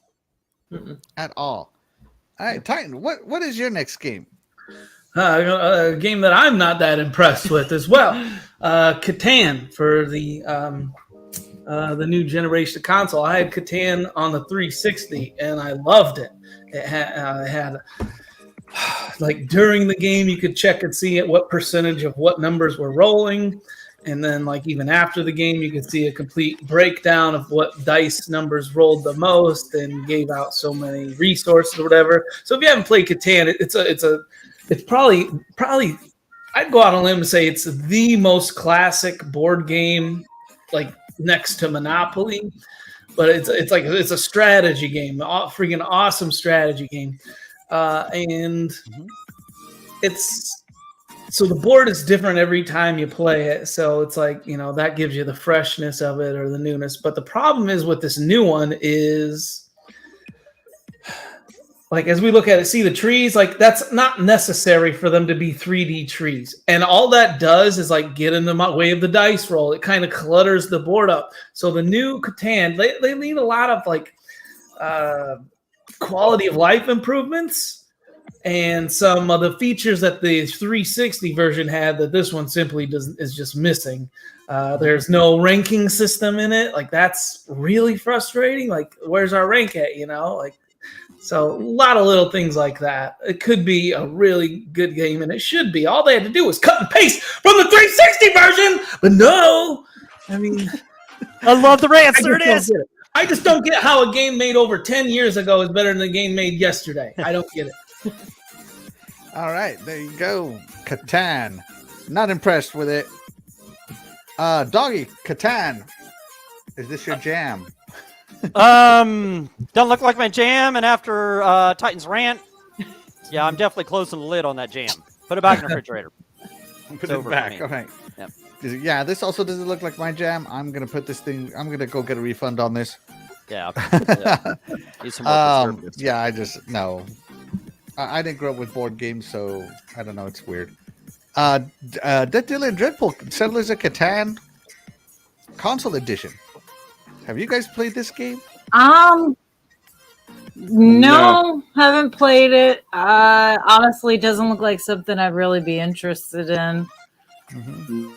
[SPEAKER 1] at all. All right, Titan. What is your next game?
[SPEAKER 4] A game that I'm not that impressed with as well. Catan for the new generation console. I had Catan on the 360 and I loved it. It had like during the game you could check and see what percentage of what numbers were rolling, and then like even after the game you could see a complete breakdown of what dice numbers rolled the most and gave out so many resources or whatever. So if you haven't played Catan, it's probably I'd go out on a limb and say it's the most classic board game, like next to Monopoly. but it's a strategy game, freaking awesome strategy game, and it's so the board is different every time you play it. So it's like, that gives you the freshness of it or the newness. But the problem is with this new one is, like, as we look at it, see the trees, like that's not necessary for them to be 3D trees. And all that does is like get in the way of the dice roll. It kind of clutters the board up. So the new Catan, they need a lot of like quality of life improvements and some of the features that the 360 version had that this one simply is just missing. There's no ranking system in it. Like, that's really frustrating. Like, where's our rank at, So a lot of little things like that. It could be a really good game, and it should be. All they had to do was cut and paste from the 360 version, but no. I mean,
[SPEAKER 6] I love the rants. There it is.
[SPEAKER 4] I just don't get how a game made over 10 years ago is better than a game made yesterday. I don't get it.
[SPEAKER 1] All right, there you go. Catan. Not impressed with it. Doggy, Catan. Is this your jam?
[SPEAKER 6] Don't look like my jam. And after Titan's rant, yeah, I'm definitely closing the lid on that jam. Put it back in the refrigerator.
[SPEAKER 1] Put it back. All right.
[SPEAKER 6] Yep.
[SPEAKER 1] Yeah, this also doesn't look like my jam. I'm gonna put this thing. I'm gonna go get a refund on this.
[SPEAKER 6] Yeah. Need some more conservatives.
[SPEAKER 1] Yeah, I didn't grow up with board games, so I don't know. It's weird. DeathDealer and DREADPOOL, Settlers of Catan, console edition. Have you guys played this game?
[SPEAKER 3] No, haven't played it. Honestly, doesn't look like something I'd really be interested in.
[SPEAKER 5] Mm-hmm.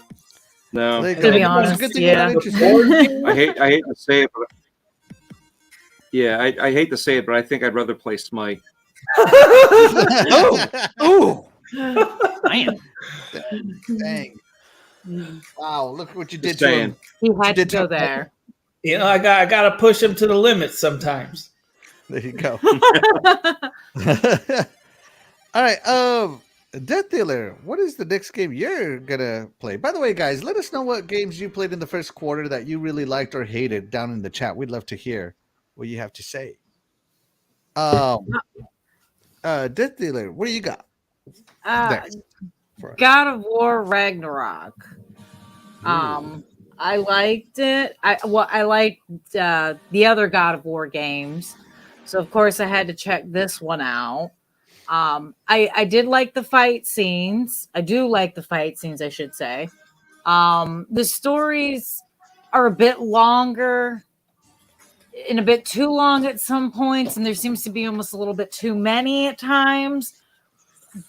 [SPEAKER 5] No,
[SPEAKER 3] to be honest, yeah.
[SPEAKER 5] I hate to say it, but I hate to say it, but I think I'd rather play Smite.
[SPEAKER 6] Ooh, man.
[SPEAKER 1] Dang! Wow, look what you did
[SPEAKER 5] Just
[SPEAKER 1] to him.
[SPEAKER 3] He had to go there.
[SPEAKER 4] I got to push him to the limit sometimes.
[SPEAKER 1] There you go. All right, DeathDealer, what is the next game you're gonna play? By the way, guys, let us know what games you played in the first quarter that you really liked or hated down in the chat. We'd love to hear what you have to say. DeathDealer, what do you got next?
[SPEAKER 3] God of War Ragnarok. I liked it. I liked the other God of War games, so of course I had to check this one out. I did like the fight scenes. I do like the fight scenes, I should say. The stories are a bit longer and a bit too long at some points, and there seems to be almost a little bit too many at times.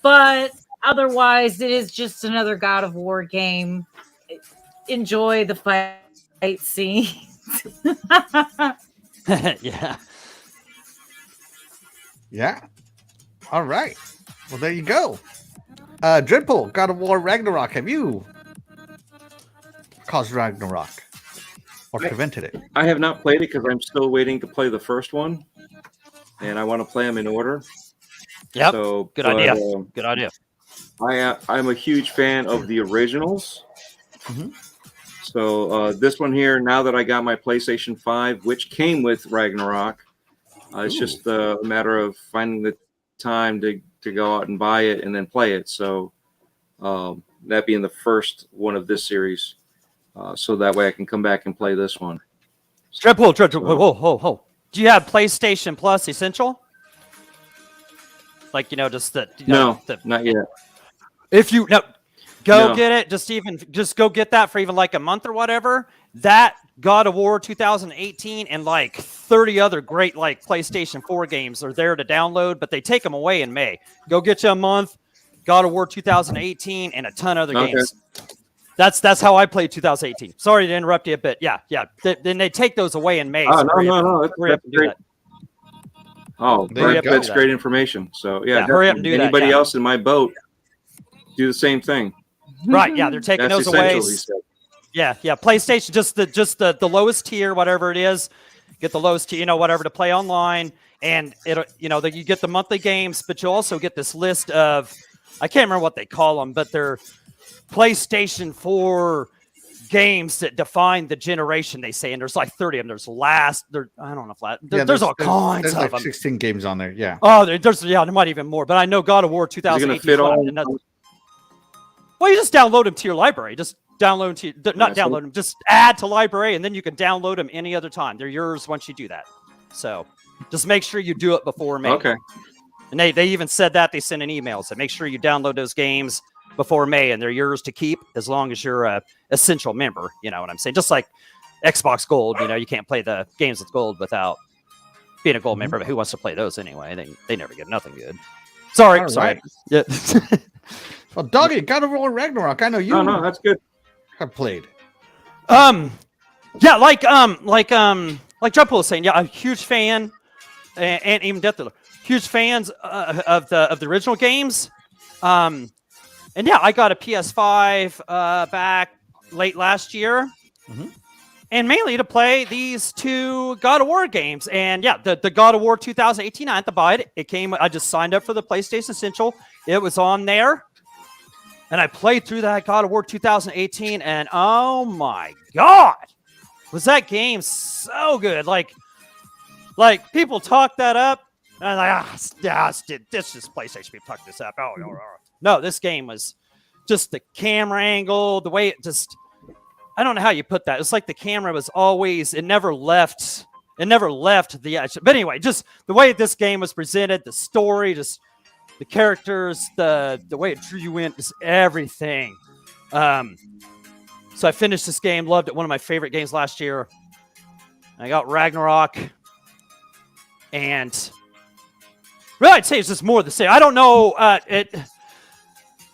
[SPEAKER 3] But otherwise, it is just another God of War game. Enjoy the fight scenes.
[SPEAKER 6] Yeah.
[SPEAKER 1] Yeah. All right. Well, there you go. DREADPOOL, God of War Ragnarok. Have you caused Ragnarok or prevented it?
[SPEAKER 5] I have not played it because I'm still waiting to play the first one, and I want to play them in order.
[SPEAKER 6] Yep.
[SPEAKER 5] So,
[SPEAKER 6] Good idea. Good idea.
[SPEAKER 5] I'm a huge fan of the originals.
[SPEAKER 1] Mm-hmm.
[SPEAKER 5] So this one here, now that I got my PlayStation 5, which came with Ragnarok, it's just a matter of finding the time to go out and buy it and then play it. So that being the first one of this series, so that way I can come back and play this one.
[SPEAKER 6] DREADPOOL, whoa. Do you have PlayStation Plus Essential? Like, just the
[SPEAKER 5] not yet.
[SPEAKER 6] If you get it, just go get that for even like a month or whatever. That God of War 2018 and like 30 other great like PlayStation 4 games are there to download, but they take them away in May. Go get you a month, God of War 2018 and a ton of other games. That's how I played 2018. Sorry to interrupt you a bit. Yeah. Then they take those away in May.
[SPEAKER 5] Oh, no. That's great. Oh, that's great information. So yeah,
[SPEAKER 6] hurry up and do that.
[SPEAKER 5] Anybody else in my boat, do the same thing.
[SPEAKER 6] Right? Yeah, they're taking those away. Yeah. PlayStation, just the lowest tier, whatever it is. Get the lowest tier, whatever to play online, and it, you get the monthly games, but you also get this list of, I can't remember what they call them, but they're PlayStation 4 games that define the generation, they say, and there's like 30 of them. There's I don't know if there's all kinds
[SPEAKER 1] there's
[SPEAKER 6] of
[SPEAKER 1] like
[SPEAKER 6] them.
[SPEAKER 1] 16 games on there. Yeah.
[SPEAKER 6] Oh, there might even more, but I know God of War 2018.
[SPEAKER 5] fit all?
[SPEAKER 6] Well, you just download them to your library. Just download them to not download them. Just add to library, and then you can download them any other time. They're yours once you do that. So just make sure you do it before May.
[SPEAKER 5] Okay.
[SPEAKER 6] And they even said that they sent an email said make sure you download those games before May, and they're yours to keep as long as you're a essential member. You know what I'm saying? Just like Xbox Gold, you can't play the games with Gold without being a Gold member. But who wants to play those anyway? They never get nothing good. Sorry.
[SPEAKER 1] Right.
[SPEAKER 6] Yeah.
[SPEAKER 1] Well, Doggy, God of War Ragnarok. I know you.
[SPEAKER 5] No, that's good.
[SPEAKER 1] Have played.
[SPEAKER 6] Yeah, like Dreadpool was saying, yeah, I'm a huge fan, and even DeathDealer, huge fans of the original games. And yeah, I got a PS5 back late last year, and mainly to play these two God of War games. And yeah, the God of War 2018, I had to buy it. It came. I just signed up for the PlayStation Essential. It was on there, and I played through that God of War 2018, and oh my god, was that game so good? Like people talk that up, and I'm like, this just PlayStation people talk this up. Oh no, this game was just the camera angle, the way it just. I don't know how you put that. It's like the camera was always, it never left the edge. But anyway, just the way this game was presented, the story, just the characters, the way it drew you in, just everything. So I finished this game, loved it. One of my favorite games last year. I got Ragnarok. And really, I'd say it's just more of the same. I don't know.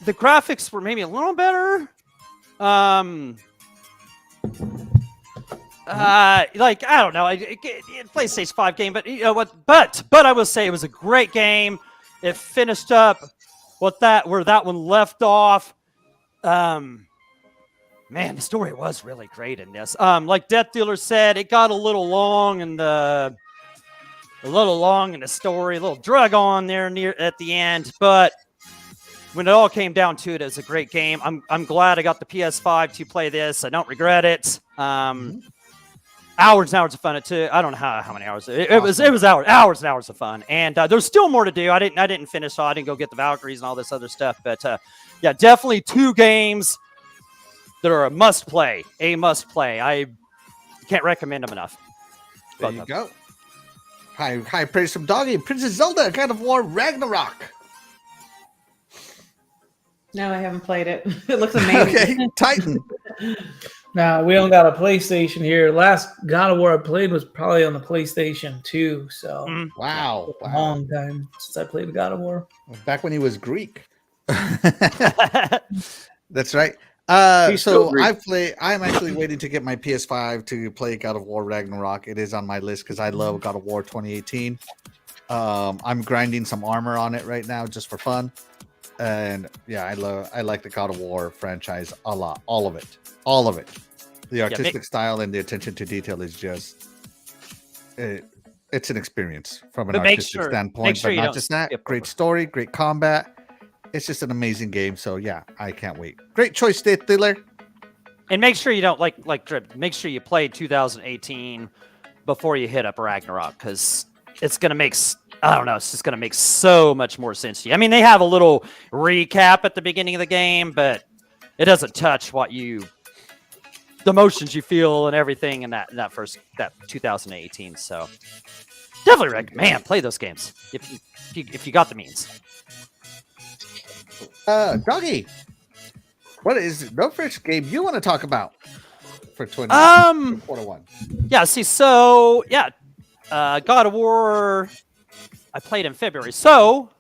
[SPEAKER 6] The graphics were maybe a little better. Like I don't know, PlayStation 5 game, but you know what? But I will say it was a great game. It finished up where that one left off. Man, the story was really great in this. Like DeathDealer said, it got a little long in the story, a little drug on there near at the end, but. When it all came down to it, it was a great game. I'm glad I got the PS5 to play this. I don't regret it. Hours and hours of fun. I don't know how many hours. It was hours and hours of fun. And there's still more to do. I didn't finish. So I didn't go get the Valkyries and all this other stuff. But yeah, definitely two games that are a must play. I can't recommend them enough.
[SPEAKER 1] There you go. High praise from Doggy. Princess Zelda, God of War Ragnarok.
[SPEAKER 2] No, I haven't played it. It looks amazing.
[SPEAKER 1] Okay, Titan.
[SPEAKER 4] Now, we don't got a PlayStation here. Last God of War I played was probably on the PlayStation 2. So,
[SPEAKER 1] Wow.
[SPEAKER 4] A long time since I played God of War.
[SPEAKER 1] Back when he was Greek. That's right.
[SPEAKER 5] He's still
[SPEAKER 1] So
[SPEAKER 5] Greek.
[SPEAKER 1] I'm actually waiting to get my PS5 to play God of War Ragnarok. It is on my list because I love God of War 2018. I'm grinding some armor on it right now just for fun. And yeah, I like the God of War franchise a lot. All of it. The artistic style and the attention to detail is just it's an experience from an artistic standpoint. But not just that. Great story, great combat. It's just an amazing game. So yeah, I can't wait. Great choice, DeathDealer.
[SPEAKER 6] And make sure you don't like Drip. Make sure you play 2018 before you hit up Ragnarok because it's gonna make. I don't know. It's just going to make so much more sense to you. I mean, they have a little recap at the beginning of the game, but it doesn't touch the emotions you feel and everything in that 2018. So definitely recommend play those games if you got the means.
[SPEAKER 1] Doggy, what is the first game you want to talk about for 2021?
[SPEAKER 6] Yeah. See, so yeah, God of War. I played in February. So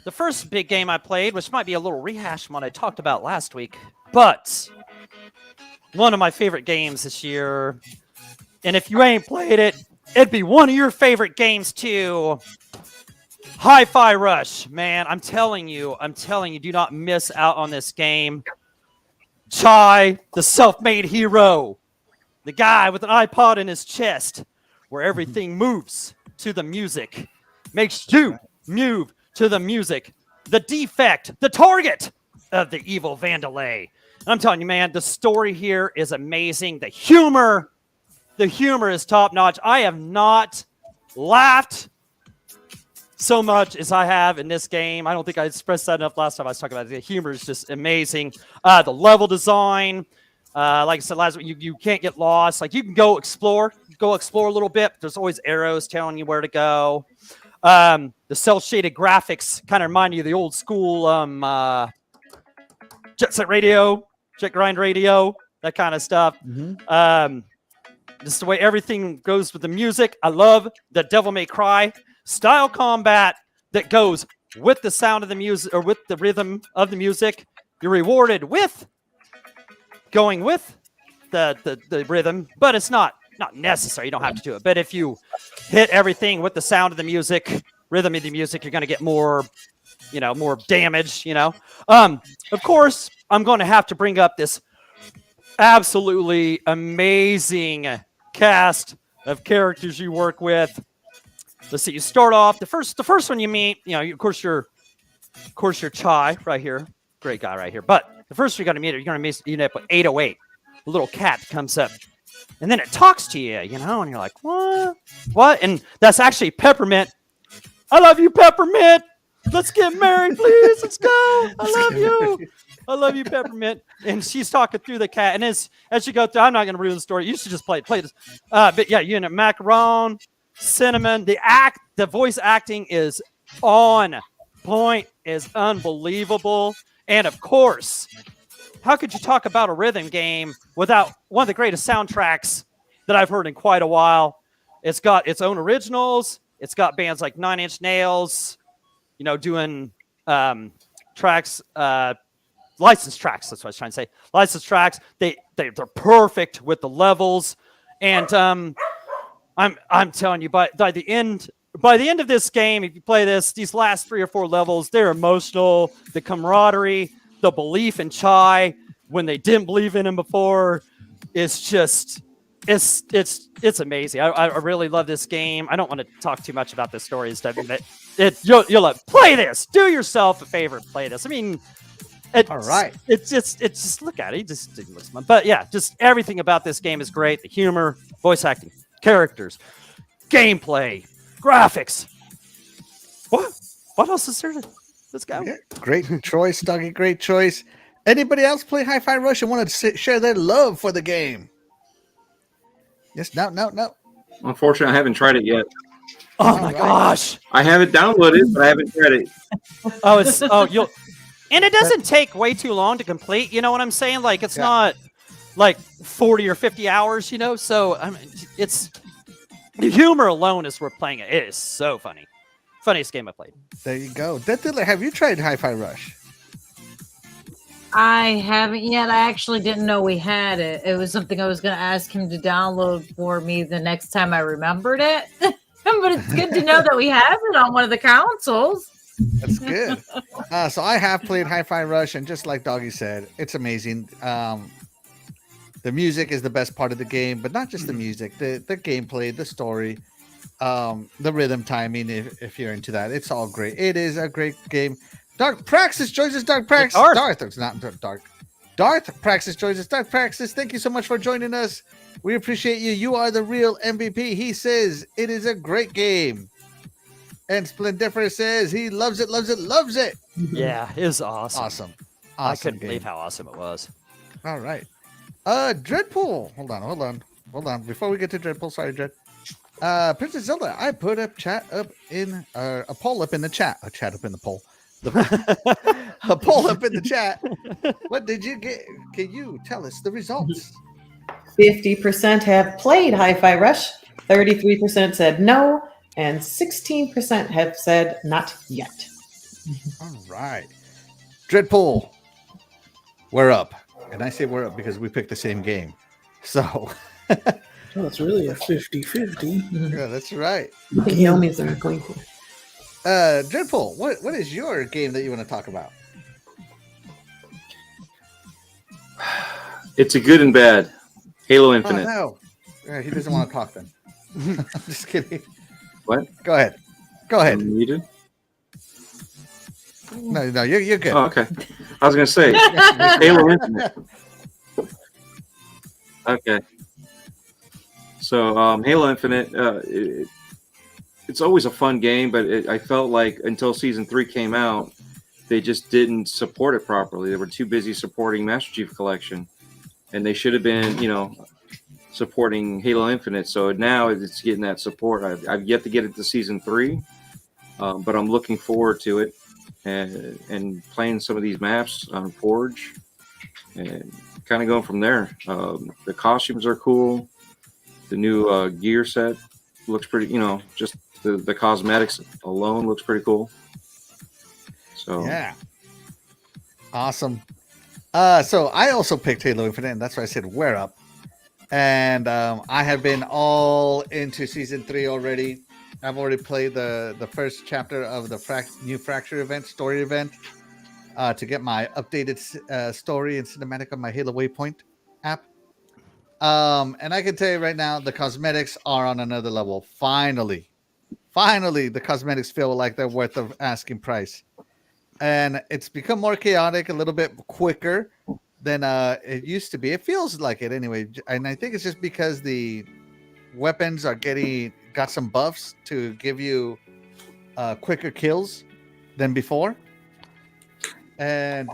[SPEAKER 6] the first big game I played, which might be a little rehash from what I talked about last week, but one of my favorite games this year. And if you ain't played it, it'd be one of your favorite games too. Hi-Fi Rush, man. I'm telling you, do not miss out on this game. Chai, the self-made hero, the guy with an iPod in his chest, where everything moves to the music. Makes you move to the music. The defect, the target of the evil Vandalay. I'm telling you, man, the story here is amazing. The humor is top notch. I have not laughed so much as I have in this game. I don't think I expressed that enough last time I was talking about it. The humor is just amazing. The level design, like I said last week, you can't get lost. Like you can go explore a little bit. But there's always arrows telling you where to go. The cel-shaded graphics kind of remind you of the old school jet set radio, jet grind radio, that kind of stuff. Just the way everything goes with the music. I love the Devil May Cry style combat that goes with the sound of the music or with the rhythm of the music. You're rewarded with going with the rhythm, but it's not necessary. You don't have to do it. But if you hit everything with the sound of the music, rhythm of the music, you're going to get more damage, Of course, I'm going to have to bring up this absolutely amazing cast of characters you work with. Let's see. You start off the first one you meet. Of course, you're Chai right here, great guy right here. But the first one you're gonna meet up with 808. A little cat comes up, and then it talks to you, and you're like, what? And that's actually Peppermint. I love you, Peppermint. Let's get married, please. Let's go. I love you. I love you, Peppermint. And she's talking through the cat. And as you go through, I'm not going to ruin the story. You should just play this. But yeah, Macaron, Cinnamon. The voice acting is on point, is unbelievable. And of course, how could you talk about a rhythm game without one of the greatest soundtracks that I've heard in quite a while? It's got its own originals. It's got bands like Nine Inch Nails, doing tracks, licensed tracks. That's what I was trying to say. Licensed tracks. They're perfect with the levels, and I'm telling you, by the end of this game, if you play these last 3 or 4 levels, they're emotional. The camaraderie, the belief in Chai when they didn't believe in him before, is just it's amazing. I really love this game. I don't want to talk too much about the story and stuff, but you'll love. Play this. Do yourself a favor. Play this. I mean, all right. It's just look at it. It just looks fun. But yeah, just everything about this game is great. The humor, voice acting, characters, gameplay, graphics. What else is there? Let's go.
[SPEAKER 1] Yeah, great choice, Doggy. Great choice. Anybody else play Hi-Fi Rush and want to share their love for the game? Yes, no.
[SPEAKER 5] Unfortunately, I haven't tried it yet.
[SPEAKER 6] Oh my gosh!
[SPEAKER 5] I have it downloaded, but I haven't tried it.
[SPEAKER 6] And it doesn't take way too long to complete. You know what I'm saying? Like it's not like 40 or 50 hours. So I mean, it's the humor alone is worth playing it. It is so funny. Funniest game I played.
[SPEAKER 1] There you go. DeathDealer, have you tried Hi-Fi Rush?
[SPEAKER 3] I haven't yet. I actually didn't know we had it. It was something I was going to ask him to download for me the next time I remembered it. But it's good to know that we have it on one of the consoles.
[SPEAKER 1] That's good. So I have played Hi-Fi Rush, and just like Doggy said, it's amazing. The music is the best part of the game, but not just the music, the gameplay, the story, the rhythm timing, if you're into that. It's all great. It is a great game. Darth Praxis joins us. Darth Praxis. Darth. It's not Dark. Darth Praxis joins us. Darth Praxis, thank you so much for joining us. We appreciate you. You are the real MVP. He says it is a great game. And Splendiferous says he loves it, loves it, loves it.
[SPEAKER 6] Yeah, it was awesome.
[SPEAKER 1] Awesome.
[SPEAKER 6] I couldn't believe how awesome it was.
[SPEAKER 1] All right. Dreadpool. Hold on. Before we get to Dreadpool, sorry, Dread. Princess Zelda, I put a poll up in the chat. A chat up in the poll. A poll up in the chat. What did you get? Can you tell us the results?
[SPEAKER 2] 50% have played Hi-Fi Rush, 33% said no, and 16% have said not yet.
[SPEAKER 1] All right. Dreadpool, we're up. And I say we're up because we picked the same game. So.
[SPEAKER 4] Oh, it's really a 50-50.
[SPEAKER 1] Yeah, that's right.
[SPEAKER 2] Naomi's are going for.
[SPEAKER 1] Dreadpool, what is your game that you want to talk about?
[SPEAKER 5] It's a good and bad. Halo Infinite.
[SPEAKER 1] Oh, no. He doesn't want to talk then. I'm just kidding.
[SPEAKER 5] What?
[SPEAKER 1] Go ahead.
[SPEAKER 5] Muted?
[SPEAKER 1] No, you're good.
[SPEAKER 5] Oh, okay. I was gonna say Halo Infinite. Okay. So Halo Infinite, it's always a fun game, but I felt like until Season 3 came out, they just didn't support it properly. They were too busy supporting Master Chief Collection, and they should have been, supporting Halo Infinite. So now it's getting that support. I've yet to get it to Season 3, but I'm looking forward to it and playing some of these maps on Forge and kind of going from there. The costumes are cool. The new gear set looks pretty, just the cosmetics alone looks pretty cool. So
[SPEAKER 1] yeah, awesome. So I also picked Halo Infinite, and that's why I said wear up. And I have been all into Season 3 already. I've already played the first chapter of the new Fracture event, story event, to get my updated story and cinematic on my Halo Waypoint app. And I can tell you right now, the cosmetics are on another level. Finally, the cosmetics feel like they're worth the asking price. And it's become more chaotic, a little bit quicker than it used to be. It feels like it anyway. And I think it's just because the weapons are got some buffs to give you quicker kills than before. And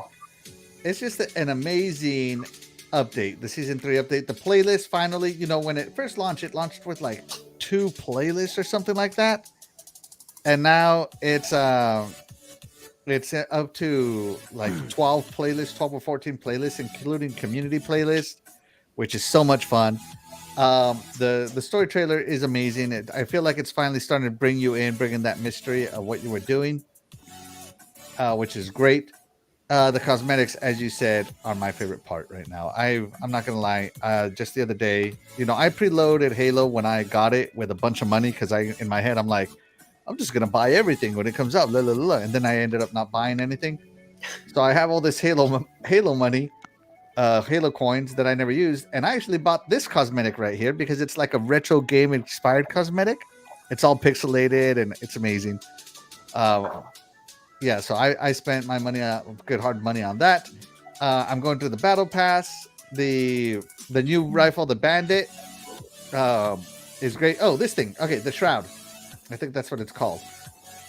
[SPEAKER 1] it's just an amazing update, the Season 3 update. The playlist finally, when it first launched, it launched with like 2 playlists or something like that. And now it's up to like 12 playlists, 12 or 14 playlists, including community playlists, which is so much fun. The story trailer is amazing. I feel like it's finally starting to bringing that mystery of what you were doing, which is great. The cosmetics, as you said, are my favorite part right now. I'm not gonna lie. Just the other day, I preloaded Halo when I got it with a bunch of money because in my head I'm like, I'm just gonna buy everything when it comes out, and then I ended up not buying anything. So I have all this Halo money, Halo coins that I never used, and I actually bought this cosmetic right here because it's like a retro game inspired cosmetic. It's all pixelated and it's amazing. Yeah, so I spent my money, good hard money on that. I'm going through the battle pass. The new rifle, the Bandit, is great. Oh, this thing. Okay, the Shroud. I think that's what it's called.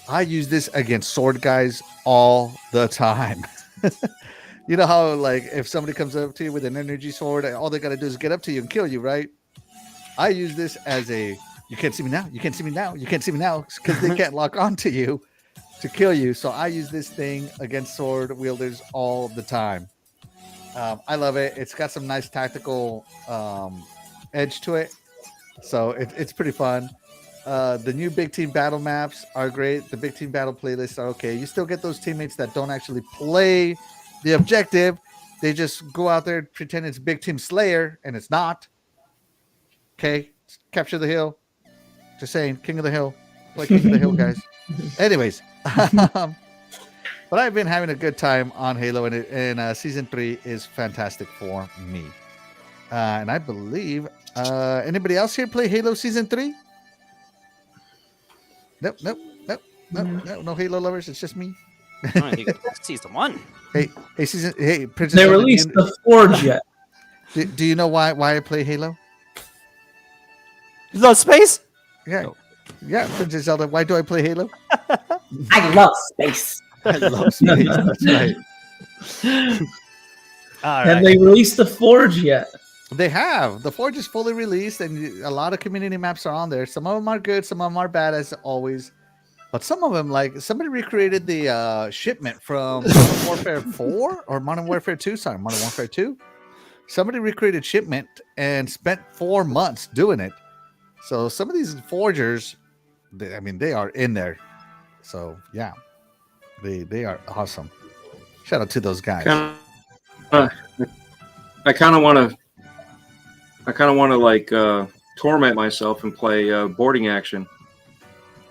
[SPEAKER 1] I use this against sword guys all the time. You know how, like, if somebody comes up to you with an energy sword, all they got to do is get up to you and kill you, right? I use this as you can't see me now. You can't see me now. You can't see me now because they can't lock onto you to kill you. So I use this thing against sword wielders all the time. I love it. It's got some nice tactical edge to it. So it's pretty fun. The new big team battle maps are great. The big team battle playlists are okay. You still get those teammates that don't actually play the objective. They just go out there and pretend it's big team Slayer, and it's not. Okay, capture the hill. Just saying, King of the Hill. Play King of the Hill, guys. Anyways, but I've been having a good time on Halo, and Season 3 is fantastic for me. And I believe anybody else here play Halo Season 3? Nope. No Halo lovers. It's just me.
[SPEAKER 6] I think it's Season 1.
[SPEAKER 1] Hey, Princess.
[SPEAKER 4] They released the Forge yet.
[SPEAKER 1] Do you know why I play Halo?
[SPEAKER 6] Love space?
[SPEAKER 1] Yeah, yeah, Princess Zelda. Why do I play Halo?
[SPEAKER 2] I love space.
[SPEAKER 1] I love space. That's right.
[SPEAKER 6] All right.
[SPEAKER 4] Have they released the Forge yet?
[SPEAKER 1] They have. The Forge is fully released, and a lot of community maps are on there. Some of them are good, some of them are bad, as always. But some of them, like, somebody recreated the shipment from Modern Warfare 4 or Modern Warfare 2. Sorry, Modern Warfare 2. Somebody recreated shipment and spent 4 months doing it. So some of these forgers, they are in there. So yeah, they are awesome. Shout out to those guys.
[SPEAKER 5] I kind of want to like torment myself and play boarding action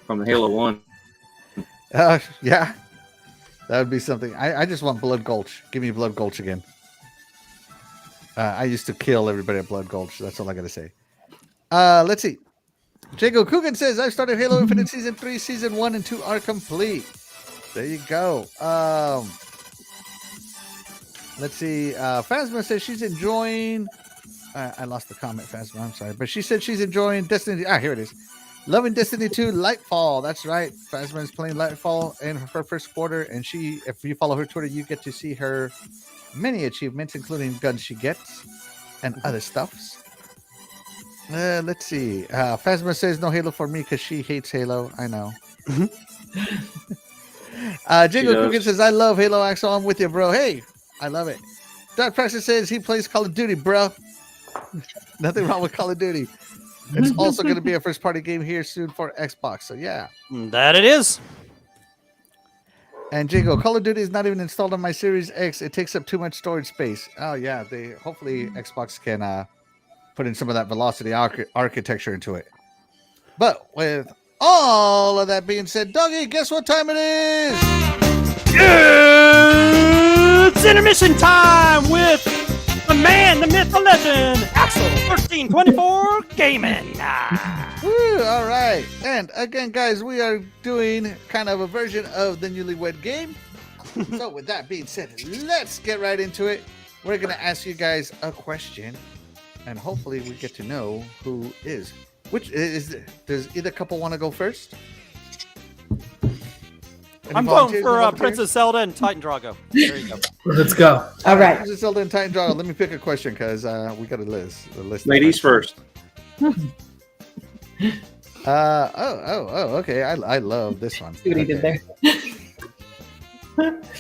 [SPEAKER 5] from the Halo 1.
[SPEAKER 1] Yeah, that would be something. I just want Blood Gulch. Give me Blood Gulch again. I used to kill everybody at Blood Gulch. That's all I got to say. Let's see. Jago Coogan says, I've started Halo Infinite Season 3. Season 1 and 2 are complete. There you go. Let's see. Phasma says she's enjoying. I lost the comment, Phasma. I'm sorry, but she said she's enjoying Destiny. Here it is. Loving Destiny 2 Lightfall. That's right. Phasma is playing Lightfall in her first quarter, and if you follow her Twitter, you get to see her many achievements, including guns she gets and other stuffs. Let's see. Phasma says no Halo for me because she hates Halo. I know. Jingle Cookin says I love Halo Axel. I'm with you, bro. Hey, I love it. Dark Praxis says he plays Call of Duty, bro. Nothing wrong with Call of Duty. It's also going to be a first-party game here soon for Xbox. So yeah,
[SPEAKER 6] that it is.
[SPEAKER 1] And Jingo, Call of Duty is not even installed on my Series X. It takes up too much storage space. Oh yeah, hopefully Xbox can put in some of that velocity architecture into it. But with all of that being said, Doggy, guess what time it is?
[SPEAKER 6] It's intermission time with the man, the myth, the legend, Axel 1324 Gaming.
[SPEAKER 1] Woo, all right. And again, guys, we are doing kind of a version of the Newlywed Game. So with that being said, let's get right into it. We're going to ask you guys a question, and hopefully we get to know who is. Does either couple want to go first?
[SPEAKER 6] I'm voting for Princess Zelda and Titan Drago. There you go.
[SPEAKER 4] Let's go.
[SPEAKER 2] All right.
[SPEAKER 1] Princess Zelda and Titan Drago. Let me pick a question because we got a list.
[SPEAKER 5] Ladies first.
[SPEAKER 1] Okay. I love this one.
[SPEAKER 2] See what he did there.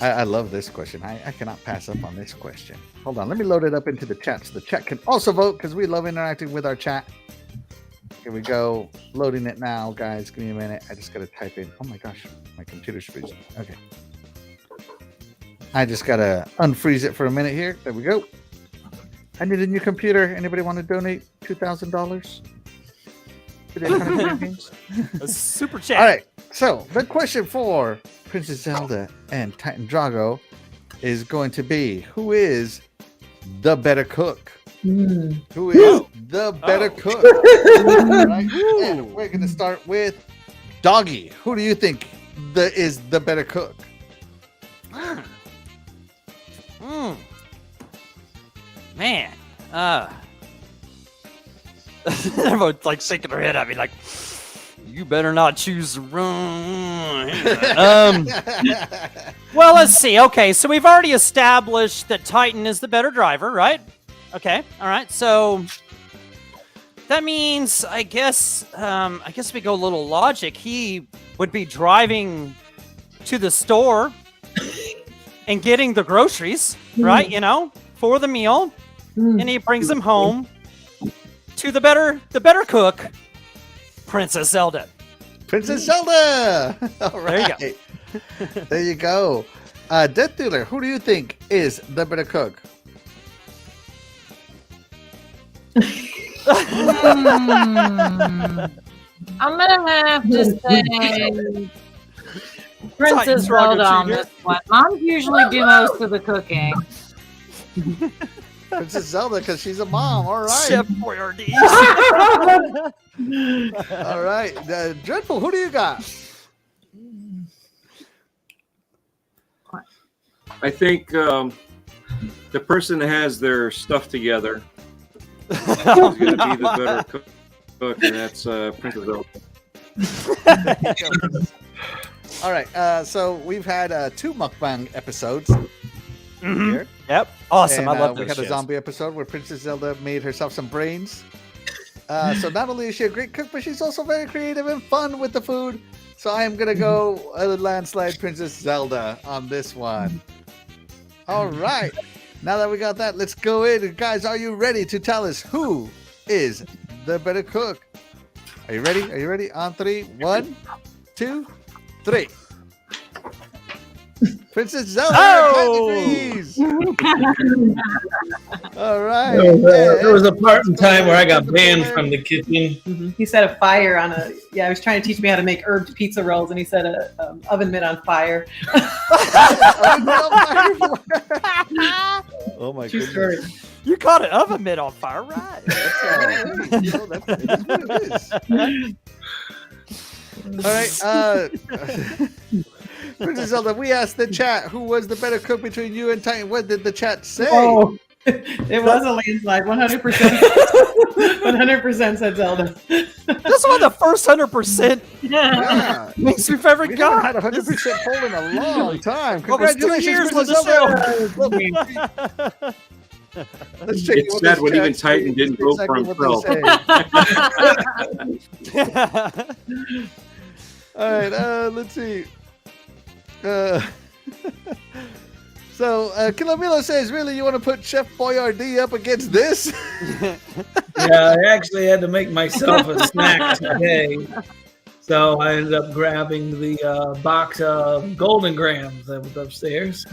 [SPEAKER 1] I love this question. I cannot pass up on this question. Hold on. Let me load it up into the chat so the chat can also vote because we love interacting with our chat. Here we go. Loading it now, guys. Give me a minute. I just got to type in. Oh my gosh. My computer's freezing. Okay. I just got to unfreeze it for a minute here. There we go. I need a new computer. Anybody want to donate $2,000?
[SPEAKER 6] A super chat.
[SPEAKER 1] All right. So the question for Princess Zelda and Titan Drago is going to be, who is the better cook? Who is the better cook? Right? And we're going to start with Doggy. Who do you think is the better cook?
[SPEAKER 6] Man. Everyone's like shaking their head at me like, you better not choose the wrong. Well, let's see. Okay, so we've already established that Titan is the better driver, right? Okay, all right. So that means, I guess we go a little logic. He would be driving to the store and getting the groceries, right? You know, for the meal, and he brings them home to the better cook, Princess Zelda.
[SPEAKER 1] Princess Zelda. All right.
[SPEAKER 6] There you
[SPEAKER 1] go. There you go. DeathDealer, who do you think is the better cook?
[SPEAKER 3] I'm gonna have to say Princess Zelda on this one. Moms usually do most of the cooking.
[SPEAKER 1] Princess Zelda, because she's a mom. All right.
[SPEAKER 6] Chef Boyardee.
[SPEAKER 1] All right. Dreadful, who do you got?
[SPEAKER 5] I think the person that has their stuff together is going to be the better cook, and that's Princess Zelda.
[SPEAKER 1] All right. So we've had 2 mukbang episodes here.
[SPEAKER 6] Yep. Awesome.
[SPEAKER 1] And,
[SPEAKER 6] I love
[SPEAKER 1] we
[SPEAKER 6] those
[SPEAKER 1] had a zombie episode where Princess Zelda made herself some brains. So not only is she a great cook, but she's also very creative and fun with the food. So I am going to go a landslide Princess Zelda on this one. All right. Now that we got that, let's go in. Guys, are you ready to tell us who is the better cook? Are you ready? Are you ready? On 3. 1, 2, 3. Princess Zelda, 10 degrees. All right.
[SPEAKER 4] There was a part in time where I got banned from the kitchen.
[SPEAKER 2] He set a fire on he was trying to teach me how to make herbed pizza rolls, and he set a oven mitt on fire.
[SPEAKER 1] Oh my
[SPEAKER 2] True
[SPEAKER 1] goodness.
[SPEAKER 2] story.
[SPEAKER 6] You caught an oven mitt on fire, right?
[SPEAKER 1] That's what it is. All right. Princess Zelda, we asked the chat who was the better cook between you and Titan. What did the chat say?
[SPEAKER 2] Oh, it was a landslide. 100%. 100% said Zelda.
[SPEAKER 6] This one, the first 100%
[SPEAKER 1] Yeah.
[SPEAKER 6] makes we've ever
[SPEAKER 1] We
[SPEAKER 6] got.
[SPEAKER 1] haven't had 100% poll in a long time.
[SPEAKER 6] What was 2
[SPEAKER 1] Congratulations,
[SPEAKER 6] years
[SPEAKER 1] Princess
[SPEAKER 6] with
[SPEAKER 1] Zelda. Let's check
[SPEAKER 5] It's
[SPEAKER 1] what
[SPEAKER 5] sad
[SPEAKER 1] this
[SPEAKER 5] when
[SPEAKER 1] chat
[SPEAKER 5] even Titan
[SPEAKER 1] says.
[SPEAKER 5] didn't vote for
[SPEAKER 1] Exactly what they
[SPEAKER 5] himself.
[SPEAKER 1] say. All right, let's see. So, Kilomilo says, really, you want to put Chef Boyardee up against this?
[SPEAKER 4] Yeah, I actually had to make myself a snack today. So I ended up grabbing the box of Golden Grams that was upstairs.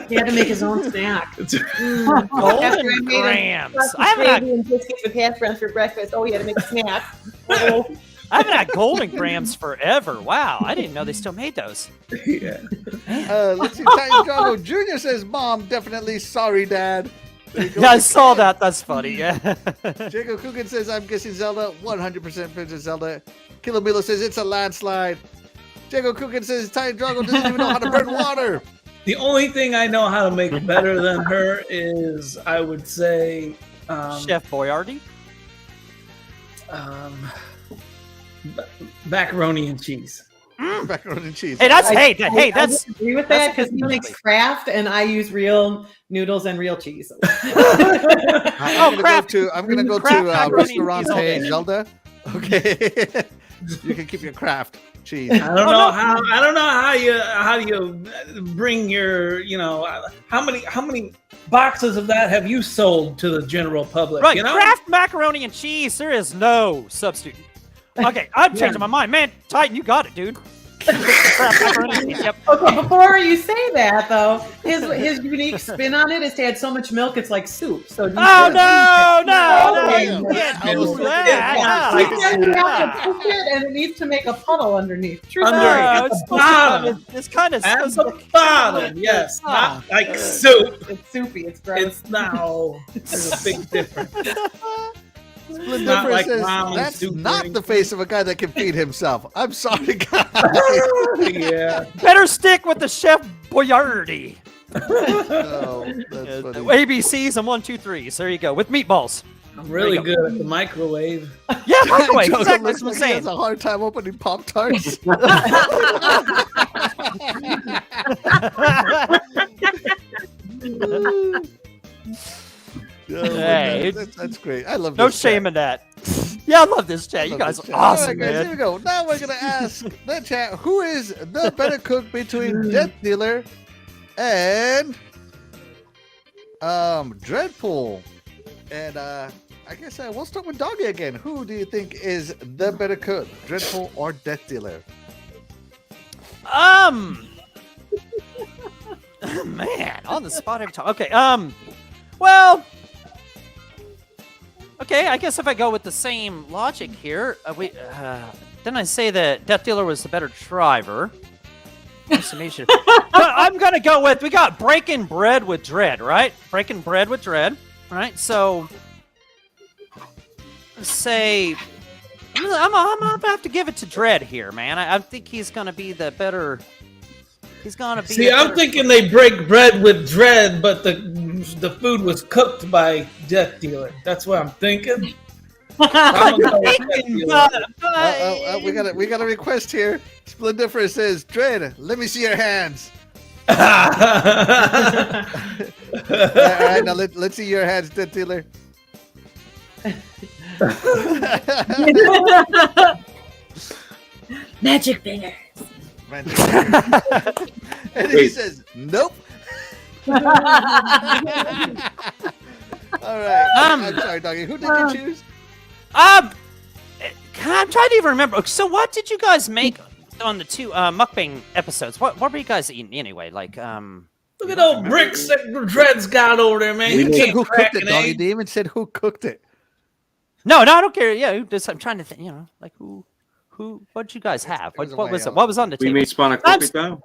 [SPEAKER 2] He had to make his own snack.
[SPEAKER 6] Golden Grams. I haven't had
[SPEAKER 2] and biscuits with hash browns for breakfast. Oh, he had to make a snack. Oh.
[SPEAKER 6] I haven't had Golden Grams forever. Wow, I didn't know they still made those.
[SPEAKER 4] Yeah.
[SPEAKER 1] Let's see. Titan Drago Jr. says, Mom, definitely sorry, Dad. There you go.
[SPEAKER 6] Yeah, I saw that. That's funny. Yeah.
[SPEAKER 1] Jacob Coogan says, I'm guessing Zelda. 100% Princess Zelda. Kilomilo says, it's a landslide. Jacob Coogan says, Titan Drago doesn't even know how to burn water.
[SPEAKER 4] The only thing I know how to make better than her is, I would say,
[SPEAKER 6] Chef Boyardee.
[SPEAKER 4] Macaroni and cheese.
[SPEAKER 1] Macaroni and cheese.
[SPEAKER 6] Hey, that's
[SPEAKER 2] I
[SPEAKER 6] that's.
[SPEAKER 2] agree with that because he makes Kraft and I use real noodles and real cheese.
[SPEAKER 1] I'm
[SPEAKER 6] Kraft.
[SPEAKER 1] gonna go
[SPEAKER 6] Kraft
[SPEAKER 1] to
[SPEAKER 6] macaroni and
[SPEAKER 1] Restaurant
[SPEAKER 6] cheese all day.
[SPEAKER 1] Zelda. Okay. You can keep your Kraft cheese.
[SPEAKER 4] I don't know how you bring your, how many boxes of that have you sold to the general public?
[SPEAKER 6] Right,
[SPEAKER 4] You know?
[SPEAKER 6] Kraft macaroni and cheese. There is no substitute. Okay, I'm changing my mind, man. Titan, you got it, dude. Kraft macaroni and cheese. Yep.
[SPEAKER 2] Okay, before you say that though, his unique spin on it is to add so much milk it's like soup. So
[SPEAKER 6] Oh no, you can't do that.
[SPEAKER 2] You have to push it and it needs to make a puddle underneath. True
[SPEAKER 4] Under
[SPEAKER 2] story.
[SPEAKER 4] it.
[SPEAKER 6] It's
[SPEAKER 4] bottom.
[SPEAKER 6] It's kind of
[SPEAKER 4] At the bottom, yes, not like soup.
[SPEAKER 2] It's soupy. It's gross.
[SPEAKER 4] There's a big difference.
[SPEAKER 1] Split
[SPEAKER 4] not
[SPEAKER 1] Difference
[SPEAKER 4] like
[SPEAKER 1] says,
[SPEAKER 4] ramen
[SPEAKER 1] that's
[SPEAKER 4] soup
[SPEAKER 1] not
[SPEAKER 4] ring.
[SPEAKER 1] the face of a guy that can feed himself. I'm sorry, guys.
[SPEAKER 4] Yeah.
[SPEAKER 6] Better stick with the Chef Boyardee.
[SPEAKER 1] Oh, that's
[SPEAKER 6] Yeah,
[SPEAKER 1] funny.
[SPEAKER 6] ABCs and 1, 2, 3s. There you go. With meatballs.
[SPEAKER 4] I'm really good at the microwave.
[SPEAKER 6] Yeah, microwave.
[SPEAKER 1] Joe
[SPEAKER 6] Exactly
[SPEAKER 1] looks
[SPEAKER 6] what I'm
[SPEAKER 1] like he has
[SPEAKER 6] saying.
[SPEAKER 1] a hard time opening Pop Tarts.
[SPEAKER 6] Hey,
[SPEAKER 1] that's great. I love
[SPEAKER 6] No
[SPEAKER 1] this
[SPEAKER 6] shame
[SPEAKER 1] chat.
[SPEAKER 6] in that. Yeah, I love this chat. You
[SPEAKER 1] Love
[SPEAKER 6] guys
[SPEAKER 1] this
[SPEAKER 6] are
[SPEAKER 1] chat. All
[SPEAKER 6] awesome,
[SPEAKER 1] right, guys, here
[SPEAKER 6] man.
[SPEAKER 1] we go. Now we're gonna ask the chat who is the better cook between DeathDealer and DREADPOOL. And I guess we'll start with Doggy again. Who do you think is the better cook, DREADPOOL or DeathDealer?
[SPEAKER 6] Man, on the spot every time. Okay, well, okay, I guess if I go with the same logic here, then I say that DeathDealer was the better driver. Estimation. But I'm gonna go with, we got Breaking Bread with Dread, right? Breaking Bread with Dread, right? So, say, I'm gonna have to give it to Dread here, man. I think he's gonna be the better. He's gonna be.
[SPEAKER 4] See, I'm thinking they break bread with Dread, but the food was cooked by DeathDealer. That's what I'm thinking. I'm gonna go with DeathDealer.
[SPEAKER 1] We got a request here. Split Difference says, Dread, let me see your hands. All right, now let's see your hands, DeathDealer.
[SPEAKER 3] Magic fingers.
[SPEAKER 1] And he says, nope. All right. I'm sorry, Doggy. Who did you choose?
[SPEAKER 6] I'm trying to even remember. So, what did you guys make on the 2 mukbang episodes? What were you guys eating anyway? Like,
[SPEAKER 4] Look at those bricks that Dread's got over there, man.
[SPEAKER 1] He
[SPEAKER 4] You
[SPEAKER 1] even said
[SPEAKER 4] can't
[SPEAKER 1] who
[SPEAKER 4] crack
[SPEAKER 1] cooked it,
[SPEAKER 4] an
[SPEAKER 1] Doggy.
[SPEAKER 4] egg.
[SPEAKER 1] They even said who cooked it.
[SPEAKER 6] no, I don't care. Yeah, I'm trying to think. Like who? What did you guys have? What was it? What was on the
[SPEAKER 5] We
[SPEAKER 6] table?
[SPEAKER 5] made Spanakopita.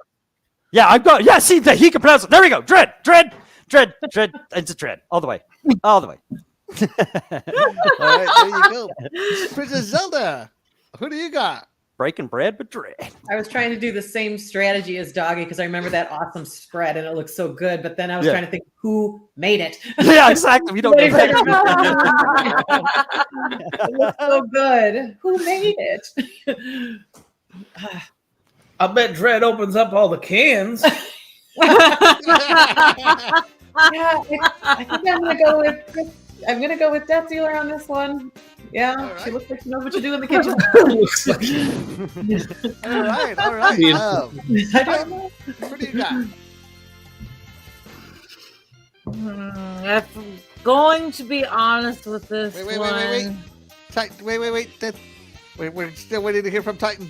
[SPEAKER 6] Yeah, I've got. Yeah, see that he can pronounce it. There we go. Dread. It's a Dread all the way.
[SPEAKER 1] All right, there you go. Princess Zelda, who do you got?
[SPEAKER 6] breaking bread with Dread.
[SPEAKER 2] I was trying to do the same strategy as Doggy because I remember that awesome spread and it looked so good. But then I was trying to think who made it.
[SPEAKER 6] Yeah, exactly. We don't know.
[SPEAKER 2] It looked so good. Who made it?
[SPEAKER 4] I bet Dread opens up all the cans.
[SPEAKER 2] Yeah, I think I'm gonna go with DeathDealer on this one. Yeah,
[SPEAKER 1] right.
[SPEAKER 2] She looks like she knows what to do in the kitchen.
[SPEAKER 1] All right.
[SPEAKER 2] I don't know.
[SPEAKER 1] What do you got?
[SPEAKER 3] If I'm going to be honest with this
[SPEAKER 1] Wait.
[SPEAKER 3] one,
[SPEAKER 1] Titan, wait. We're still waiting to hear from Titan.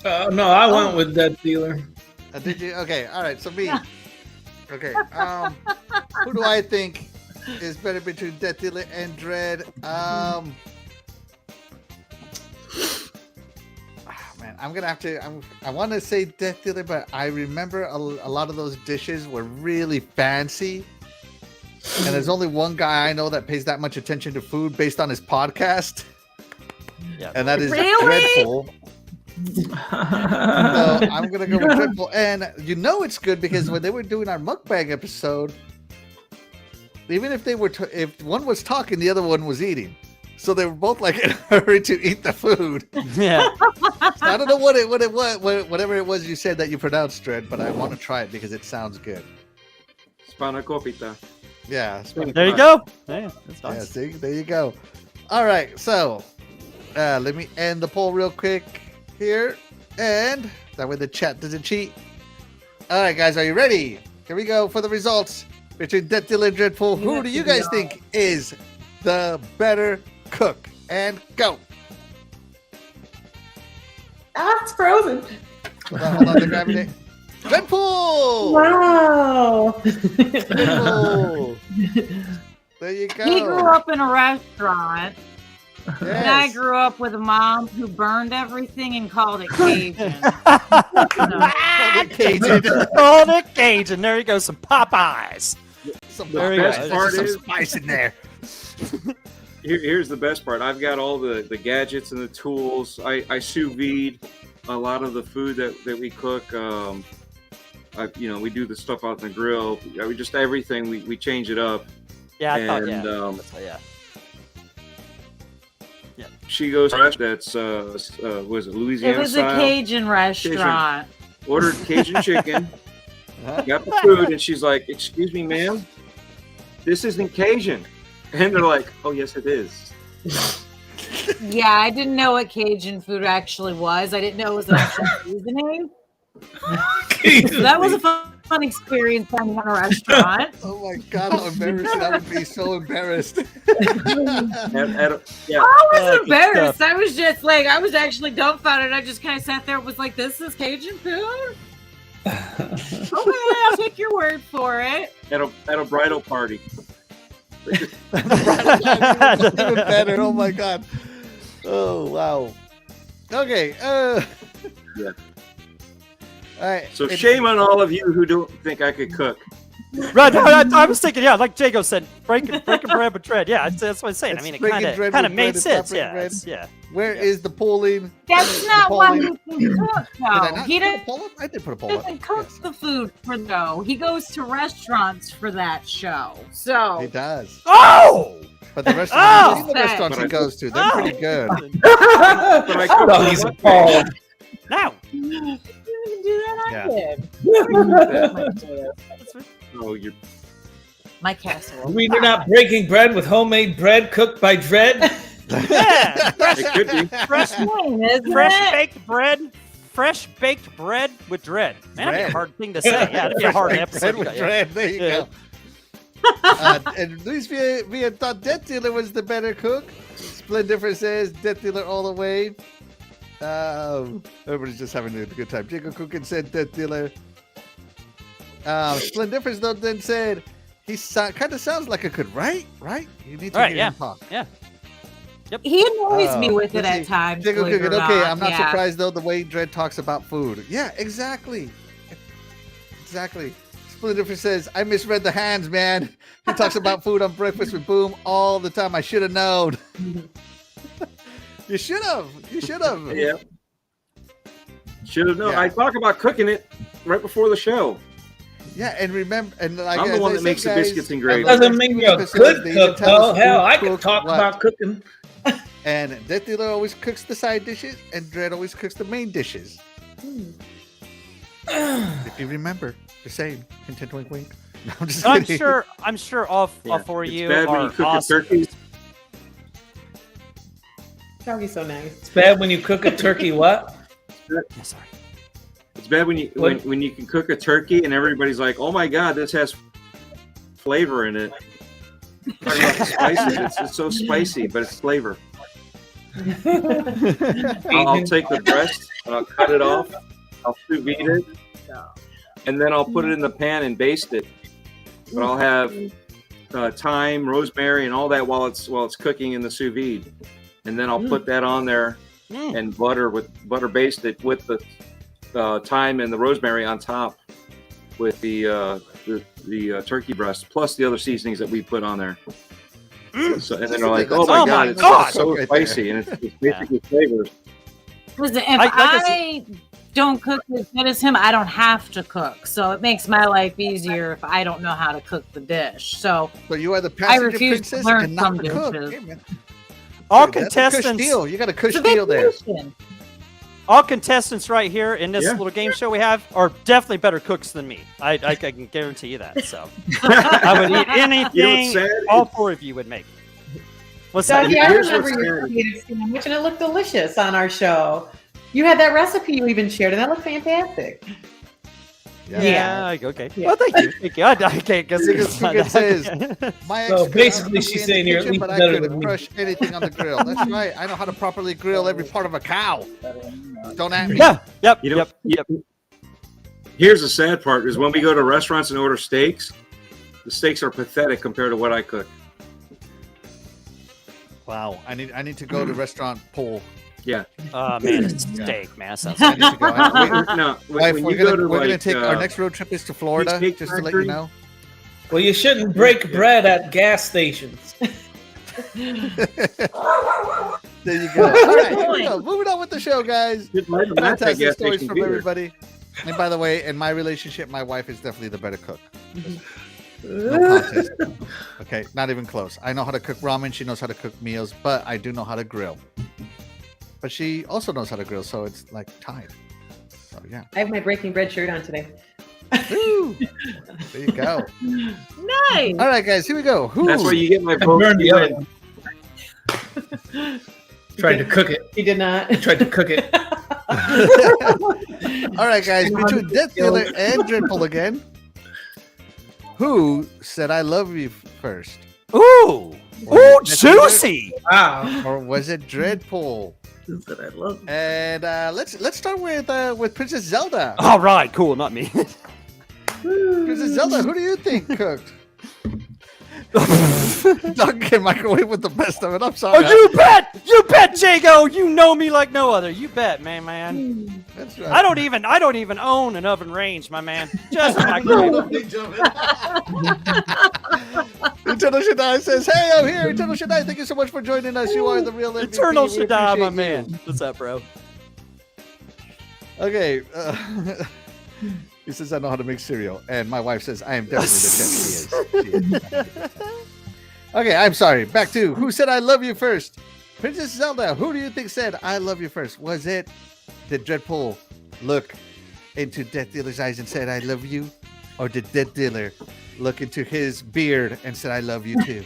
[SPEAKER 4] No, I went with DeathDealer.
[SPEAKER 1] Did you? Okay. All right. So me. Okay. Who do I think is better between DeathDealer and Dread? Man, I'm gonna have to. I want to say DeathDealer, but I remember a lot of those dishes were really fancy. And there's only one guy I know that pays that much attention to food based on his podcast.
[SPEAKER 6] Yeah.
[SPEAKER 1] And that is
[SPEAKER 3] Really?
[SPEAKER 1] Dreadpool. So I'm gonna go with Dreadpool, and you know it's good because when they were doing our mukbang episode, even if they were, if one was talking, the other one was eating, so they were both like in a hurry to eat the food.
[SPEAKER 6] Yeah.
[SPEAKER 1] So I don't know what it was, whatever it was you said that you pronounced, Dread, but I want to try it because it sounds good.
[SPEAKER 5] Spanakopita.
[SPEAKER 1] Yeah.
[SPEAKER 6] There you go. Yeah, that's
[SPEAKER 1] Yeah,
[SPEAKER 6] nice.
[SPEAKER 1] see, there you go. All right, so let me end the poll real quick here, and that way the chat doesn't cheat. All right, guys, are you ready? Here we go for the results between DeathDealer and Dreadpool. Who do you guys think is the better cook? And go.
[SPEAKER 2] It's frozen.
[SPEAKER 1] Hold on, they're grabbing it. Dreadpool!
[SPEAKER 2] Wow.
[SPEAKER 1] Dreadpool! There you go.
[SPEAKER 3] he grew up in a restaurant, and I
[SPEAKER 1] Yes.
[SPEAKER 3] grew up with a mom who burned everything and called it Cajun.
[SPEAKER 1] Cajun.
[SPEAKER 6] Oh, the Cajun. There you go. Some Popeyes.
[SPEAKER 1] Some
[SPEAKER 6] There you go.
[SPEAKER 5] best part
[SPEAKER 1] some
[SPEAKER 5] is-
[SPEAKER 1] spice in there.
[SPEAKER 5] Here's the best part. I've got all the gadgets and the tools. I sous vide a lot of the food that we cook. We do the stuff out in the grill. We just everything we change it up.
[SPEAKER 6] Yeah, I thought,
[SPEAKER 5] And,
[SPEAKER 6] yeah.
[SPEAKER 5] um,
[SPEAKER 6] Yeah.
[SPEAKER 5] She goes to that's was it Louisiana
[SPEAKER 3] It was
[SPEAKER 5] style?
[SPEAKER 3] a Cajun restaurant.
[SPEAKER 5] Ordered Cajun chicken.
[SPEAKER 1] Huh?
[SPEAKER 5] Got the food, and she's like, "Excuse me, ma'am, this isn't Cajun." And they're like, "Oh, yes, it is."
[SPEAKER 3] Yeah, I didn't know what Cajun food actually was. I didn't know it was an actual seasoning. So that was a fun experience finding on a restaurant.
[SPEAKER 1] Oh my god, how embarrassing. I would be so embarrassed.
[SPEAKER 5] Yeah,
[SPEAKER 3] I wasn't
[SPEAKER 6] good
[SPEAKER 3] embarrassed. I was just like, I was actually dumbfounded. I just kind of sat there and was like, this is Cajun food? Okay, I'll take your word for it.
[SPEAKER 5] at a bridal party.
[SPEAKER 1] Even better. Oh my god. Oh wow. Okay.
[SPEAKER 5] Yeah.
[SPEAKER 1] All right.
[SPEAKER 5] So shame on all of you who don't think I could cook.
[SPEAKER 6] Right. No, I was thinking, yeah, like Jago said, breaking bread with Dread. Yeah, that's what I'm saying. I
[SPEAKER 1] It's
[SPEAKER 6] mean, it
[SPEAKER 1] breaking
[SPEAKER 6] kind
[SPEAKER 1] bread
[SPEAKER 6] of
[SPEAKER 1] with
[SPEAKER 6] made
[SPEAKER 1] bread,
[SPEAKER 6] sense.
[SPEAKER 1] it's not
[SPEAKER 6] Yeah.
[SPEAKER 1] breaking
[SPEAKER 6] Yeah.
[SPEAKER 1] Where is the polling?
[SPEAKER 3] That's not why he can cook,
[SPEAKER 1] Did I
[SPEAKER 3] though.
[SPEAKER 1] not
[SPEAKER 3] He
[SPEAKER 1] put a
[SPEAKER 3] doesn't
[SPEAKER 1] poll up? I did put a poll up.
[SPEAKER 3] cook
[SPEAKER 1] Yes.
[SPEAKER 3] the food for though. He goes to restaurants for that show. So
[SPEAKER 1] He does.
[SPEAKER 6] Oh!
[SPEAKER 1] But the rest of
[SPEAKER 6] Oh!
[SPEAKER 1] the restaurants he goes to, they're pretty good.
[SPEAKER 5] But I cooked
[SPEAKER 4] Doggy's
[SPEAKER 5] the
[SPEAKER 4] appalled.
[SPEAKER 6] Now.
[SPEAKER 3] you can do that.
[SPEAKER 1] Yeah.
[SPEAKER 3] I did.
[SPEAKER 5] Oh, you're
[SPEAKER 3] My casserole.
[SPEAKER 4] We are not breaking bread with homemade bread cooked by Dread.
[SPEAKER 6] Yeah.
[SPEAKER 5] it could be.
[SPEAKER 6] Fresh,
[SPEAKER 3] Isn't
[SPEAKER 6] fresh
[SPEAKER 3] it?
[SPEAKER 6] baked bread. Fresh baked bread with Dread. Man, that'd be
[SPEAKER 1] Bread.
[SPEAKER 6] a hard thing to say. Yeah, that'd be a hard
[SPEAKER 1] Bread
[SPEAKER 6] episode.
[SPEAKER 1] with
[SPEAKER 6] Yeah.
[SPEAKER 1] bread. There you
[SPEAKER 6] Yeah.
[SPEAKER 1] go. And Luis Villa thought DeathDealer was the better cook. Splendifer says DeathDealer all the way. Everybody's just having a good time. Jacob Cookin said DeathDealer. Splendifer's though then said he kind of sounds like a cook, right? Right? You need to
[SPEAKER 6] Right,
[SPEAKER 1] hear
[SPEAKER 6] yeah.
[SPEAKER 1] him talk.
[SPEAKER 3] He annoys me with it
[SPEAKER 1] let's
[SPEAKER 3] at
[SPEAKER 1] see.
[SPEAKER 3] times.
[SPEAKER 1] Jacob
[SPEAKER 3] believe it
[SPEAKER 1] Cookin,
[SPEAKER 3] or
[SPEAKER 1] okay,
[SPEAKER 3] not.
[SPEAKER 1] I'm not
[SPEAKER 3] Yeah.
[SPEAKER 1] surprised though the way Dread talks about food. Yeah, exactly. Exactly. Splendifer says, I misread the hands, man. He talks about food on Breakfast with Boom all the time. I should have known. You should have. You should have.
[SPEAKER 5] Yeah. Should have known.
[SPEAKER 1] Yeah.
[SPEAKER 5] I talk about cooking it right before the show.
[SPEAKER 1] Yeah, and remember, and like
[SPEAKER 5] I'm the
[SPEAKER 1] as
[SPEAKER 5] one
[SPEAKER 1] I
[SPEAKER 5] that makes
[SPEAKER 1] said,
[SPEAKER 5] the biscuits and gravy.
[SPEAKER 4] Doesn't mean you're a good cook, though. Hell, I can talk about cooking.
[SPEAKER 1] And DeathDealer always cooks the side dishes, and Dread always cooks the main dishes. If you remember, the same. Hint, hint, wink, wink. No, I'm just kidding.
[SPEAKER 6] I'm sure all four of
[SPEAKER 5] It's
[SPEAKER 6] you
[SPEAKER 5] bad when
[SPEAKER 6] are
[SPEAKER 5] you cook
[SPEAKER 6] awesome.
[SPEAKER 5] a turkey.
[SPEAKER 2] Doggy's so nice.
[SPEAKER 4] It's bad when you cook a turkey. What?
[SPEAKER 6] Yeah, sorry.
[SPEAKER 5] It's bad when you when you can cook a turkey and everybody's like, "Oh my god, this has flavor in it." Talking about the spices, it's so spicy, but it's flavor. I'll take the breast, I'll cut it off, I'll sous vide it, and then I'll put it in the pan and baste it. But I'll have thyme, rosemary, and all that while it's cooking in the sous vide, and then I'll put that on there and butter baste it with the thyme and the rosemary on top with the turkey breast plus the other seasonings that we put on there. So, and then they're like, "Oh my god, it's so spicy," and it's basically flavors.
[SPEAKER 3] Listen, if I don't cook as good as him, I don't have to cook. So it makes my life easier if I don't know how to cook the dish. So
[SPEAKER 1] you are the
[SPEAKER 3] I
[SPEAKER 1] passenger
[SPEAKER 3] refuse
[SPEAKER 1] princess
[SPEAKER 3] to learn
[SPEAKER 1] and not
[SPEAKER 3] some
[SPEAKER 1] the cook.
[SPEAKER 3] dishes.
[SPEAKER 1] Hey, man.
[SPEAKER 6] All
[SPEAKER 1] Dude, that's a cush
[SPEAKER 6] contestants,
[SPEAKER 1] deal. You got a cush
[SPEAKER 3] It's a
[SPEAKER 1] deal there.
[SPEAKER 3] vacation.
[SPEAKER 6] all contestants right here in this
[SPEAKER 5] Yeah.
[SPEAKER 6] little game show we have are definitely better cooks than me. I can guarantee you that. So I would eat anything
[SPEAKER 5] sad
[SPEAKER 6] all four of you would make. What's that?
[SPEAKER 2] Doggy, I
[SPEAKER 5] Here's
[SPEAKER 2] remember
[SPEAKER 5] what's
[SPEAKER 2] your
[SPEAKER 5] sad.
[SPEAKER 2] potato sandwich, and it looked delicious on our show. You had that recipe you even shared, and that looked fantastic.
[SPEAKER 6] Yeah. Okay.
[SPEAKER 2] Yeah.
[SPEAKER 6] Well, thank you. Thank you. I can't guess
[SPEAKER 1] Because it says, my
[SPEAKER 4] So
[SPEAKER 1] ex
[SPEAKER 4] basically
[SPEAKER 1] could
[SPEAKER 4] she's
[SPEAKER 1] be in
[SPEAKER 4] saying
[SPEAKER 1] the
[SPEAKER 4] you're at
[SPEAKER 1] kitchen,
[SPEAKER 4] least
[SPEAKER 1] but I
[SPEAKER 4] better
[SPEAKER 1] could
[SPEAKER 4] than me.
[SPEAKER 1] crush anything on the grill. That's right. I know how to properly grill every part of a cow. Don't at me.
[SPEAKER 6] Yeah. Yep.
[SPEAKER 5] You know-
[SPEAKER 6] Yep.
[SPEAKER 5] Here's the sad part: is when we go to restaurants and order steaks, the steaks are pathetic compared to what I cook.
[SPEAKER 1] Wow. I need to go to restaurant pool.
[SPEAKER 5] Yeah.
[SPEAKER 6] Oh man, it's steak, man. That sounds
[SPEAKER 1] I need to go.
[SPEAKER 5] No,
[SPEAKER 1] Wife,
[SPEAKER 5] when
[SPEAKER 1] we're
[SPEAKER 5] you go
[SPEAKER 1] gonna,
[SPEAKER 5] to
[SPEAKER 1] we're gonna
[SPEAKER 5] like,
[SPEAKER 1] take our next road trip is to Florida,
[SPEAKER 5] Cheesecake
[SPEAKER 1] just to let you
[SPEAKER 5] Factory?
[SPEAKER 1] know.
[SPEAKER 4] Well, you shouldn't break bread at gas stations.
[SPEAKER 1] There you go. All right, here we go. Moving on with the show, guys. Fantastic stories from everybody. And by the way, in my relationship, my wife is definitely the better cook. No contest. Okay, not even close. I know how to cook ramen. She knows how to cook meals, but I do know how to grill. But she also knows how to grill, so it's like tied. So yeah.
[SPEAKER 2] I have my Breaking Bread shirt on today.
[SPEAKER 1] Woo. There you go.
[SPEAKER 3] Nice.
[SPEAKER 1] All right, guys, here we go. Who?
[SPEAKER 5] That's where you get my
[SPEAKER 4] I
[SPEAKER 5] vote.
[SPEAKER 4] burned the
[SPEAKER 5] You
[SPEAKER 4] other
[SPEAKER 5] win.
[SPEAKER 4] one. Tried to cook it.
[SPEAKER 2] He did not.
[SPEAKER 4] Tried to cook it.
[SPEAKER 1] All right, guys, between DeathDealer and DREADPOOL again. Who said I love you first?
[SPEAKER 6] Ooh.
[SPEAKER 1] Was
[SPEAKER 6] Ooh,
[SPEAKER 1] it DeathDealer
[SPEAKER 6] juicy.
[SPEAKER 4] Wow.
[SPEAKER 1] Or was it DREADPOOL?
[SPEAKER 4] That I love.
[SPEAKER 1] And let's start with Princess Zelda.
[SPEAKER 6] All right, cool. Not me.
[SPEAKER 1] Princess Zelda, who do you think cooked? Doug can microwave with the best of it. I'm sorry.
[SPEAKER 6] Oh, you bet, Jago. You know me like no other. You bet, man.
[SPEAKER 1] That's right.
[SPEAKER 6] I don't even own an oven range, my man. Just a microwave.
[SPEAKER 1] Eternal Shaddai says, "Hey, I'm here." Eternal Shaddai, thank you so much for joining us. You are the real MVP.
[SPEAKER 6] Eternal
[SPEAKER 1] We
[SPEAKER 6] Shaddai, my
[SPEAKER 1] appreciate
[SPEAKER 6] man.
[SPEAKER 1] you.
[SPEAKER 6] What's up, bro?
[SPEAKER 1] Okay. He says, "I know how to make cereal," and my wife says, "I am definitely the chef." She is. Okay, I'm sorry. Back to who said I love you first? Princess Zelda, who do you think said I love you first? Did DREADPOOL look into DeathDealer's eyes and said I love you? Or did DeathDealer look into his beard and said I love you too?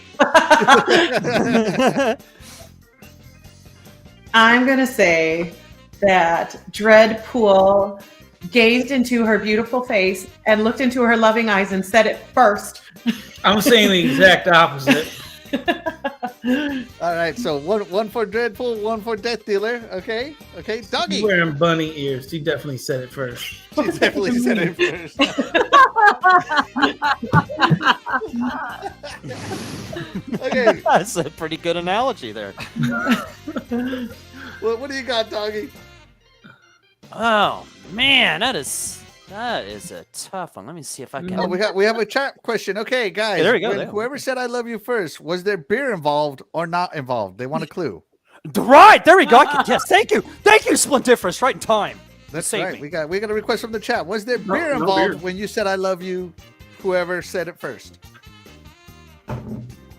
[SPEAKER 2] I'm going to say that DREADPOOL gazed into her beautiful face and looked into her loving eyes and said it first.
[SPEAKER 4] I'm saying the exact opposite.
[SPEAKER 1] All right, so one for DREADPOOL, one for DeathDealer. Okay, Doggy.
[SPEAKER 4] She's wearing bunny ears. She definitely said it first.
[SPEAKER 1] She definitely said it first. Okay,
[SPEAKER 6] That's a pretty good analogy there.
[SPEAKER 1] what do you got, Doggy?
[SPEAKER 6] Oh man, that is a tough one. Let me see if I can.
[SPEAKER 1] Oh, we have a chat question. Okay, guys.
[SPEAKER 6] Hey, there we go,
[SPEAKER 1] when
[SPEAKER 6] there.
[SPEAKER 1] Whoever said I love you first, was there beer involved or not involved? They want a clue.
[SPEAKER 6] Right, there we go. Yes, thank you, Splendiferous. Right in time.
[SPEAKER 1] That's
[SPEAKER 6] Save
[SPEAKER 1] right.
[SPEAKER 6] me.
[SPEAKER 1] We got a request from the chat. Was there beer
[SPEAKER 5] no
[SPEAKER 1] involved
[SPEAKER 5] beer.
[SPEAKER 1] when you said I love you? Whoever said it first.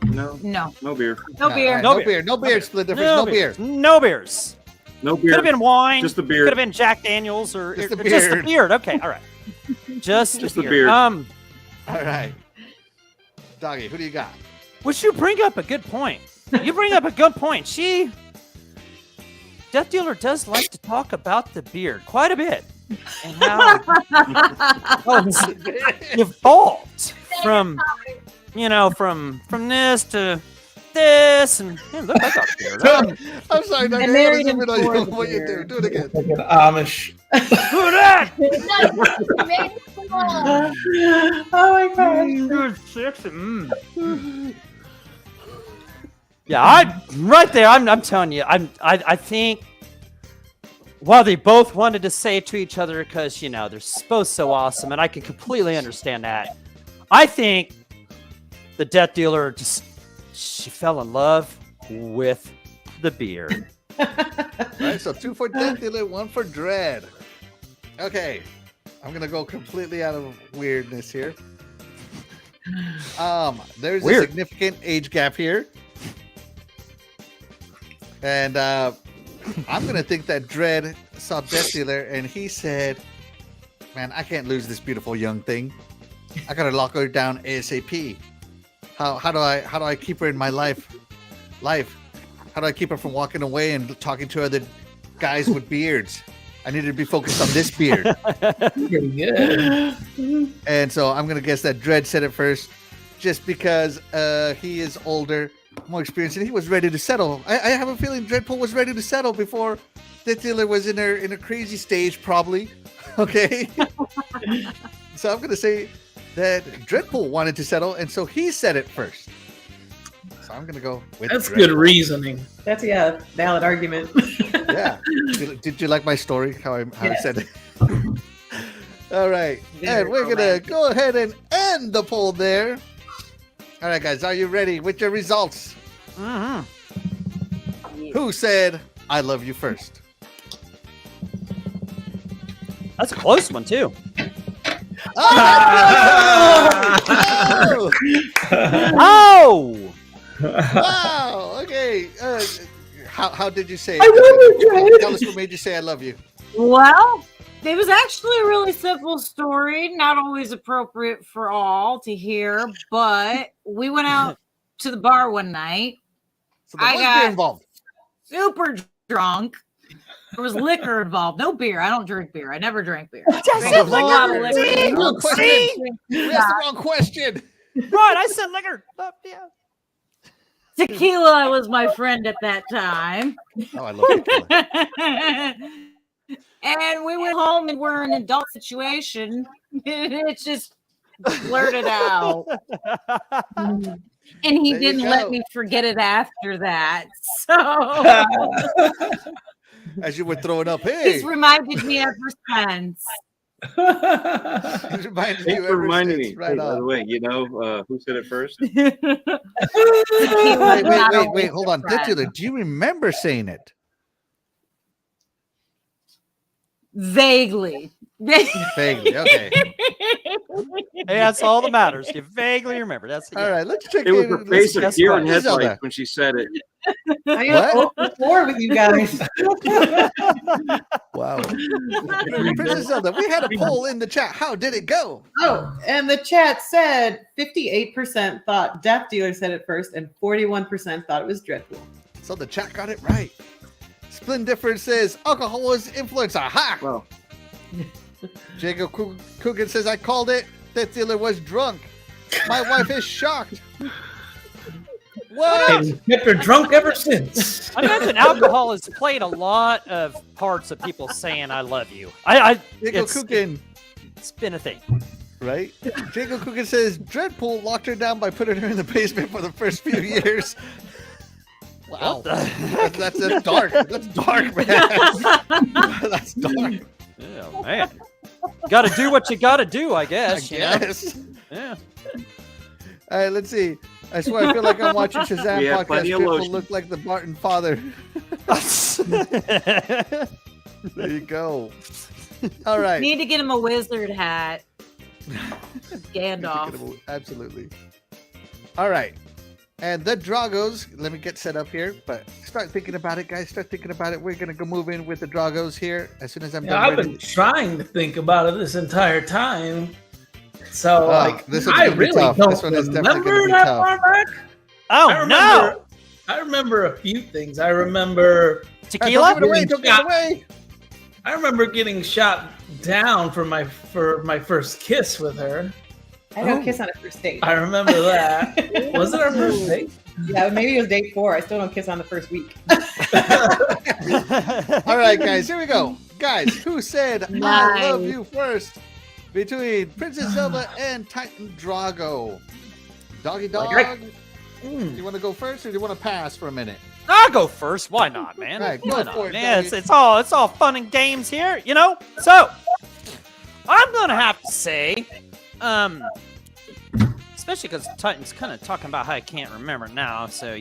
[SPEAKER 5] No,
[SPEAKER 3] No,
[SPEAKER 5] no beer.
[SPEAKER 3] no beer.
[SPEAKER 1] Right,
[SPEAKER 6] No
[SPEAKER 1] no
[SPEAKER 6] beer.
[SPEAKER 1] beer. No beer. Split difference. No beer.
[SPEAKER 6] No beers.
[SPEAKER 5] No
[SPEAKER 6] Could
[SPEAKER 5] beer.
[SPEAKER 6] have been wine.
[SPEAKER 5] Just the beer.
[SPEAKER 6] Could have been Jack Daniels or
[SPEAKER 1] Just the
[SPEAKER 6] or just the
[SPEAKER 1] beard.
[SPEAKER 6] beard. Okay, all right. Just
[SPEAKER 5] the
[SPEAKER 6] the
[SPEAKER 5] beard.
[SPEAKER 6] beard.
[SPEAKER 1] All right. Doggy, who do you got?
[SPEAKER 6] Which you bring up a good point. You bring up a good point. DeathDealer does like to talk about the beard quite a bit. And how it's evolved from this to this, and look, I got beard.
[SPEAKER 1] I'm sorry, Doggy.
[SPEAKER 2] And
[SPEAKER 1] I
[SPEAKER 2] married
[SPEAKER 1] gotta zoom
[SPEAKER 2] him
[SPEAKER 1] in on
[SPEAKER 2] for
[SPEAKER 1] you.
[SPEAKER 2] the
[SPEAKER 1] What you do?
[SPEAKER 2] beard.
[SPEAKER 1] Do it again.
[SPEAKER 4] Like an Amish.
[SPEAKER 6] Who that?
[SPEAKER 2] Oh my gosh.
[SPEAKER 6] Good sexy. Yeah, right there. I'm telling you. I think. Well, they both wanted to say it to each other because they're both so awesome, and I can completely understand that. I think the DeathDealer she fell in love with the beard.
[SPEAKER 1] All right, so 2 for DeathDealer, 1 for Dread. Okay, I'm gonna go completely out of weirdness here. There's
[SPEAKER 6] Weird.
[SPEAKER 1] a significant age gap here, and I'm gonna think that Dread saw DeathDealer and he said, "Man, I can't lose this beautiful young thing. I gotta lock her down ASAP. How do I keep her in my life? How do I keep her from walking away and talking to other guys with beards? I need to be focused on this beard."
[SPEAKER 4] Pretty good.
[SPEAKER 1] And so I'm gonna guess that Dread said it first, just because he is older, more experienced, and he was ready to settle. I have a feeling Dreadpool was ready to settle before DeathDealer was in a crazy stage, probably. Okay. So I'm gonna say that Dreadpool wanted to settle, and so he said it first. So I'm gonna go with
[SPEAKER 4] That's
[SPEAKER 1] Dreadpool.
[SPEAKER 4] good reasoning.
[SPEAKER 2] That's valid argument.
[SPEAKER 1] Yeah. Did you like my story? How I
[SPEAKER 2] Yes.
[SPEAKER 1] said it? All right.
[SPEAKER 2] Very
[SPEAKER 1] And we're gonna
[SPEAKER 2] romantic.
[SPEAKER 1] go ahead and end the poll there. All right, guys, are you ready with your results?
[SPEAKER 6] Mhm.
[SPEAKER 1] Who said I love you first?
[SPEAKER 6] That's a close one too.
[SPEAKER 1] Oh!
[SPEAKER 6] Oh,
[SPEAKER 1] Wow. Okay. How did you say it?
[SPEAKER 2] I love you, Dread.
[SPEAKER 1] Tell us what made you say I love you.
[SPEAKER 3] Well, it was actually a really simple story, not always appropriate for all to hear, but we went out to the bar one night,
[SPEAKER 1] So there
[SPEAKER 3] I
[SPEAKER 1] was
[SPEAKER 3] got-
[SPEAKER 1] beer involved.
[SPEAKER 3] super drunk. There was liquor involved. No beer. I don't drink beer. I never drank beer.
[SPEAKER 6] I
[SPEAKER 3] Drank
[SPEAKER 6] said
[SPEAKER 3] a whole lot of
[SPEAKER 6] liquor.
[SPEAKER 3] liquor.
[SPEAKER 1] Wrong question. We asked the wrong question.
[SPEAKER 6] right. I said liquor. Yeah.
[SPEAKER 3] Tequila was my friend at that time.
[SPEAKER 1] Oh, I love tequila.
[SPEAKER 3] And we went home and we're in an adult situation. It's just blurted out. And he
[SPEAKER 1] There you
[SPEAKER 3] didn't let
[SPEAKER 1] go.
[SPEAKER 3] me forget it after that. So
[SPEAKER 1] As you were throwing up, hey,
[SPEAKER 3] he's reminded me ever since.
[SPEAKER 1] it reminded
[SPEAKER 5] Thanks
[SPEAKER 1] you
[SPEAKER 5] for
[SPEAKER 1] ever
[SPEAKER 5] reminding
[SPEAKER 1] since.
[SPEAKER 5] me.
[SPEAKER 1] Right
[SPEAKER 5] Hey, by the
[SPEAKER 1] on.
[SPEAKER 5] way, who said it first?
[SPEAKER 3] Tequila
[SPEAKER 1] Wait,
[SPEAKER 3] not always
[SPEAKER 1] hold
[SPEAKER 3] a
[SPEAKER 1] on.
[SPEAKER 3] friend.
[SPEAKER 1] DeathDealer, do you remember saying it?
[SPEAKER 3] Vaguely.
[SPEAKER 1] Vaguely. Okay.
[SPEAKER 6] Hey, that's all that matters. You vaguely remember. That's
[SPEAKER 1] All right. Let's check
[SPEAKER 5] It was
[SPEAKER 1] in.
[SPEAKER 5] her face of
[SPEAKER 6] guess
[SPEAKER 5] deer
[SPEAKER 6] what?
[SPEAKER 5] and
[SPEAKER 1] Zelda.
[SPEAKER 5] headlights when she said it.
[SPEAKER 2] I am
[SPEAKER 1] What?
[SPEAKER 2] 0 for 4 with you guys.
[SPEAKER 1] Wow. Princess Zelda, we had a poll in the chat. How did it go?
[SPEAKER 2] Oh, and the chat said 58% thought DeathDealer said it first, and 41% thought it was Dreadpool.
[SPEAKER 1] So the chat got it right. Splin Difference says alcohol was influence. Aha!
[SPEAKER 5] Well,
[SPEAKER 1] Jacob Coogan says I called it. DeathDealer was drunk. My wife is shocked. What?
[SPEAKER 4] And kept her drunk ever since.
[SPEAKER 6] I imagine alcohol has played a lot of parts of people saying "I love you."
[SPEAKER 1] Jacob Coogan,
[SPEAKER 6] It's been a thing.
[SPEAKER 1] right? Jacob Coogan says Dreadpool locked her down by putting her in the basement for the first few years. Wow.
[SPEAKER 6] What the-
[SPEAKER 1] That's dark. That's dark, man. That's dark.
[SPEAKER 6] Yeah, man. Got to do what you got to do, I
[SPEAKER 1] I
[SPEAKER 6] guess. You know?
[SPEAKER 1] guess.
[SPEAKER 6] Yeah.
[SPEAKER 1] All right, let's see. I swear, I feel like I'm watching Shazam
[SPEAKER 5] We have
[SPEAKER 1] podcast.
[SPEAKER 5] plenty of
[SPEAKER 1] Dreadpool
[SPEAKER 5] lotion.
[SPEAKER 1] look like the Barton father. There you go. All right.
[SPEAKER 3] Need to get him a wizard hat. Gandalf.
[SPEAKER 1] Absolutely. All right. And the Dragos, let me get set up here, but start thinking about it, guys. Start thinking about it. We're going to go move in with the Dragos here as soon as I'm done.
[SPEAKER 4] I've been trying to think about it this entire time. So,
[SPEAKER 1] this
[SPEAKER 4] I
[SPEAKER 1] one's
[SPEAKER 4] really
[SPEAKER 1] tough.
[SPEAKER 4] don't
[SPEAKER 1] This one is definitely
[SPEAKER 4] remember
[SPEAKER 1] gonna be
[SPEAKER 4] that
[SPEAKER 1] tough.
[SPEAKER 4] far back.
[SPEAKER 6] Oh, no.
[SPEAKER 4] I remember a few things. I remember
[SPEAKER 6] Tequila?
[SPEAKER 1] Don't give it away.
[SPEAKER 4] I remember getting shot down for my first kiss with her.
[SPEAKER 2] I don't kiss on a first date.
[SPEAKER 4] I remember that. Was it our first date?
[SPEAKER 2] Yeah, maybe it was date 4. I still don't kiss on the first week.
[SPEAKER 1] All right, guys, here we go. Guys, who said I love you first between Princess Zelda and Titan Drago? Doggy Dog, you want to go first or do you want to pass for a minute?
[SPEAKER 6] I'll go first. Why not, man?
[SPEAKER 1] All right,
[SPEAKER 6] Why
[SPEAKER 1] go
[SPEAKER 6] not,
[SPEAKER 1] for it,
[SPEAKER 6] man?
[SPEAKER 1] Doggy.
[SPEAKER 6] It's all fun and games here, you know? So, I'm going to have to say, especially because Titan's kind of talking about how I can't remember now. So,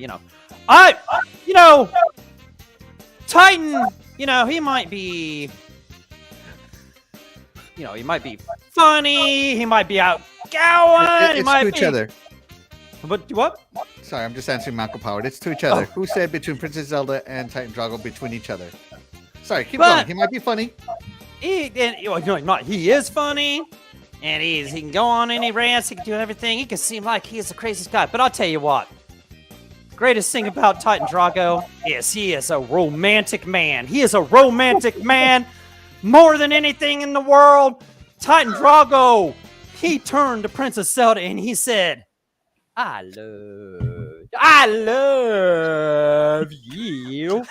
[SPEAKER 6] Titan, he might be, he might be funny. He might be outgoing. He
[SPEAKER 1] It's
[SPEAKER 6] might
[SPEAKER 1] to each other.
[SPEAKER 6] But what?
[SPEAKER 1] Sorry, I'm just answering Malcolm Powered. It's to each other. Who said between Princess Zelda and Titan Drago between each other? Sorry, keep going. He might be funny.
[SPEAKER 6] He is funny, and he can go on any rants. He can do everything. He can seem like he is the craziest guy. But I'll tell you what. Greatest thing about Titan Drago is he is a romantic man. He is a romantic man more than anything in the world. Titan Drago, he turned to Princess Zelda and he said, I love you.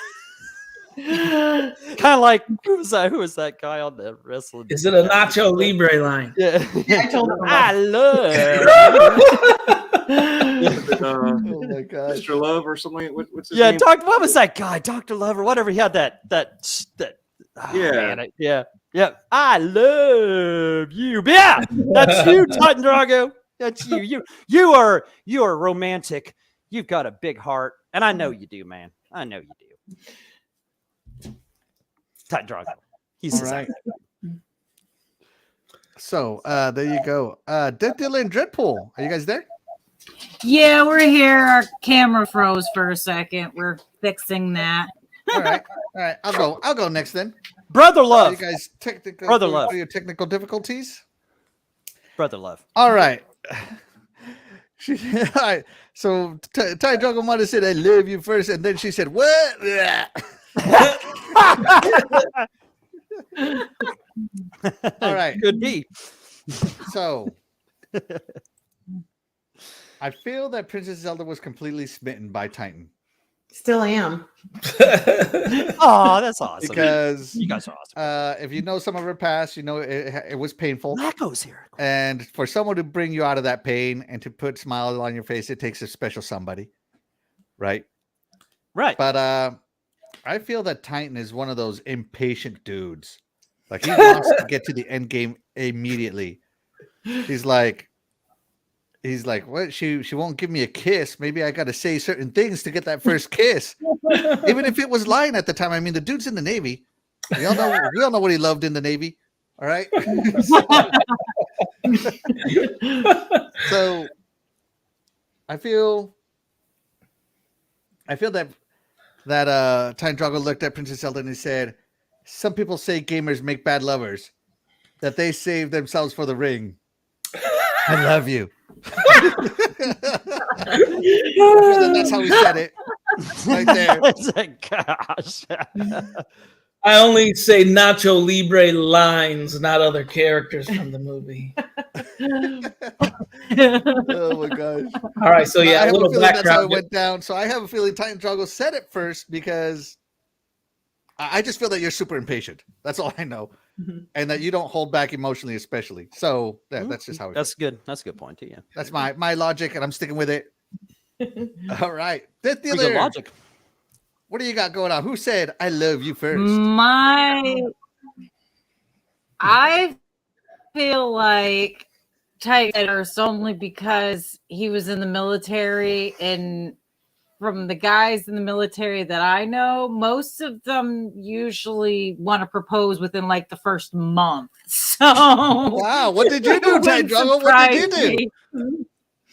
[SPEAKER 6] Kind of like who was that guy on the wrestling?
[SPEAKER 4] Is it a Nacho Libre line?
[SPEAKER 6] Yeah.
[SPEAKER 2] I told him
[SPEAKER 6] I love
[SPEAKER 1] Oh my god.
[SPEAKER 5] Mr. Love or something. What's his
[SPEAKER 6] yeah,
[SPEAKER 5] name?
[SPEAKER 6] what was that guy? Dr. Love or whatever. He had that.
[SPEAKER 5] Yeah.
[SPEAKER 6] Man, yeah. I love you. Yeah, that's you, Titan Drago. That's you. You are romantic. You've got a big heart, and I know you do, man. I know you do. Titan Drago. He's
[SPEAKER 1] All right. So there you go. DeathDealer and DREADPOOL. Are you guys there?
[SPEAKER 3] Yeah, we're here. Our camera froze for a second. We're fixing that.
[SPEAKER 1] All right. I'll go next then.
[SPEAKER 6] Brother
[SPEAKER 1] Are
[SPEAKER 6] love.
[SPEAKER 1] you guys technical?
[SPEAKER 6] Brother love.
[SPEAKER 1] What are your technical difficulties?
[SPEAKER 6] Brother love.
[SPEAKER 1] All right. All right. So Titan Drago might have said I love you first, and then she said what? All right.
[SPEAKER 6] Could be.
[SPEAKER 1] So I feel that Princess Zelda was completely smitten by Titan.
[SPEAKER 2] Still am.
[SPEAKER 6] Oh, that's awesome.
[SPEAKER 1] Because
[SPEAKER 6] you guys are awesome.
[SPEAKER 1] if you know some of her past, you know it was painful.
[SPEAKER 6] Echoes here.
[SPEAKER 1] And for someone to bring you out of that pain and to put smiles on your face, it takes a special somebody. Right?
[SPEAKER 6] Right.
[SPEAKER 1] But I feel that Titan is one of those impatient dudes. Like he wants to get to the end game immediately. He's like, what? She won't give me a kiss. Maybe I got to say certain things to get that first kiss, even if it was lying at the time. I mean, the dude's in the Navy. We all know what he loved in the Navy. All right. So I feel that Titan Drago looked at Princess Zelda and he said, "Some people say gamers make bad lovers, that they save themselves for the ring. I love you." That's how he said it. Right there.
[SPEAKER 6] Gosh.
[SPEAKER 4] I only say Nacho Libre lines, not other characters from the movie.
[SPEAKER 1] Oh my gosh.
[SPEAKER 4] All right, so yeah,
[SPEAKER 1] I
[SPEAKER 4] a
[SPEAKER 1] have
[SPEAKER 4] little
[SPEAKER 1] a feeling that's how it
[SPEAKER 4] background.
[SPEAKER 1] went down. So I have a feeling Titan Drago said it first because I just feel that you're super impatient. That's all I know. And that you don't hold back emotionally, especially. So yeah, that's just how it
[SPEAKER 6] That's good. That's a good point too. Yeah.
[SPEAKER 1] That's my logic, and I'm sticking with it. All right.
[SPEAKER 6] Pretty good
[SPEAKER 1] DeathDealer,
[SPEAKER 6] logic.
[SPEAKER 1] what do you got going on? Who said I love you first?
[SPEAKER 3] I feel like Titan first only because he was in the military and from the guys in the military that I know, most of them usually want to propose within like the first month. So
[SPEAKER 1] Wow, what did you do, Titan Drago? What did you do?
[SPEAKER 3] me.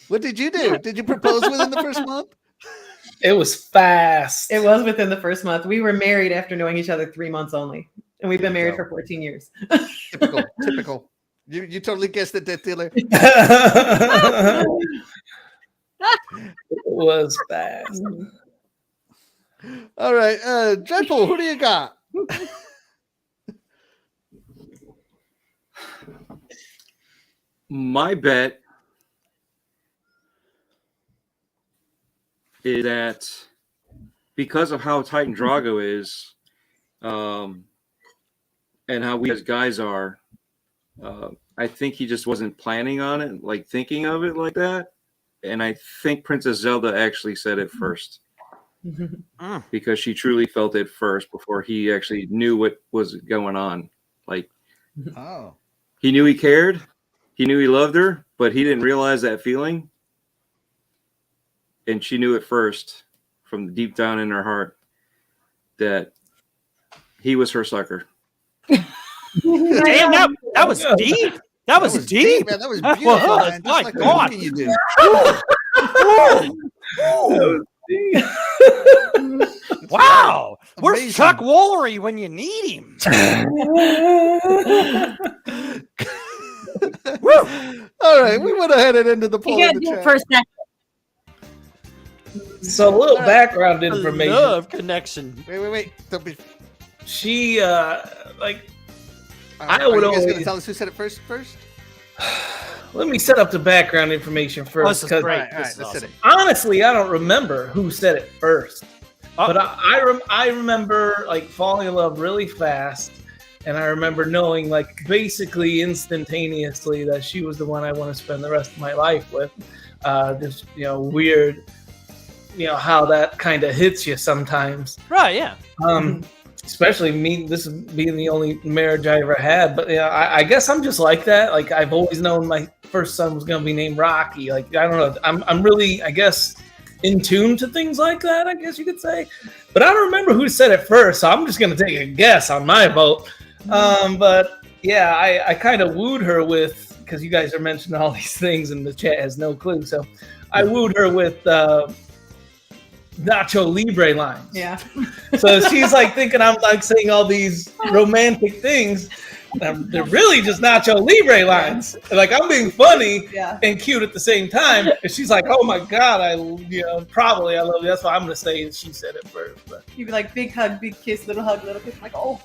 [SPEAKER 1] What did you do? Did you propose within the first month?
[SPEAKER 4] It was fast.
[SPEAKER 2] It was within the first month. We were married after knowing each other 3 months only. And we've been married for 14 years.
[SPEAKER 1] Typical. You totally guessed it, DeathDealer.
[SPEAKER 4] It was fast.
[SPEAKER 1] All right, Dreadpool, who do you got?
[SPEAKER 5] My bet is that because of how Titan Drago is, and how we as guys are, I think he just wasn't planning on it, like thinking of it like that. And I think Princess Zelda actually said it first because she truly felt it first before he actually knew what was going on. Like, he knew he cared, he knew he loved her, but he didn't realize that feeling. And she knew it first from deep down in her heart that he was her sucker.
[SPEAKER 6] Damn, that was deep. That was deep.
[SPEAKER 1] Man. That was beautiful. Man.
[SPEAKER 6] My
[SPEAKER 1] Just like
[SPEAKER 6] God.
[SPEAKER 1] the you do.
[SPEAKER 6] Wow. Where's
[SPEAKER 1] Amazing.
[SPEAKER 6] Chuck Woolery when you need him?
[SPEAKER 1] All right, we went ahead and ended the poll
[SPEAKER 3] You
[SPEAKER 1] in
[SPEAKER 3] gotta
[SPEAKER 1] the
[SPEAKER 3] do it
[SPEAKER 1] chat.
[SPEAKER 3] for a second.
[SPEAKER 4] So a little background information.
[SPEAKER 6] Love connection.
[SPEAKER 1] Wait. Don't be.
[SPEAKER 4] She like I
[SPEAKER 1] Are
[SPEAKER 4] would
[SPEAKER 1] you guys
[SPEAKER 4] always-
[SPEAKER 1] gonna tell us who said it first?
[SPEAKER 4] let me set up the background information
[SPEAKER 6] Oh,
[SPEAKER 4] first
[SPEAKER 6] this is
[SPEAKER 4] because
[SPEAKER 6] great.
[SPEAKER 1] All right,
[SPEAKER 6] This is
[SPEAKER 1] let's
[SPEAKER 6] awesome.
[SPEAKER 1] hit it.
[SPEAKER 4] honestly I don't remember who said it first.
[SPEAKER 6] Oh.
[SPEAKER 4] But I remember like falling in love really fast, and I remember knowing like basically instantaneously that she was the one I want to spend the rest of my life with. Just weird, how that kind of hits you sometimes.
[SPEAKER 6] Right, yeah.
[SPEAKER 4] Especially me, this being the only marriage I ever had. But I guess I'm just like that. Like I've always known my first son was going to be named Rocky. Like I don't know. I'm really, I guess, in tune to things like that, I guess you could say. But I don't remember who said it first, so I'm just going to take a guess on my vote. But yeah, I kind of wooed her with, because you guys are mentioning all these things and the chat has no clue. So I wooed her with Nacho Libre lines.
[SPEAKER 2] Yeah.
[SPEAKER 4] So she's like thinking I'm like saying all these romantic things. They're really just Nacho Libre lines. Like I'm being funny
[SPEAKER 2] Yeah.
[SPEAKER 4] and cute at the same time. And she's like, "Oh my God, I love you." That's why I'm gonna say she said it first. But
[SPEAKER 2] You'd be like, big hug, big kiss, little hug, little kiss. I'm like, oh.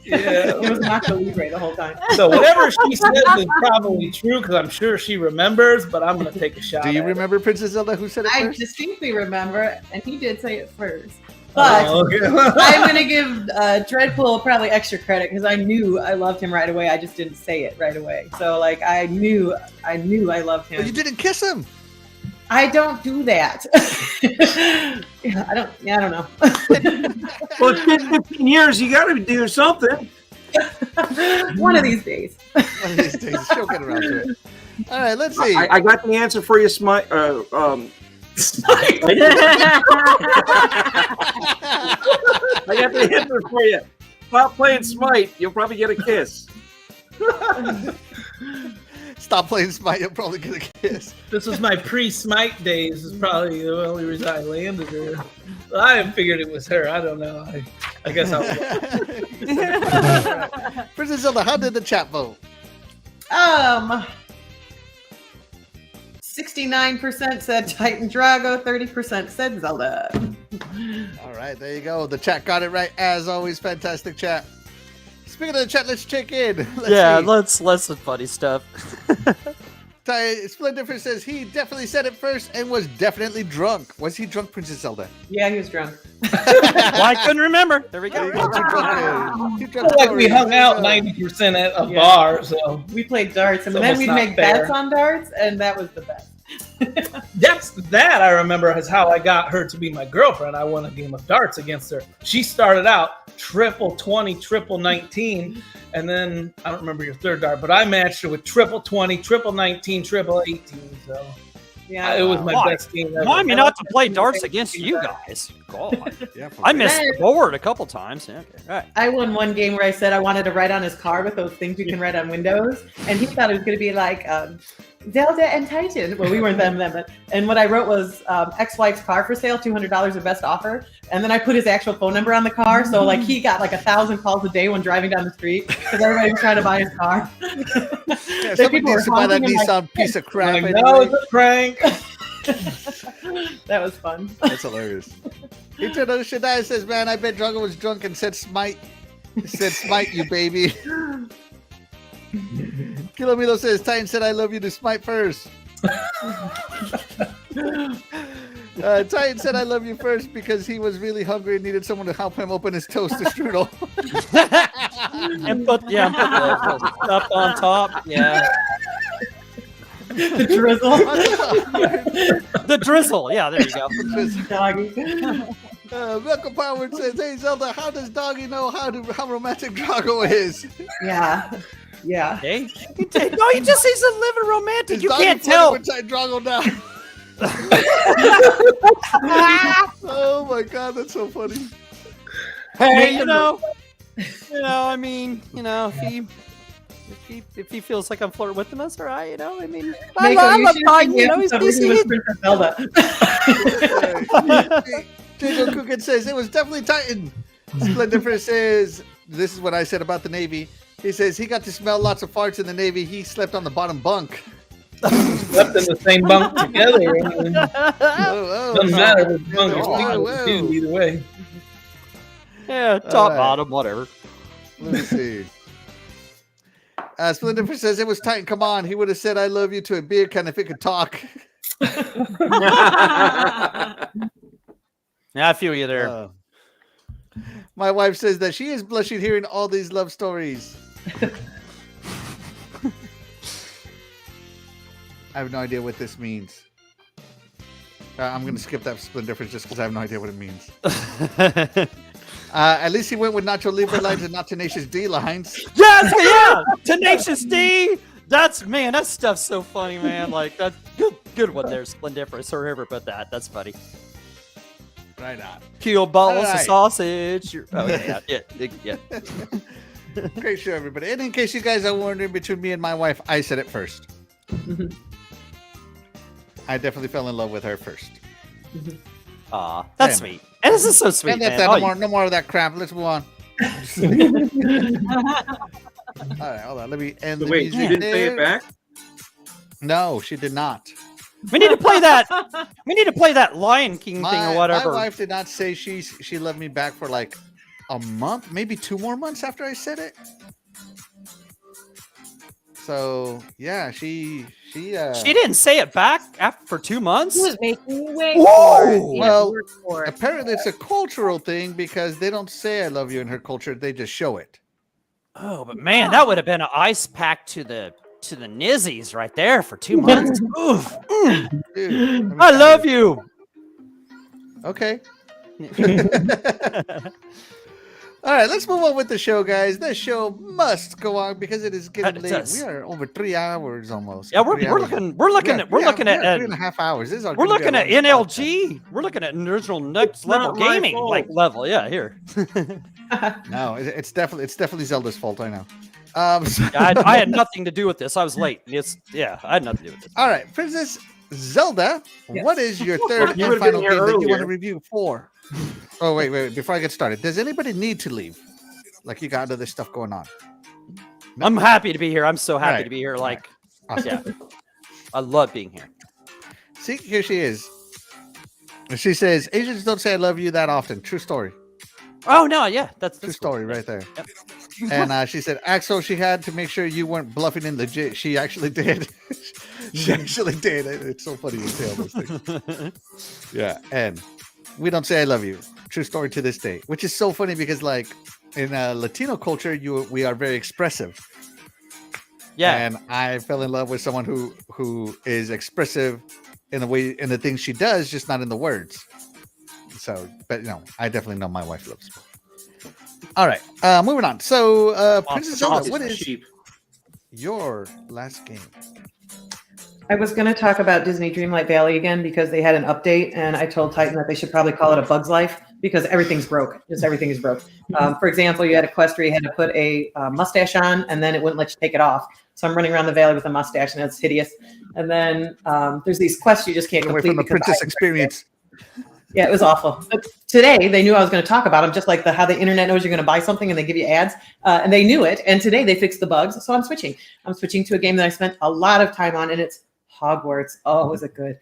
[SPEAKER 4] yeah.
[SPEAKER 2] It was Nacho Libre the whole time.
[SPEAKER 4] So whatever she says is probably true because I'm sure she remembers. But I'm gonna take a shot.
[SPEAKER 1] Do you
[SPEAKER 4] at it.
[SPEAKER 1] remember Princess Zelda who said it
[SPEAKER 2] I
[SPEAKER 1] first?
[SPEAKER 2] distinctly remember, and he did say it first. But
[SPEAKER 4] Oh, okay.
[SPEAKER 2] I'm going to give Dreadpool probably extra credit because I knew I loved him right away. I just didn't say it right away. So, like, I knew I loved him.
[SPEAKER 1] But you didn't kiss him.
[SPEAKER 2] I don't do that. I don't know.
[SPEAKER 5] Well, it's been 15 years. You got to do something.
[SPEAKER 2] One of these days.
[SPEAKER 1] One of these days, she'll get around to it. All right, let's see.
[SPEAKER 5] I got the answer for you, Smite. I got the answer for you. Stop playing Smite. You'll probably get a kiss.
[SPEAKER 1] Stop playing Smite. You'll probably get a kiss.
[SPEAKER 4] This was my pre-Smite days. This is probably the only reason I landed her. But I figured it was her. I don't know. I guess I was.
[SPEAKER 1] Princess Zelda, how did the chat vote?
[SPEAKER 2] 69% said Titan Drago, 30% said Zelda.
[SPEAKER 1] All right, there you go. The chat got it right as always. Fantastic chat. Speaking of the chat, let's check in. Let's see.
[SPEAKER 6] let's some funny stuff.
[SPEAKER 1] Splendifer says he definitely said it first and was definitely drunk. Was he drunk, Princess Zelda?
[SPEAKER 2] Yeah, he was drunk.
[SPEAKER 6] Well, I couldn't remember. There we go.
[SPEAKER 1] Too drunk
[SPEAKER 4] I feel like we hung out 90% at a bar, so
[SPEAKER 2] We played darts, and
[SPEAKER 4] It's
[SPEAKER 2] then
[SPEAKER 4] almost
[SPEAKER 2] we'd
[SPEAKER 4] not
[SPEAKER 2] make
[SPEAKER 4] fair.
[SPEAKER 2] bets on darts, and that was the best.
[SPEAKER 4] that I remember is how I got her to be my girlfriend. I won a game of darts against her. She started out triple 20, triple 19, and then I don't remember your third dart, but I matched her with triple 20, triple 19, triple 18. So
[SPEAKER 2] Yeah,
[SPEAKER 4] It was my
[SPEAKER 6] Why?
[SPEAKER 4] best game ever.
[SPEAKER 6] Remind me not to play darts against you guys. God.
[SPEAKER 1] Yeah, for
[SPEAKER 6] I
[SPEAKER 1] real.
[SPEAKER 6] missed the board a couple times. Yeah, okay. All right.
[SPEAKER 2] I won one game where I said I wanted to write on his card with those things you can write on Windows, and he thought it was going to be like Zelda and Titan. Well, we weren't them, but and what I wrote was ex-wife's car for sale, $200 of best offer, and then I put his actual phone number on the car, so like he got like 1,000 calls a day when driving down the street because everybody was trying to buy his car.
[SPEAKER 1] Yeah, somebody needs to buy that Nissan piece of crap.
[SPEAKER 4] Like,
[SPEAKER 1] anyway.
[SPEAKER 4] no, it's a prank.
[SPEAKER 2] That was fun.
[SPEAKER 1] That's hilarious. Eternal Shaddai says, man, I bet Drago was drunk and said smite. He said smite you, baby. Kilomilo says, Titan said I love you to smite first. Titan said I love you first because he was really hungry and needed someone to help him open his toaster strudel.
[SPEAKER 6] And put the stuff on top. Yeah.
[SPEAKER 2] The drizzle.
[SPEAKER 6] The drizzle. Yeah, there you go.
[SPEAKER 2] Doggy.
[SPEAKER 1] Milka Power says, hey Zelda, how does Doggy know how romantic Drago is?
[SPEAKER 2] Yeah. Yeah.
[SPEAKER 6] Hey. No, he just he's a living romantic.
[SPEAKER 1] Is
[SPEAKER 6] You
[SPEAKER 1] Doggy
[SPEAKER 6] can't tell.
[SPEAKER 1] inside Drago now. Oh my god, that's so funny.
[SPEAKER 6] Hey, you know, I mean, if he feels like I'm flirting with him, that's all right. I mean, I love Titan. He's
[SPEAKER 2] with Princess Zelda.
[SPEAKER 1] Jago Cookin says it was definitely Titan. Splendifer says this is what I said about the Navy. He says he got to smell lots of farts in the Navy. He slept on the bottom bunk.
[SPEAKER 4] Slept in the same bunk together. I mean, doesn't matter which bunk you're sleeping in, either way.
[SPEAKER 6] Yeah, top,
[SPEAKER 1] right.
[SPEAKER 6] bottom, whatever.
[SPEAKER 1] Let's see. Splendifer says it was Titan. Come on, he would have said I love you to a beer can if it could talk.
[SPEAKER 6] Yeah, I feel you there.
[SPEAKER 1] My wife says that she is blushing hearing all these love stories. I have no idea what this means. I'm going to skip that Splendifer just because I have no idea what it means. At least he went with Nacho Libre lines and not Tenacious D lines.
[SPEAKER 6] Yes, yeah, Tenacious D. That stuff's so funny, man. Like that's good one there, Splendiferous or whoever put that. That's funny.
[SPEAKER 1] Right on.
[SPEAKER 6] Kill balls
[SPEAKER 1] All
[SPEAKER 6] of
[SPEAKER 1] right.
[SPEAKER 6] sausage. Yeah.
[SPEAKER 1] Great show, everybody. And in case you guys are wondering, between me and my wife, I said it first. I definitely fell in love with her first.
[SPEAKER 6] Aw, that's sweet. And this is so sweet,
[SPEAKER 1] And that's
[SPEAKER 6] man.
[SPEAKER 1] that. No more of that crap. Let's move on. All right, hold on. Let me end the
[SPEAKER 5] Wait,
[SPEAKER 1] music
[SPEAKER 5] you didn't say
[SPEAKER 1] there.
[SPEAKER 5] it back?
[SPEAKER 1] No, she did not.
[SPEAKER 6] We need to play that. We need to play that Lion King thing or whatever.
[SPEAKER 1] My wife did not say she loved me back for like a month, maybe 2 more months after I said it. So yeah, she
[SPEAKER 6] didn't say it back for 2 months.
[SPEAKER 3] He was making you wait
[SPEAKER 6] Whoa!
[SPEAKER 3] for it. He had to
[SPEAKER 1] Well,
[SPEAKER 3] work for it.
[SPEAKER 1] apparently it's a cultural thing because they don't say I love you in her culture, they just show it.
[SPEAKER 6] Oh, but man, that would have been an ice pack to the nizzies right there for 2 months. Oof.
[SPEAKER 1] Dude, let me
[SPEAKER 6] I
[SPEAKER 1] tell
[SPEAKER 6] love you.
[SPEAKER 1] Okay. All right, let's move on with the show, guys. This show must go on because it is getting
[SPEAKER 6] It
[SPEAKER 1] late.
[SPEAKER 6] does.
[SPEAKER 1] We are over 3 hours almost.
[SPEAKER 6] Yeah, we're
[SPEAKER 1] 3 hours.
[SPEAKER 6] looking at
[SPEAKER 1] 3.5 hours. This is our
[SPEAKER 6] we're looking at
[SPEAKER 1] good
[SPEAKER 6] NLG. We're looking at original next level
[SPEAKER 3] Not my
[SPEAKER 6] gaming
[SPEAKER 3] fault.
[SPEAKER 6] like level. Yeah, here.
[SPEAKER 1] No, it's definitely Zelda's fault. I know. So-
[SPEAKER 6] I had nothing to do with this. I was late. I had nothing to do with this.
[SPEAKER 1] all right, Princess Zelda,
[SPEAKER 2] Yes.
[SPEAKER 1] what is your third
[SPEAKER 5] You
[SPEAKER 1] and
[SPEAKER 5] would've
[SPEAKER 1] final
[SPEAKER 5] been
[SPEAKER 1] game
[SPEAKER 5] here
[SPEAKER 1] that you want to
[SPEAKER 5] earlier.
[SPEAKER 1] review for? Oh, wait. Before I get started, does anybody need to leave? Like you got other stuff going on? No?
[SPEAKER 6] I'm happy to be here. I'm so happy
[SPEAKER 1] Right.
[SPEAKER 6] to be here. Like,
[SPEAKER 1] Awesome.
[SPEAKER 6] yeah, I love being here.
[SPEAKER 1] See, here she is. She says, Asians don't say I love you that often. True story.
[SPEAKER 6] Oh no, yeah, that's
[SPEAKER 1] True
[SPEAKER 6] cool.
[SPEAKER 1] story right there.
[SPEAKER 6] Yep.
[SPEAKER 1] And she said, Axel, she had to make sure you weren't bluffing in legit. She actually did. She actually did. It's so funny you say all those things. Yeah. And we don't say I love you. True story to this day, which is so funny because like in Latino culture, we are very expressive.
[SPEAKER 6] Yeah,
[SPEAKER 1] And I fell in love with someone who is expressive in the things she does, just not in the words. So, but I definitely know my wife loves me. All right, moving on. So, Princess Zelda, what is
[SPEAKER 5] Sheep.
[SPEAKER 1] your last game?
[SPEAKER 2] I was going to talk about Disney Dreamlight Valley again because they had an update, and I told Titan that they should probably call it a Bug's Life because everything's broke. Just everything is broke. For example, you had a quest where you had to put a mustache on, and then it wouldn't let you take it off. So I'm running around the valley with a mustache, and it's hideous. And then there's these quests you just can't
[SPEAKER 1] Away
[SPEAKER 2] complete.
[SPEAKER 1] from the princess experience.
[SPEAKER 2] Yeah, it was awful. But today, they knew I was going to talk about them, just like how the internet knows you're going to buy something and they give you ads. And they knew it. And today, they fixed the bugs. So I'm switching. I'm switching to a game that I spent a lot of time on, and it's Hogwarts. Oh, was it good?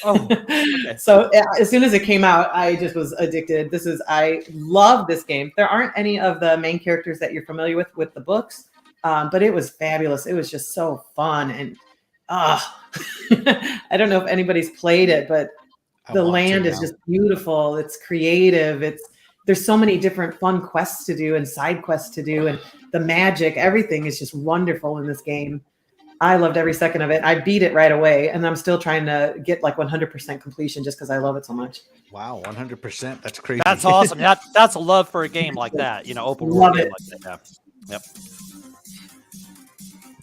[SPEAKER 6] Oh, okay.
[SPEAKER 2] So as soon as it came out, I just was addicted. I love this game. There aren't any of the main characters that you're familiar with the books, but it was fabulous. It was just so fun. And I don't know if anybody's played it, but the land is just beautiful. It's creative. There's so many different fun quests to do and side quests to do, and the magic, everything is just wonderful in this game. I loved every second of it. I beat it right away, and I'm still trying to get like 100% completion just because I love it so much.
[SPEAKER 1] Wow, 100%. That's crazy.
[SPEAKER 6] That's awesome. That's a love for a game like that. Open world game like that. Yeah. Yep.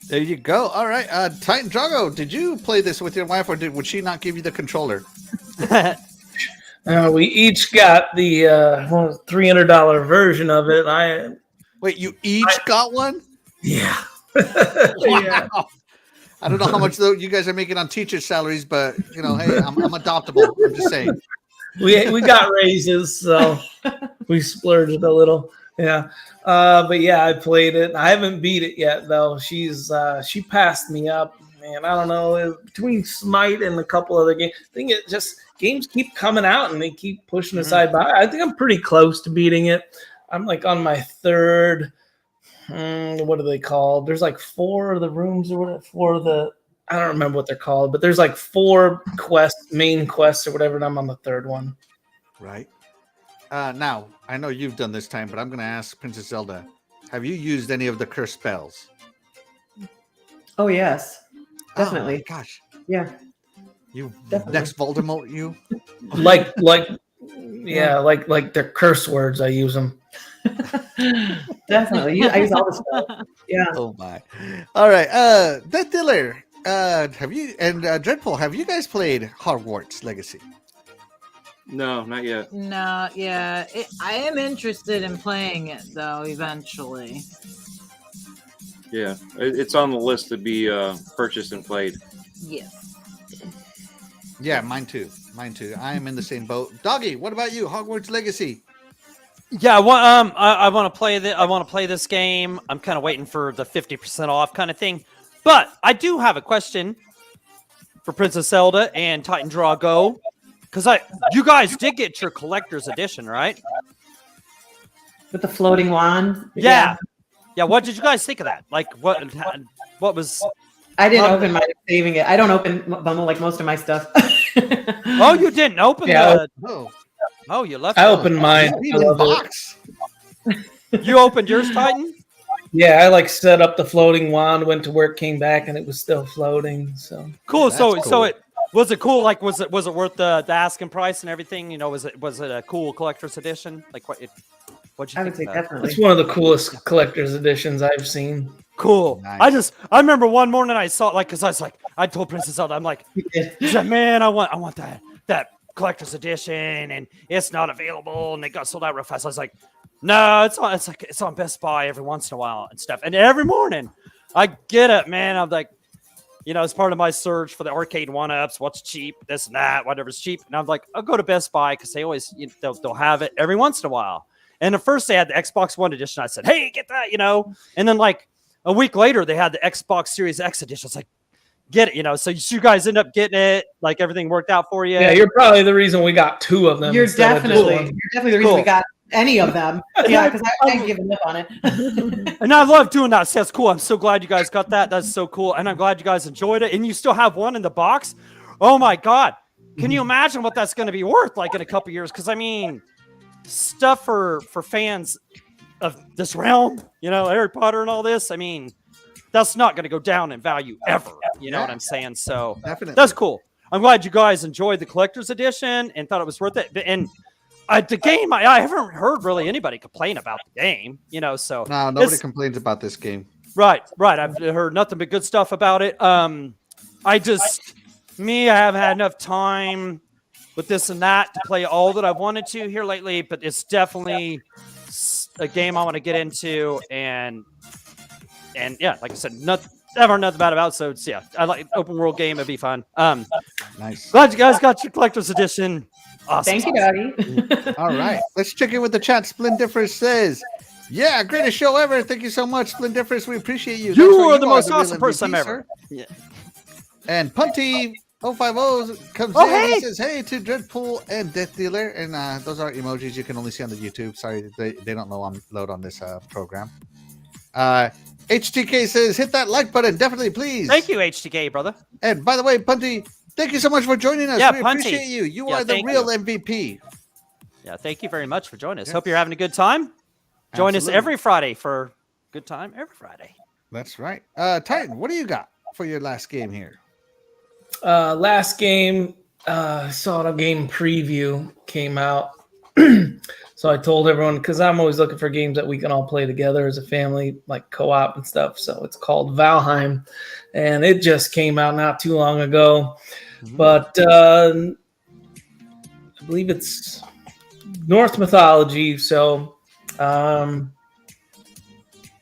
[SPEAKER 1] There you go. All right, Titan Drago, did you play this with your wife, or would she not give you the controller?
[SPEAKER 4] We each got the $300 version of it.
[SPEAKER 1] Wait, you each got one?
[SPEAKER 4] Yeah.
[SPEAKER 1] Wow. I don't know how much though you guys are making on teachers' salaries, but hey, I'm adoptable. I'm just saying.
[SPEAKER 4] We got raises, so we splurged a little. Yeah. But yeah, I played it. I haven't beat it yet though. She passed me up. Man, I don't know, between Smite and a couple other games. I think games keep coming out and they keep pushing aside by. I think I'm pretty close to beating it. I'm like on my third. What are they called? There's like 4 of the rooms or whatever. I don't remember what they're called, but there's like 4 main quests or whatever, and I'm on the 3rd one.
[SPEAKER 1] Right. Now, I know you've done this time, but I'm going to ask Princess Zelda, have you used any of the curse spells?
[SPEAKER 2] Oh, yes. Definitely.
[SPEAKER 1] Oh, my gosh.
[SPEAKER 2] Yeah.
[SPEAKER 1] You
[SPEAKER 2] Definitely.
[SPEAKER 1] next Voldemort, you?
[SPEAKER 4] Like they're curse words. I use them.
[SPEAKER 2] Definitely. I use all the stuff. Yeah.
[SPEAKER 1] Oh my. All right. DeathDealer, have you and Dreadpool, have you guys played Hogwarts Legacy?
[SPEAKER 5] No, not yet.
[SPEAKER 3] No, yeah. I am interested in playing it though eventually.
[SPEAKER 5] Yeah, it's on the list to be purchased and played.
[SPEAKER 3] Yes.
[SPEAKER 1] Yeah, mine too. I am in the same boat. Doggy, what about you? Hogwarts Legacy.
[SPEAKER 6] Yeah, I want to play I want to play this game. I'm kind of waiting for the 50% off kind of thing. But I do have a question for Princess Zelda and Titan Drago, because you guys did get your collector's edition, right?
[SPEAKER 2] With the floating wand.
[SPEAKER 6] Yeah. Yeah. What did you guys think of that? Like, what was?
[SPEAKER 2] I didn't open my saving it. I don't open like most of my stuff.
[SPEAKER 6] Oh, you didn't open the. Oh, you left.
[SPEAKER 4] I opened mine.
[SPEAKER 1] Box.
[SPEAKER 6] You opened yours, Titan?
[SPEAKER 4] Yeah, I set up the floating wand, went to work, came back, and it was still floating. So
[SPEAKER 6] cool.
[SPEAKER 1] Yeah,
[SPEAKER 6] so it was it cool? Like, was it worth the asking price and everything? Was it a cool collector's edition? Like, what'd you think?
[SPEAKER 2] I would say definitely.
[SPEAKER 4] It's one of the coolest collector's editions I've seen.
[SPEAKER 6] Cool.
[SPEAKER 1] Nice.
[SPEAKER 6] I remember one morning I saw it, because I was like, I told Princess Zelda, I'm like, man, I want that collector's edition, and it's not available, and they got sold out real fast. I was like, no, it's on Best Buy every once in a while and stuff. And every morning I get it, man. I'm like, as part of my search for the arcade one-ups, what's cheap, this and that, whatever's cheap. And I'm like, I'll go to Best Buy because they always, they'll have it every once in a while. And at first they had the Xbox One edition. I said, hey, get that, And then like a week later, they had the Xbox Series X edition. It's like, get it, So you guys end up getting it. Like everything worked out for you.
[SPEAKER 4] Yeah, you're probably the reason we got 2 of them.
[SPEAKER 2] You're definitely the reason we got any of them. Yeah, because I've given up on it.
[SPEAKER 6] And I love doing that. So that's cool. I'm so glad you guys got that. That's so cool. And I'm glad you guys enjoyed it. And you still have one in the box. Oh my God. Can you imagine what that's going to be worth like in a couple years? Because stuff for fans of this realm, Harry Potter and all this. That's not going to go down in value ever. You know what I'm saying? So
[SPEAKER 1] Definitely.
[SPEAKER 6] That's cool. I'm glad you guys enjoyed the collector's edition and thought it was worth it. And the game, I haven't heard really anybody complain about the game, so.
[SPEAKER 1] No, nobody complains about this game.
[SPEAKER 6] Right. I've heard nothing but good stuff about it. I haven't had enough time with this and that to play all that I've wanted to here lately, but it's definitely a game I want to get into, and yeah, like I said, nothing bad about it. So it's, yeah, I like open world game. It'd be fun.
[SPEAKER 1] Nice.
[SPEAKER 6] Glad you guys got your collector's edition. Awesome.
[SPEAKER 2] Thank you, Doggy.
[SPEAKER 1] All right, let's check in with the chat. Splendiferous says, "Yeah, greatest show ever. Thank you so much, Splendiferous. We appreciate you.
[SPEAKER 6] You
[SPEAKER 1] That's right,
[SPEAKER 6] are the most
[SPEAKER 1] real
[SPEAKER 6] awesome person
[SPEAKER 1] MVP,
[SPEAKER 6] ever."
[SPEAKER 1] sir.
[SPEAKER 6] Yeah.
[SPEAKER 1] And Punty 050 comes
[SPEAKER 6] Oh,
[SPEAKER 1] in
[SPEAKER 6] hey!
[SPEAKER 1] and says, "Hey to DREADPOOL and DeathDealer." And those are emojis you can only see on the YouTube. Sorry, they don't load on this program. HTK says, "Hit that like button, definitely, please."
[SPEAKER 6] Thank you, HTK, brother.
[SPEAKER 1] And by the way, Punty, thank you so much for joining us.
[SPEAKER 6] Yeah,
[SPEAKER 1] We
[SPEAKER 6] Punty.
[SPEAKER 1] appreciate you. You
[SPEAKER 6] Yeah,
[SPEAKER 1] are the
[SPEAKER 6] thank
[SPEAKER 1] real
[SPEAKER 6] you.
[SPEAKER 1] MVP.
[SPEAKER 6] Yeah, thank you very much for joining us.
[SPEAKER 1] Yes.
[SPEAKER 6] Hope you're having a good time. Join us
[SPEAKER 1] Absolutely.
[SPEAKER 6] every Friday for good time every Friday.
[SPEAKER 1] That's right. Titan, what do you got for your last game here?
[SPEAKER 4] Last game, saw the game preview came out. So I told everyone, because I'm always looking for games that we can all play together as a family, like co-op and stuff. So it's called Valheim, and it just came out not too long ago. But I believe it's Norse mythology. So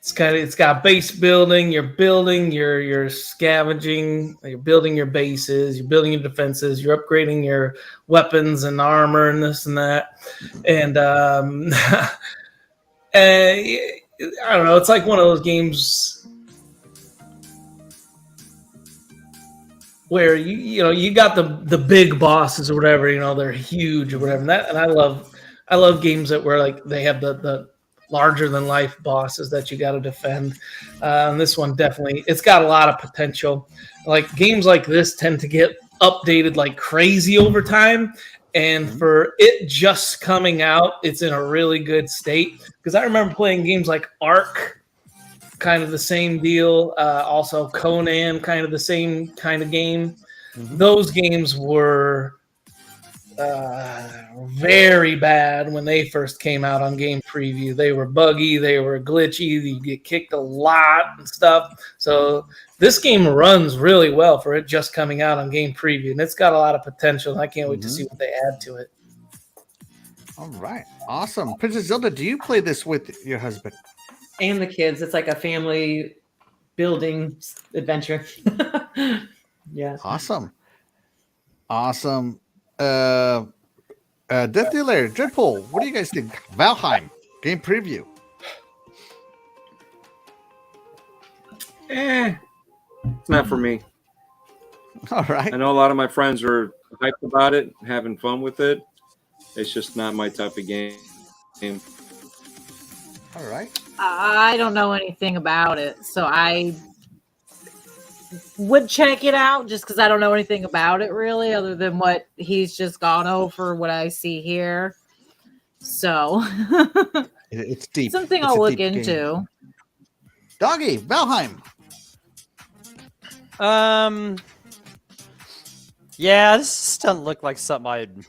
[SPEAKER 4] it's got base building. You're building, you're scavenging, you're building your bases, you're building your defenses, you're upgrading your weapons and armor and this and that. And I don't know, it's like one of those games where you got the big bosses or whatever, they're huge or whatever. And I love games that where like they have the larger than life bosses that you got to defend. And this one definitely, it's got a lot of potential. Like games like this tend to get updated like crazy over time. And for it just coming out, it's in a really good state. Because I remember playing games like Ark, kind of the same deal. Also Conan, kind of the same kind of game. Those games were very bad when they first came out on game preview. They were buggy, they were glitchy, you get kicked a lot and stuff. So this game runs really well for it just coming out on game preview, and it's got a lot of potential. I can't wait to see what they add to it.
[SPEAKER 1] All right, awesome. Princess Zelda, do you play this with your husband
[SPEAKER 2] And the kids. It's like a family building adventure. Yeah.
[SPEAKER 1] Awesome. DeathDealer, DREADPOOL, what do you guys think? Valheim game preview.
[SPEAKER 5] It's not for me.
[SPEAKER 1] All right.
[SPEAKER 5] I know a lot of my friends are hyped about it, having fun with it. It's just not my type of game.
[SPEAKER 1] All right.
[SPEAKER 3] I don't know anything about it, so I would check it out just because I don't know anything about it really, other than what he's just gone over, what I see here. So
[SPEAKER 1] It's deep.
[SPEAKER 3] something
[SPEAKER 1] It's
[SPEAKER 3] I'll
[SPEAKER 1] a
[SPEAKER 3] look
[SPEAKER 1] deep game.
[SPEAKER 3] into.
[SPEAKER 1] Doggy, Valheim.
[SPEAKER 6] Yeah, this doesn't look like something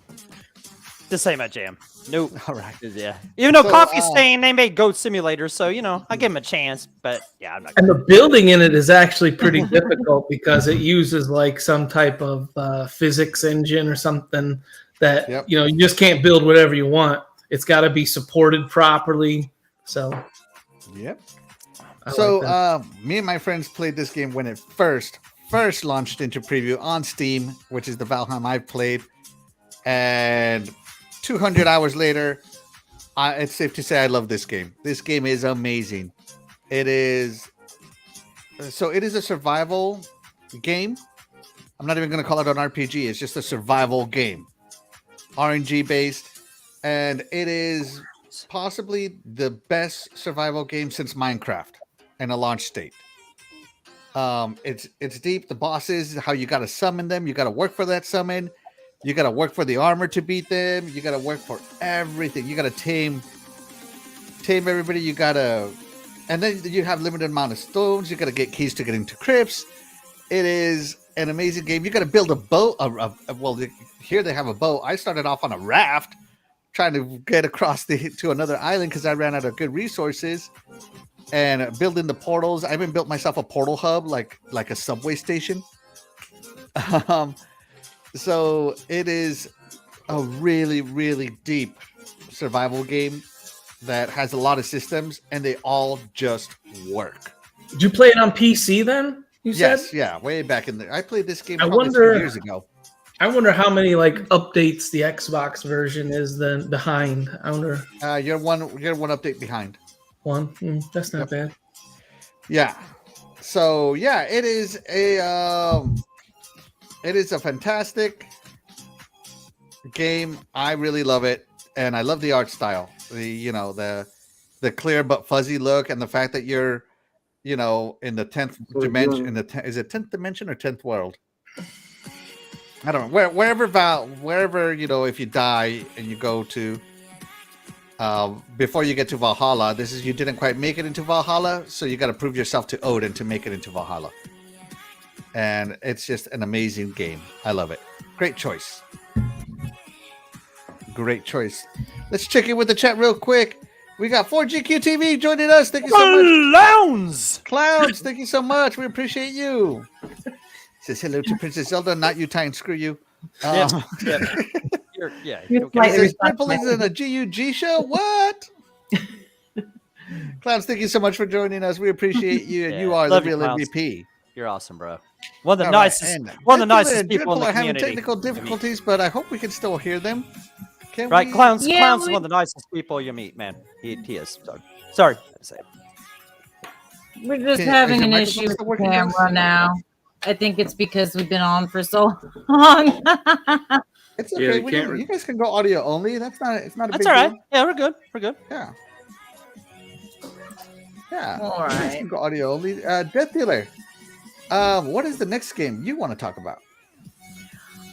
[SPEAKER 6] this ain't my jam. Nope.
[SPEAKER 1] All right.
[SPEAKER 6] Yeah. Even though
[SPEAKER 1] So,
[SPEAKER 6] Coffee Stain, they made Goat Simulator, so I give him a chance. But yeah, I'm not.
[SPEAKER 4] And the building in it is actually pretty difficult because it uses like some type of physics engine or something that
[SPEAKER 1] Yep.
[SPEAKER 4] you just can't build whatever you want. It's got to be supported properly. So,
[SPEAKER 1] Yep.
[SPEAKER 4] I
[SPEAKER 1] So
[SPEAKER 4] like that.
[SPEAKER 1] me and my friends played this game when it first launched into preview on Steam, which is the Valheim I've played, and 200 hours later, it's safe to say I love this game. This game is amazing. It is a survival game. I'm not even going to call it an RPG. It's just a survival game, RNG based, and it is possibly the best survival game since Minecraft in a launch state. It's deep. The bosses, how you got to summon them, you got to work for that summon. You got to work for the armor to beat them. You got to work for everything. You got to tame everybody. You got to, and then you have limited amount of stones. You got to get keys to get into crypts. It is an amazing game. You got to build a boat. Well, here they have a boat. I started off on a raft, trying to get across to another island because I ran out of good resources. And building the portals. I even built myself a portal hub, like a subway station. So it is a really, really deep survival game that has a lot of systems, and they all just work.
[SPEAKER 4] Did you play it on PC then? You
[SPEAKER 1] Yes,
[SPEAKER 4] said?
[SPEAKER 1] yeah, way back in there. I played this game
[SPEAKER 4] I
[SPEAKER 1] probably
[SPEAKER 4] wonder-
[SPEAKER 1] 3 years ago.
[SPEAKER 4] I wonder how many like updates the Xbox version is then behind. I wonder
[SPEAKER 1] You're one update behind.
[SPEAKER 4] one. That's not bad.
[SPEAKER 1] Yeah. So yeah, it is a fantastic game. I really love it, and I love the art style. The clear but fuzzy look, and the fact that you're, in the 10th dimension. Is it 10th dimension or 10th world? I don't know. Wherever if you die and you go to. Before you get to Valhalla, you didn't quite make it into Valhalla, so you got to prove yourself to Odin to make it into Valhalla. And it's just an amazing game. I love it. Great choice. Great choice. Let's check in with the chat real quick. We got 4GQTV joining us. Thank you so much. Clowns, thank you so much. We appreciate you. Says hello to Princess Zelda, not you, Tyne. Screw you.
[SPEAKER 6] Yep.
[SPEAKER 1] Triple is in a GUG show. What? Clowns, thank you so much for joining us. We appreciate you, and you are the real MVP.
[SPEAKER 6] You're awesome, bro. One of the nicest people in the
[SPEAKER 1] are having
[SPEAKER 6] community.
[SPEAKER 1] technical difficulties, but I hope we can still hear them. Can
[SPEAKER 6] Right,
[SPEAKER 1] we?
[SPEAKER 6] Clowns is one of the nicest people you meet, man. He is. Sorry to say it.
[SPEAKER 3] We're just
[SPEAKER 1] Is
[SPEAKER 3] having
[SPEAKER 1] your
[SPEAKER 3] an
[SPEAKER 1] microphone
[SPEAKER 3] issue with
[SPEAKER 1] still
[SPEAKER 3] the
[SPEAKER 1] working,
[SPEAKER 3] camera
[SPEAKER 1] guys?
[SPEAKER 3] now. I think it's because we've been on for so long.
[SPEAKER 1] It's
[SPEAKER 5] Yeah,
[SPEAKER 1] okay.
[SPEAKER 5] the camera-
[SPEAKER 1] You guys can go audio only. It's not a
[SPEAKER 6] That's
[SPEAKER 1] big
[SPEAKER 6] all right.
[SPEAKER 1] deal.
[SPEAKER 6] Yeah, we're good. We're good.
[SPEAKER 1] Yeah. Yeah.
[SPEAKER 3] All
[SPEAKER 1] You guys
[SPEAKER 3] right.
[SPEAKER 1] can go audio only. DeathDealer. What is the next game you want to talk about?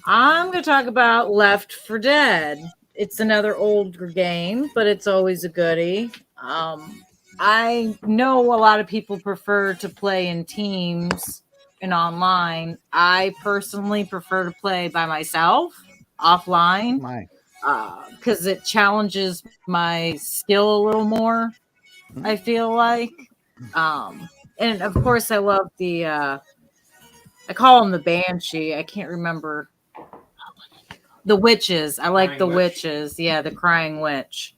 [SPEAKER 3] I'm going to talk about Left 4 Dead. It's another older game, but it's always a goodie. I know a lot of people prefer to play in teams and online. I personally prefer to play by myself offline
[SPEAKER 1] My.
[SPEAKER 3] because it challenges my skill a little more, I feel like. And of course, I love the, I call them the Banshee. I can't remember. The witches. I like the witches. Yeah, the crying witch.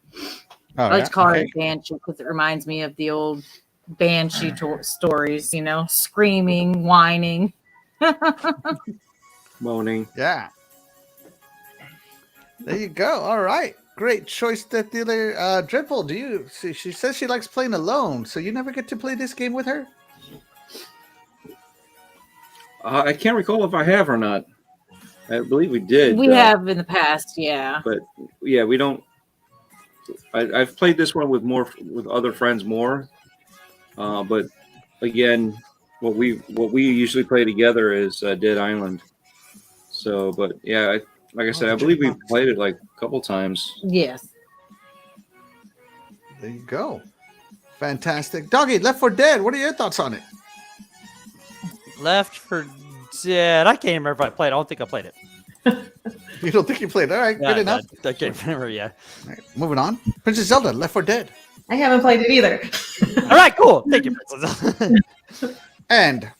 [SPEAKER 1] Oh,
[SPEAKER 3] I like
[SPEAKER 1] yeah?
[SPEAKER 3] to call
[SPEAKER 1] Okay.
[SPEAKER 3] it Banshee because it reminds me of the old Banshee stories, screaming, whining.
[SPEAKER 5] Moaning.
[SPEAKER 1] Yeah. There you go. All right. Great choice, DeathDealer. Dreadful, do you see? She says she likes playing alone, so you never get to play this game with her?
[SPEAKER 5] I can't recall if I have or not. I believe we did.
[SPEAKER 3] We have in the past, yeah.
[SPEAKER 5] But yeah, we don't. I've played this one with other friends more. But again, what we usually play together is Dead Island. So, but yeah, like I said, I believe we played it like a couple times.
[SPEAKER 3] Yes.
[SPEAKER 1] There you go. Fantastic. Doggy, Left 4 Dead. What are your thoughts on it?
[SPEAKER 6] Left 4 Dead. I can't remember if I played. I don't think I played it.
[SPEAKER 1] You don't think you played? All right, good enough.
[SPEAKER 6] I can't remember. Yeah.
[SPEAKER 1] All right, moving on. Princess Zelda, Left 4 Dead.
[SPEAKER 2] I haven't played it either.
[SPEAKER 6] All right. Cool. Thank you, Princess.
[SPEAKER 1] And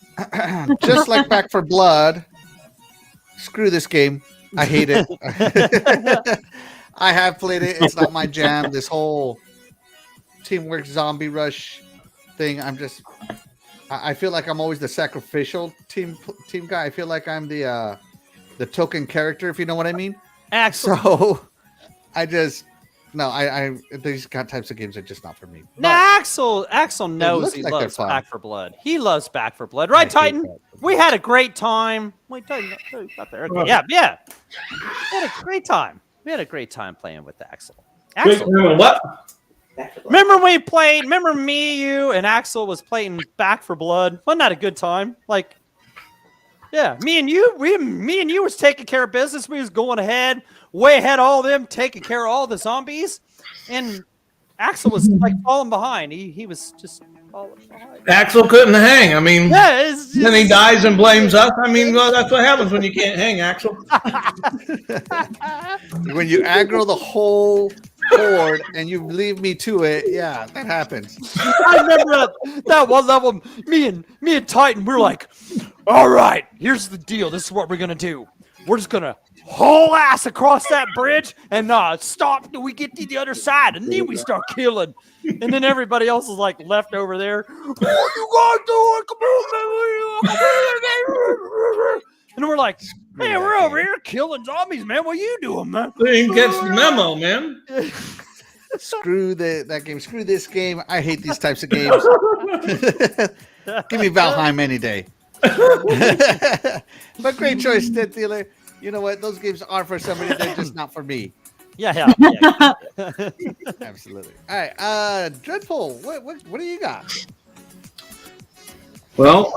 [SPEAKER 1] just like Back 4 Blood, screw this game. I hate it. I have played it. It's not my jam. This whole teamwork zombie rush thing. I feel like I'm always the sacrificial team guy. I feel like I'm the token character, if you know what I mean.
[SPEAKER 6] Axel.
[SPEAKER 1] So these types of games are just not for me.
[SPEAKER 6] No, Axel knows
[SPEAKER 1] looks
[SPEAKER 6] he
[SPEAKER 1] like
[SPEAKER 6] loves
[SPEAKER 1] they're fun.
[SPEAKER 6] Back 4 Blood. He loves Back 4 Blood, right, Titan? We had a great time. Wait, Titan, got there. Okay. Yeah. We had a great time. We had a great time playing with Axel.
[SPEAKER 4] What?
[SPEAKER 6] Remember when we played? Remember me, you, and Axel was playing Back 4 Blood? Wasn't that a good time? Like, yeah, me and you was taking care of business. We was going ahead, way ahead of all of them, taking care of all the zombies, and Axel was like falling behind. He was just falling behind.
[SPEAKER 4] Axel couldn't hang. I mean,
[SPEAKER 6] Yeah, it's just,
[SPEAKER 4] then he dies and blames us. I mean, well, that's what happens when you can't hang, Axel.
[SPEAKER 1] When you aggro the whole board and you leave me to it, yeah, that happens.
[SPEAKER 6] I remember that one level. Me and Titan, we were like, all right, here's the deal. This is what we're gonna do. We're just gonna haul ass across that bridge and stop till we get to the other side, and then we start killing. And then everybody else is like left over there. What you guys doing? Come on, man. And we're like, hey, we're over here killing zombies, man. What you doing, man?
[SPEAKER 4] They didn't catch the memo, man.
[SPEAKER 1] Screw that game. Screw this game. I hate these types of games. Give me Valheim any day. But great choice, DeathDealer. You know what? Those games are for somebody. They're just not for me.
[SPEAKER 6] Yeah.
[SPEAKER 1] Absolutely. All right. Dreadpool, what do you got?
[SPEAKER 5] Well,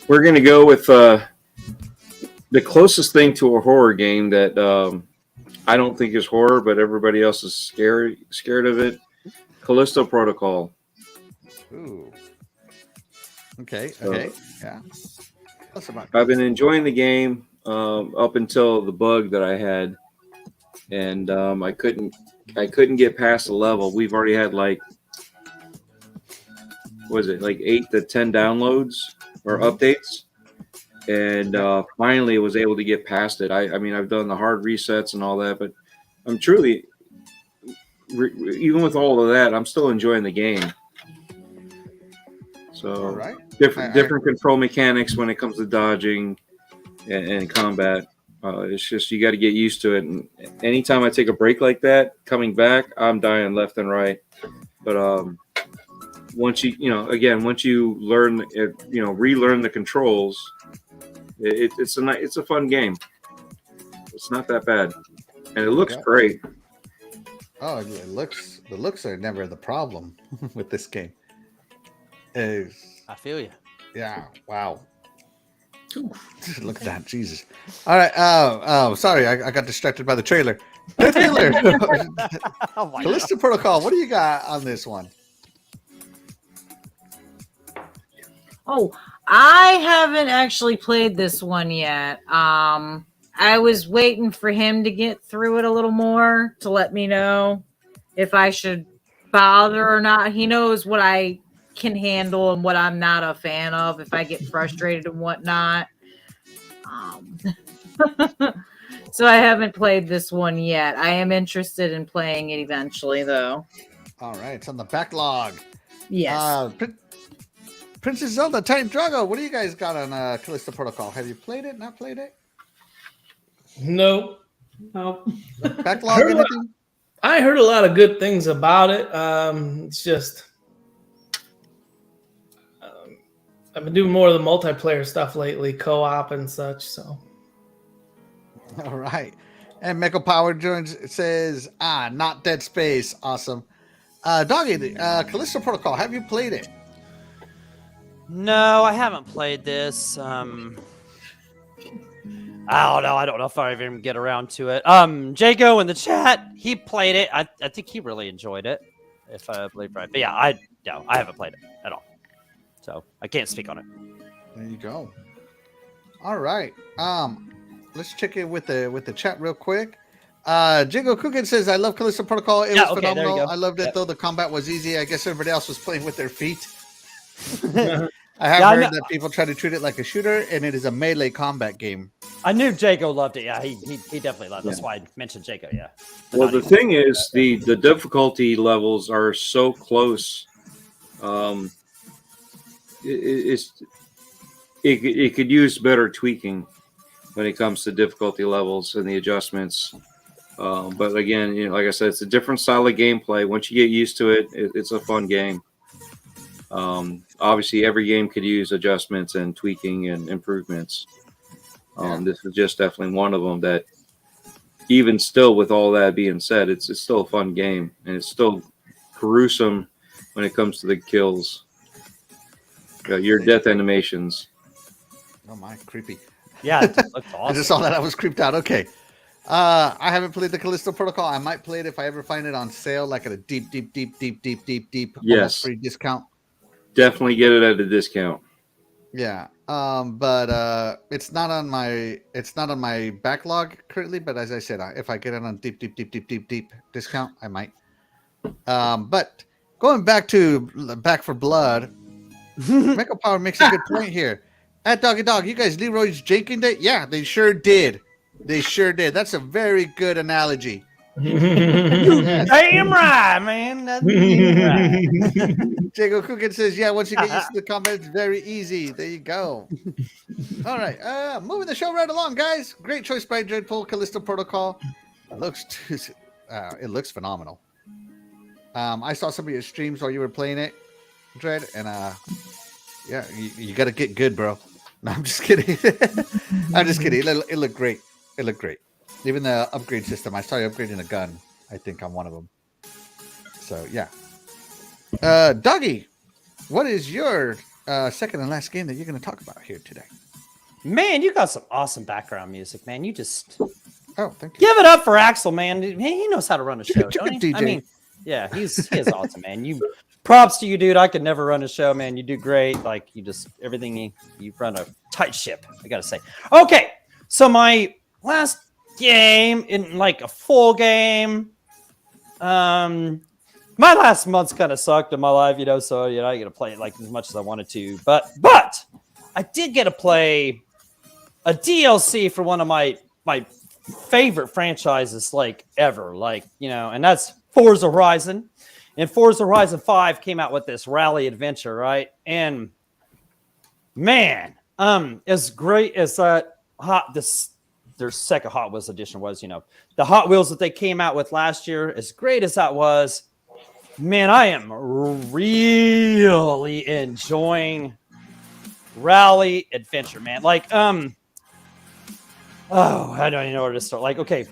[SPEAKER 5] we're gonna go with the closest thing to a horror game that I don't think is horror, but everybody else is scared of it. Callisto Protocol.
[SPEAKER 1] Ooh. Okay. Yeah.
[SPEAKER 5] I've been enjoying the game up until the bug that I had, and I couldn't get past the level. We've already had like 8 to 10 downloads or updates, and finally was able to get past it. I mean, I've done the hard resets and all that, but I'm truly, even with all of that, I'm still enjoying the game. So
[SPEAKER 1] all right.
[SPEAKER 5] different control mechanics when it comes to dodging and combat. It's just you got to get used to it. And anytime I take a break like that, coming back, I'm dying left and right. But once you learn, relearn the controls, it's a fun game. It's not that bad, and it looks great.
[SPEAKER 1] Oh, the looks are never the problem with this game.
[SPEAKER 6] I feel you.
[SPEAKER 1] Yeah. Wow. Look at that, Jesus! All right. Sorry, I got distracted by the trailer. Callisto Protocol. What do you got on this one?
[SPEAKER 3] Oh, I haven't actually played this one yet. I was waiting for him to get through it a little more to let me know if I should bother or not. He knows what I can handle and what I'm not a fan of if I get frustrated and whatnot. So I haven't played this one yet. I am interested in playing it eventually, though.
[SPEAKER 1] All right, it's on the backlog.
[SPEAKER 3] Yes.
[SPEAKER 1] Princess Zelda, Titan Drago. What do you guys got on Callisto Protocol? Have you played it? Not played it?
[SPEAKER 4] No.
[SPEAKER 1] Backlog? Anything?
[SPEAKER 4] I heard a lot of good things about it. It's just I've been doing more of the multiplayer stuff lately, co-op and such. So,
[SPEAKER 1] all right. And Mecha Power joins. Says, not Dead Space. Awesome. Doggy, Callisto Protocol. Have you played it?
[SPEAKER 6] No, I haven't played this. I don't know. I don't know if I even get around to it. Jago in the chat, he played it. I think he really enjoyed it, if I believe right. But yeah, I haven't played it at all, so I can't speak on it.
[SPEAKER 1] There you go. All right. Let's check in with the chat real quick. Jago Coogan says, "I love Callisto Protocol. It was phenomenal. I loved it though. The combat was easy. I guess everybody else was playing with their feet." I have heard that people try to treat it like a shooter, and it is a melee combat game.
[SPEAKER 6] I knew Jago loved it. Yeah, he definitely loved it. That's why I mentioned Jago. Yeah.
[SPEAKER 5] Well, the thing is, the difficulty levels are so close. It could use better tweaking when it comes to difficulty levels and the adjustments. But again, like I said, it's a different style of gameplay. Once you get used to it, it's a fun game. Obviously, every game could use adjustments and tweaking and improvements. This is just definitely one of them that, even still, with all that being said, it's still a fun game, and it's still gruesome when it comes to the kills. Your death animations.
[SPEAKER 1] Oh my, creepy.
[SPEAKER 6] Yeah, it looks awesome.
[SPEAKER 1] I just saw that. I was creeped out. Okay. I haven't played the Callisto Protocol. I might play it if I ever find it on sale, like at a deep almost free discount.
[SPEAKER 5] Definitely get it at a discount.
[SPEAKER 1] Yeah. But it's not on my backlog currently, but as I said, if I get it on deep discount, I might. But going back for blood, Mecha Power makes a good point here. At Doggy Dog, you guys Leroy's jinking it? Yeah, they sure did. They sure did. That's a very good analogy.
[SPEAKER 6] Damn right, man. That's right.
[SPEAKER 1] Jago Cookin says, yeah, once you get used to the combat, it's very easy. There you go. All right. Moving the show right along, guys. Great choice by Dreadpool, Callisto Protocol. It looks phenomenal. I saw some of your streams while you were playing it, Dread, and yeah, you got to get good, bro. No, I'm just kidding. I'm just kidding. It looked great. It looked great. Even the upgrade system. I saw you upgrading a gun, I think, on one of them. So, yeah. Doggy, what is your second and last game that you're going to talk about here today?
[SPEAKER 6] Man, you got some awesome background music, man. You just
[SPEAKER 1] thank you.
[SPEAKER 6] give it up for Axel, man. He knows how to run a show, don't he?
[SPEAKER 1] DJ.
[SPEAKER 6] I mean, yeah, he is awesome, man. Props to you, dude. I could never run a show, man. You do great. Like everything you run a tight ship, I gotta say. Okay, so my last game in like a full game. My last month's kind of sucked in my life, so I get to play it like as much as I wanted to. But I did get to play a DLC for one of my favorite franchises like ever, and that's Forza Horizon. And Forza Horizon 5 came out with this rally adventure, right? And man, as great as that their second Hot Wheels edition was, the Hot Wheels that they came out with last year, as great as that was, man, I am really enjoying Rally Adventure, man. I don't even know where to start. Okay,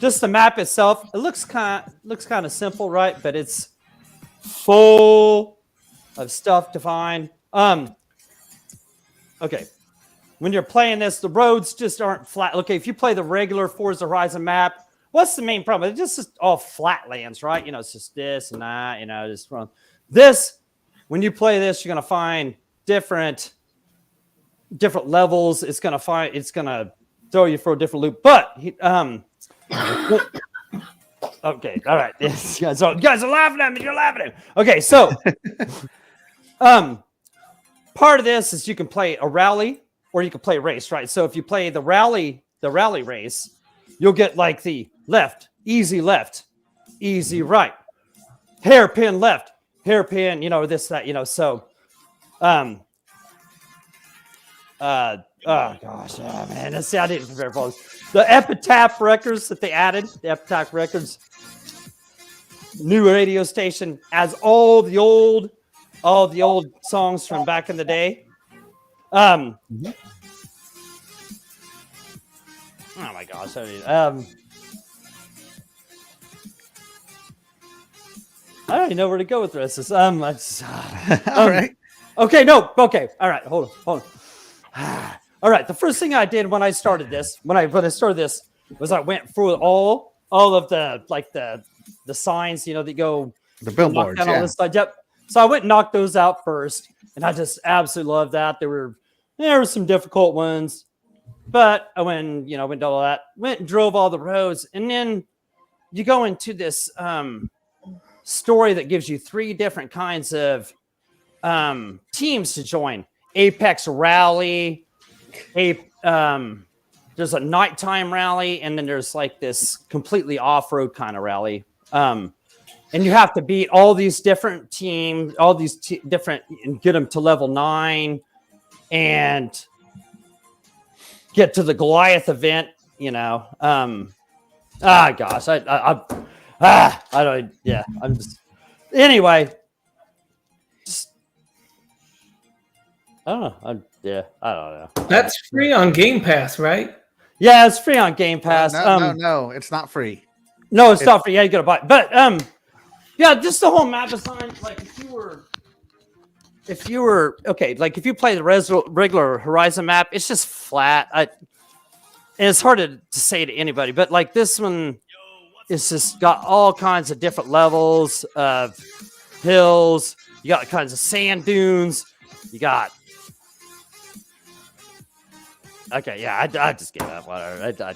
[SPEAKER 6] just the map itself, it looks kind of simple, right? But it's full of stuff to find. Okay. When you're playing this, the roads just aren't flat. Okay, if you play the regular Forza Horizon map, what's the main problem? It's just all flatlands, right? It's just this and that, just run. This, when you play this, you're going to find different levels. It's going to throw you for a different loop. But, okay, all right. So you guys are laughing at me. You're laughing at me. Okay, so, part of this is you can play a rally, or you can play race, right? So if you play the rally race, you'll get like the left, easy right, hairpin left, hairpin, this, that, so, oh gosh, man, I didn't prepare for this. The Epitaph records that they added, new radio station, as all the old songs from back in the day. Oh my gosh! I don't even know where to go with this. All right. Okay. No. Okay. All right. Hold on. All right. The first thing I did when I started this, was I went through all of the signs, that go
[SPEAKER 1] the billboards.
[SPEAKER 6] Yeah. Yep. So I went and knocked those out first, and I just absolutely loved that. There were some difficult ones, but I went and all that, went and drove all the roads, and then you go into this story that gives you 3 different kinds of teams to join. Apex Rally, there's a nighttime rally, and then there's like this completely off-road kind of rally. And you have to beat all these different teams, and get them to level 9 and get to the Goliath event, gosh, I'm just, anyway, I don't know. I don't know.
[SPEAKER 4] That's free on Game Pass, right?
[SPEAKER 6] Yeah, it's free on Game Pass.
[SPEAKER 1] No, it's not free.
[SPEAKER 6] No, it's not free. Yeah, you gotta buy it. But yeah, just the whole map design. Like if you were okay, like if you play the regular Horizon map, it's just flat. And it's hard to say to anybody, but like this one, it's just got all kinds of different levels of hills. You got all kinds of sand dunes. You got. Okay, yeah, I just gave up. Whatever.
[SPEAKER 1] Give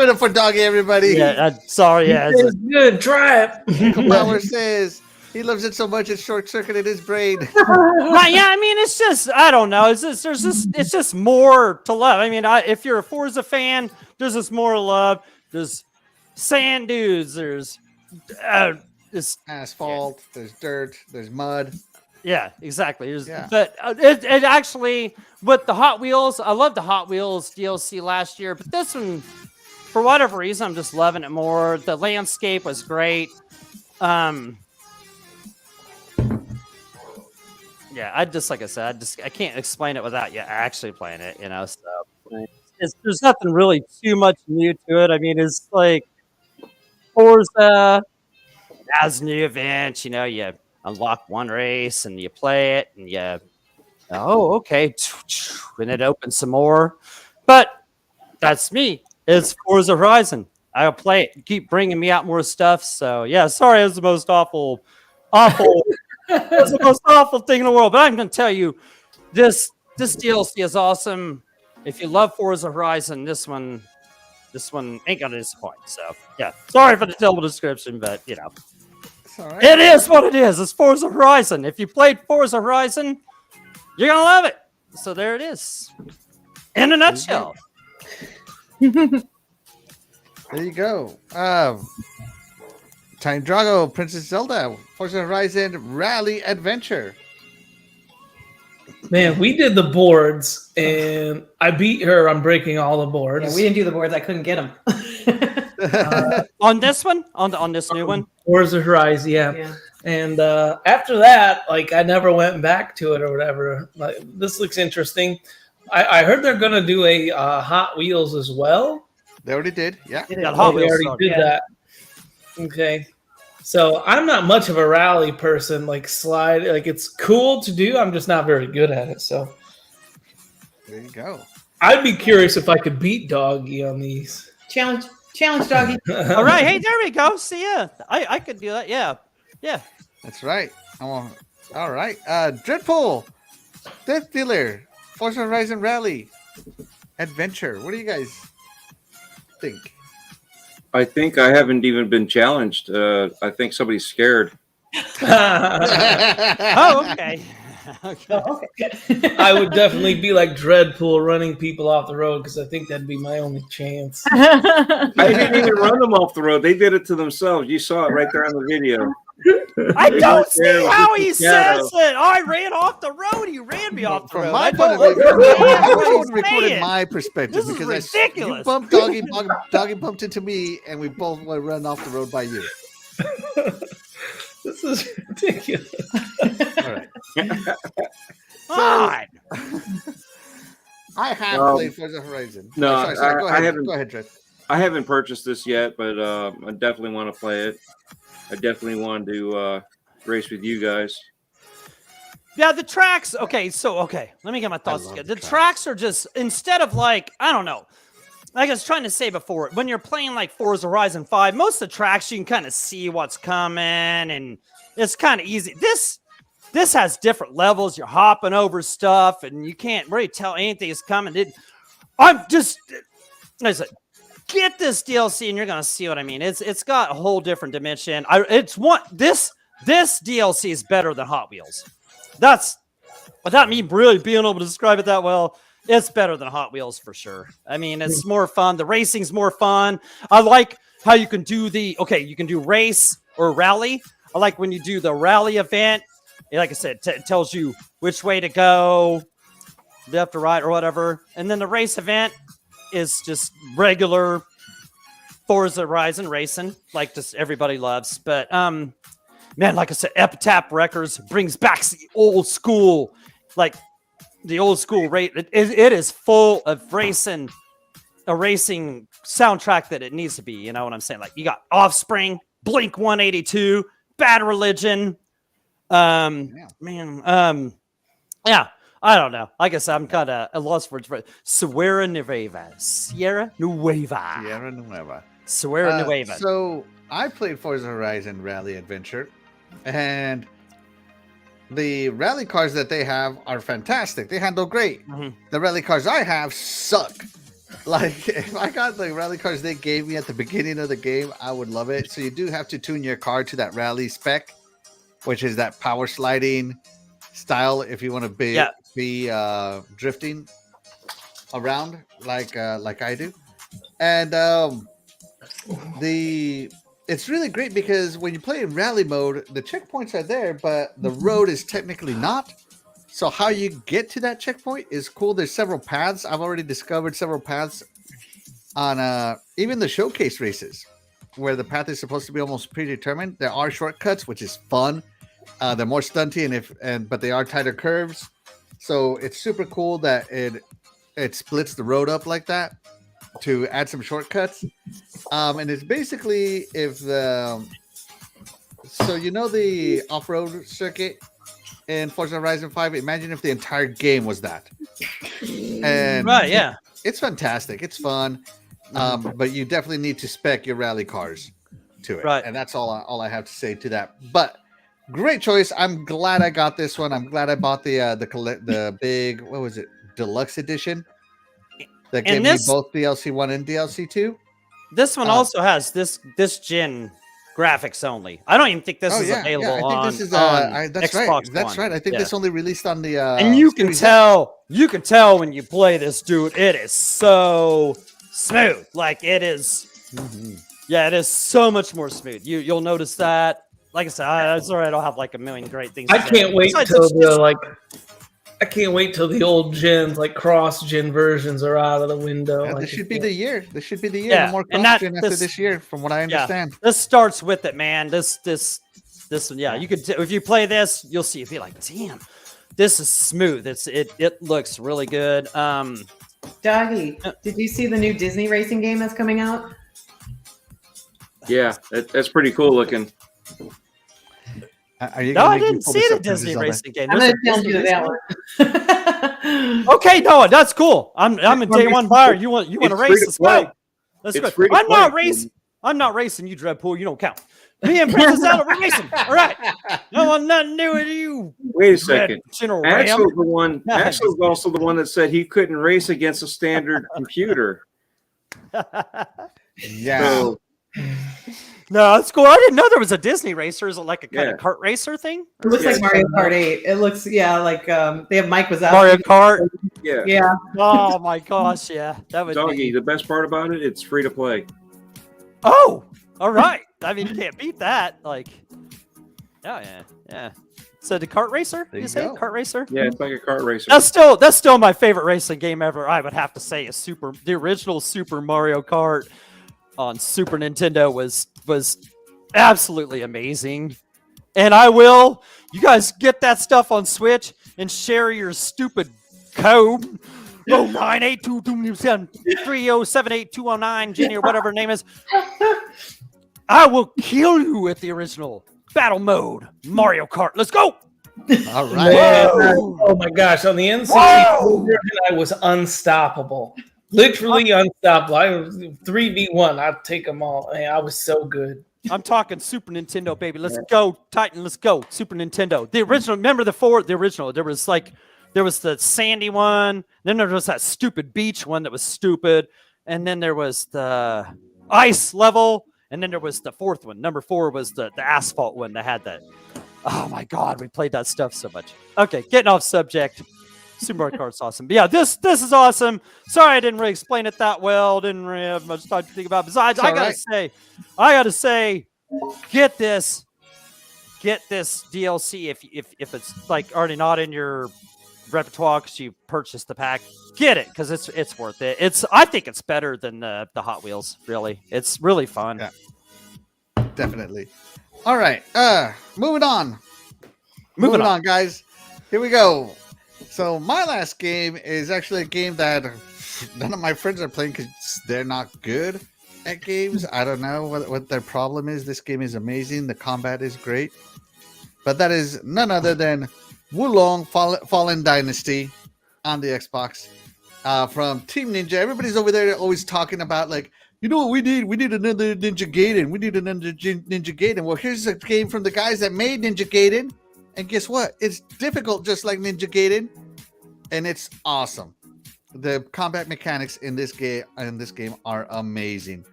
[SPEAKER 1] it up for Doggy, everybody.
[SPEAKER 6] Yeah, sorry. Yeah,
[SPEAKER 4] it's good. Try it.
[SPEAKER 1] Power says, He loves it so much it's short-circuited his brain.
[SPEAKER 6] Yeah, I mean, it's just I don't know. It's just more to love. I mean, if you're a Forza fan, there's just more love. There's sand dudes. There's this
[SPEAKER 1] Asphalt. There's dirt. There's mud.
[SPEAKER 6] Yeah, exactly.
[SPEAKER 1] Yeah.
[SPEAKER 6] But it actually with the Hot Wheels, I loved the Hot Wheels DLC last year, but this one, for whatever reason, I'm just loving it more. The landscape was great. Yeah, like I said, I can't explain it without you actually playing it, you know. So there's nothing really too much new to it. I mean, it's like Forza has new events, you know, you unlock one race and you play it and okay, and it opens some more. But that's me. It's Forza Horizon. I'll play it. Keep bringing me out more stuff. So yeah, sorry, it was the most awful. It's the most awful thing in the world, but I'm going to tell you, this DLC is awesome. If you love Forza Horizon, this one ain't going to disappoint. So, yeah, sorry for the terrible description, but, you know,
[SPEAKER 1] Right.
[SPEAKER 6] it is what it is. It's Forza Horizon. If you played Forza Horizon, you're going to love it. So there it is. In a nutshell.
[SPEAKER 1] There you go. Titan Drago, Princess Zelda, Forza Horizon Rally Adventure.
[SPEAKER 4] Man, we did the boards, and I beat her on breaking all the boards.
[SPEAKER 2] Yeah, we didn't do the boards. I couldn't get them.
[SPEAKER 6] On this one? On this new one?
[SPEAKER 4] Forza Horizon, yeah. And after that, like, I never went back to it or whatever. Like, this looks interesting. I heard they're going to do a Hot Wheels as well.
[SPEAKER 1] They already did, yeah.
[SPEAKER 6] Yeah, Hot
[SPEAKER 4] They
[SPEAKER 6] Wheels
[SPEAKER 4] already did that. Okay. So I'm not much of a rally person, like slide. Like, it's cool to do. I'm just not very good at it. So
[SPEAKER 1] There you go.
[SPEAKER 4] I'd be curious if I could beat Doggy on these.
[SPEAKER 2] Challenge, Doggy.
[SPEAKER 6] All right. Hey, there we go. See ya. I could do that. Yeah.
[SPEAKER 1] That's right. All right. DREADPOOL, DeathDealer, Forza Horizon Rally Adventure. What do you guys think?
[SPEAKER 5] I think I haven't even been challenged. I think somebody's scared.
[SPEAKER 6] Oh, okay. Okay.
[SPEAKER 4] I would definitely be like DREADPOOL, running people off the road, because I think that'd be my only chance.
[SPEAKER 5] I didn't even run them off the road. They did it to themselves. You saw it right there on the video.
[SPEAKER 6] I don't see how he says it. I ran off the road. He ran me off the road.
[SPEAKER 1] From my
[SPEAKER 6] I
[SPEAKER 1] point of
[SPEAKER 6] don't
[SPEAKER 1] view,
[SPEAKER 6] understand
[SPEAKER 1] I
[SPEAKER 6] what
[SPEAKER 1] would
[SPEAKER 6] he's
[SPEAKER 1] have recorded
[SPEAKER 6] saying.
[SPEAKER 1] my perspective
[SPEAKER 6] This is
[SPEAKER 1] because
[SPEAKER 6] ridiculous.
[SPEAKER 1] you bumped Doggy, Doggy bumped into me, and we both went run off the road by you.
[SPEAKER 4] This is ridiculous.
[SPEAKER 1] All right.
[SPEAKER 6] God.
[SPEAKER 1] I have played Forza Horizon.
[SPEAKER 5] No,
[SPEAKER 1] Sorry, go
[SPEAKER 5] I
[SPEAKER 1] ahead.
[SPEAKER 5] haven't.
[SPEAKER 1] Go ahead, Dred.
[SPEAKER 5] I haven't purchased this yet, but I definitely want to play it. I definitely want to race with you guys.
[SPEAKER 6] Yeah, the tracks. Okay, let me get my thoughts together. The tracks are just, instead of like, I don't know, like I was trying to say before, when you're playing like Forza Horizon 5, most of the tracks you can kind of see what's coming, and it's kind of easy. This has different levels. You're hopping over stuff, and you can't really tell anything is coming. I said, get this DLC, and you're gonna see what I mean. It's got a whole different dimension. This DLC is better than Hot Wheels. That's without me really being able to describe it that well. It's better than Hot Wheels for sure. I mean, it's more fun. The racing's more fun. I like how you can do you can do race or rally. I like when you do the rally event. Like I said, it tells you which way to go, left or right or whatever. And then the race event is just regular Forza Horizon racing, like just everybody loves. But man, like I said, Epitaph Records brings back the old school, like the old school rate. It is full of racing, a racing soundtrack that it needs to be. You know what I'm saying? Like you got Offspring, Blink 182, Bad Religion. Yeah, I don't know. I guess I'm kind of at loss for words. Sierra Nueva.
[SPEAKER 1] So I played Forza Horizon Rally Adventure, and the rally cars that they have are fantastic. They handle great.
[SPEAKER 6] Mm-hmm.
[SPEAKER 1] The rally cars I have suck. Like, if I got the rally cars they gave me at the beginning of the game, I would love it. So you do have to tune your car to that rally spec. which is that power sliding style. If you want to be drifting around like I do, and it's really great because when you play in rally mode, the checkpoints are there, but the road is technically not. So how you get to that checkpoint is cool. There's several paths. I've already discovered several paths on even the showcase races where the path is supposed to be almost predetermined. There are shortcuts, which is fun. They're more stunty but they are tighter curves. So it's super cool that it splits the road up like that to add some shortcuts. And it's basically so you know the off-road circuit in Forza Horizon 5, imagine if the entire game was that. And
[SPEAKER 6] Right, yeah.
[SPEAKER 1] it's fantastic. It's fun. But you definitely need to spec your rally cars to it.
[SPEAKER 6] Right.
[SPEAKER 1] And that's all I have to say to that. But great choice. I'm glad I got this one. I'm glad I bought the big, what was it, deluxe edition that gave me both DLC 1 and DLC 2.
[SPEAKER 6] This one also has this gen graphics only. I don't even think this is available on
[SPEAKER 1] this is that's
[SPEAKER 6] Xbox
[SPEAKER 1] right. That's
[SPEAKER 6] One.
[SPEAKER 1] right. I think this only released on the
[SPEAKER 6] and you can tell when you play this, dude, it is so smooth. Like it is it is so much more smooth. You'll notice that. Like I said, I'm sorry I don't have like a million great things.
[SPEAKER 4] I can't wait till I can't wait till the old gens, like cross-gen versions, are out of the window.
[SPEAKER 1] Yeah,
[SPEAKER 4] like,
[SPEAKER 1] this should be the year. This should be the year.
[SPEAKER 6] Yeah,
[SPEAKER 1] No more
[SPEAKER 6] and
[SPEAKER 1] cross-gen after this year, from what I understand.
[SPEAKER 6] This starts with it, man. This one, yeah. You could if you play this, you'll see. You'll be like, damn, this is smooth. It looks really good.
[SPEAKER 2] Doggy, did you see the new Disney racing game that's coming out?
[SPEAKER 5] Yeah, that's pretty cool looking.
[SPEAKER 6] No, I didn't see the Disney racing game.
[SPEAKER 2] I'm going to tell you that one.
[SPEAKER 6] Okay, Noah, that's cool. I'm a day one buyer. You want to race? Let's go. Let's go. I'm not racing. I'm not racing you, Dreadpool. You don't count. Me and Princess Zelda, we're racing. All right. No one nothing new with you.
[SPEAKER 5] Wait a second. Axel's also the one that said he couldn't race against a standard computer.
[SPEAKER 1] Yeah.
[SPEAKER 5] So,
[SPEAKER 6] no, that's cool. I didn't know there was a Disney racer. Is it like a kind of kart racer thing?
[SPEAKER 2] It looks like Mario Kart 8. It looks, like they have Mike Wazowski.
[SPEAKER 6] Mario Kart.
[SPEAKER 5] Yeah.
[SPEAKER 2] Yeah.
[SPEAKER 6] Oh my gosh, yeah. That would
[SPEAKER 5] Doggy, the best part about it, it's free to play.
[SPEAKER 6] Oh, all right. I mean, you can't beat that. Like, yeah. So the kart racer?
[SPEAKER 1] There
[SPEAKER 6] You
[SPEAKER 1] you
[SPEAKER 6] say
[SPEAKER 1] go.
[SPEAKER 6] kart racer?
[SPEAKER 5] Yeah, it's like a kart racer.
[SPEAKER 6] That's still my favorite racing game ever. I would have to say the original Super Mario Kart on Super Nintendo was absolutely amazing. And you guys get that stuff on Switch and share your stupid code. 0982273078209 Jenny or whatever her name is. I will kill you with the original battle mode Mario Kart. Let's go.
[SPEAKER 1] All right.
[SPEAKER 4] oh my gosh! On the N64 version, I was unstoppable. Literally unstoppable. I was 3v1. I'd take them all. Man, I was so good.
[SPEAKER 6] I'm talking Super Nintendo, baby. Let's go, Titan. Let's go, Super Nintendo. The original. Remember the original. There was the sandy one. Then there was that stupid beach one that was stupid, and then there was the ice level, and then there was the fourth one. Number 4 was the asphalt one that had that. Oh my God, we played that stuff so much. Okay, getting off subject. Super Mario Kart's awesome. But yeah, this is awesome. Sorry I didn't really explain it that well. Didn't really have much time to think about. Besides, I gotta say, get this DLC if it's like already not in your repertoire because you purchased the pack. Get it because it's worth it. I think it's better than the Hot Wheels. Really, it's really fun.
[SPEAKER 1] Yeah. Definitely. All right. Moving on. Moving on, guys. Here we go. So my last game is actually a game that none of my friends are playing because they're not good at games. I don't know what their problem is. This game is amazing. The combat is great. But that is none other than Wulong Fallen Dynasty on the Xbox from Team Ninja. Everybody's over there always talking about like, you know what we need? We need another Ninja Gaiden. We need another Ninja Gaiden. Well, here's a game from the guys that made Ninja Gaiden. And guess what? It's difficult just like Ninja Gaiden. And it's awesome. The combat mechanics in this game are amazing.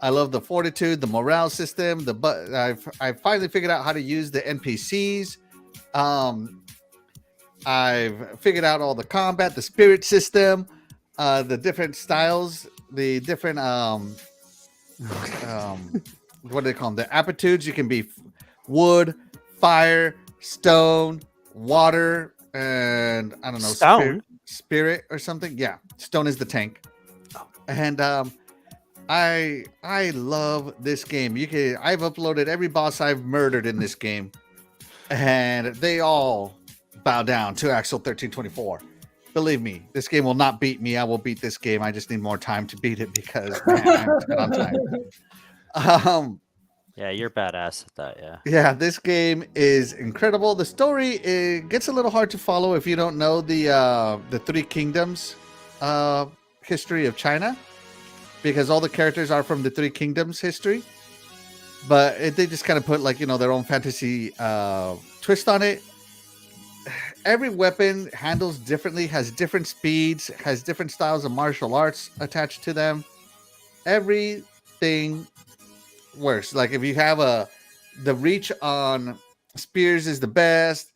[SPEAKER 1] I love the fortitude, the morale system. I finally figured out how to use the NPCs. I've figured out all the combat, the spirit system, the different styles, the different what do they call them? The aptitudes. You can be wood, fire, stone, water, and I don't know,
[SPEAKER 6] Stone?
[SPEAKER 1] spirit or something. Yeah, stone is the tank. And I love this game. I've uploaded every boss I've murdered in this game, and they all bow down to Axel 1324. Believe me, this game will not beat me. I will beat this game. I just need more time to beat it because man, I'm on time.
[SPEAKER 6] Yeah, you're badass at that. Yeah.
[SPEAKER 1] Yeah, this game is incredible. The story, it gets a little hard to follow if you don't know the Three Kingdoms history of China, because all the characters are from the Three Kingdoms history. But they just kind of put like, their own fantasy twist on it. Every weapon handles differently, has different speeds, has different styles of martial arts attached to them. Everything works. Like if you have the reach on spears is the best.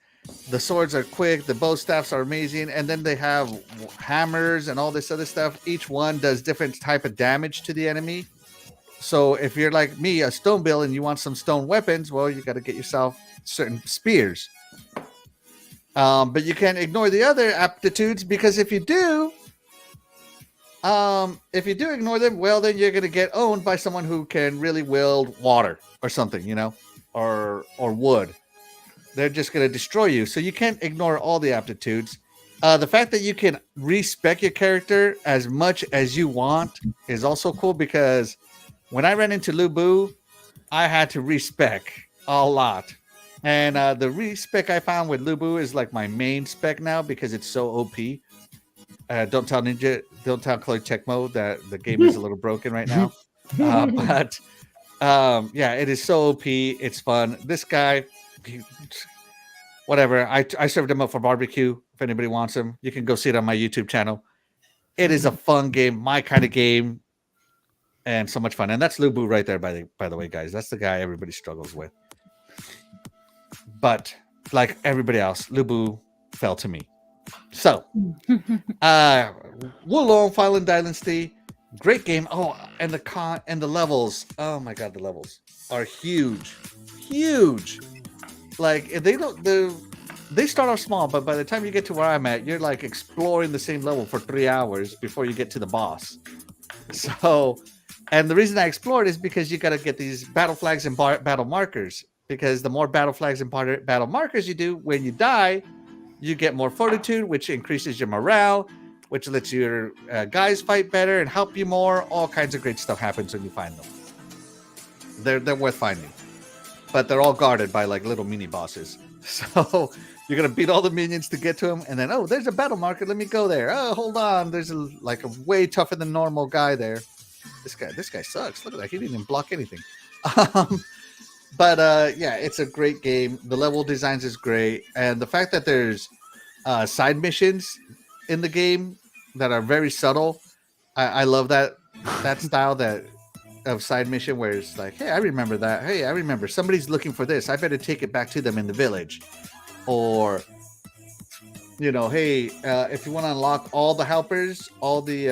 [SPEAKER 1] The swords are quick. The bow staffs are amazing. And then they have hammers and all this other stuff. Each one does different type of damage to the enemy. So if you're like me, a stone bill, and you want some stone weapons, well, you got to get yourself certain spears. But you can't ignore the other aptitudes, because if you do ignore them, well, then you're going to get owned by someone who can really wield water or something, or wood. They're just going to destroy you. So you can't ignore all the aptitudes. The fact that you can respec your character as much as you want is also cool, because when I ran into Lu Bu, I had to respec a lot. And the respec I found with Lu Bu is like my main spec now, because it's so OP. Don't tell Chloe Tecmo that the game is a little broken right now. But yeah, it is so OP. It's fun. This guy, whatever. I served him up for barbecue. If anybody wants him, you can go see it on my YouTube channel. It is a fun game, my kind of game, and so much fun. And that's Lu Bu right there, by the way, guys. That's the guy everybody struggles with. But like everybody else, Lu Bu fell to me. So, Wulong Fallen Dynasty, great game. Oh, and the levels. Oh my god, the levels are huge. Like they start off small, but by the time you get to where I'm at, you're like exploring the same level for 3 hours before you get to the boss. So, and the reason I explored is because you got to get these battle flags and battle markers. Because the more battle flags and battle markers you do, when you die, you get more fortitude, which increases your morale, which lets your guys fight better and help you more. All kinds of great stuff happens when you find them. They're worth finding, but they're all guarded by like little mini bosses. So you're gonna beat all the minions to get to them, and then there's a battle marker. Let me go there. Oh, hold on. There's a way tougher than normal guy there. This guy sucks. Look at that. He didn't even block anything. But yeah, it's a great game. The level designs is great, and the fact that there's side missions in the game that are very subtle. I love that style of side mission where it's like, hey, I remember that. Hey, I remember somebody's looking for this. I better take it back to them in the village, or hey, if you want to unlock all the helpers, all the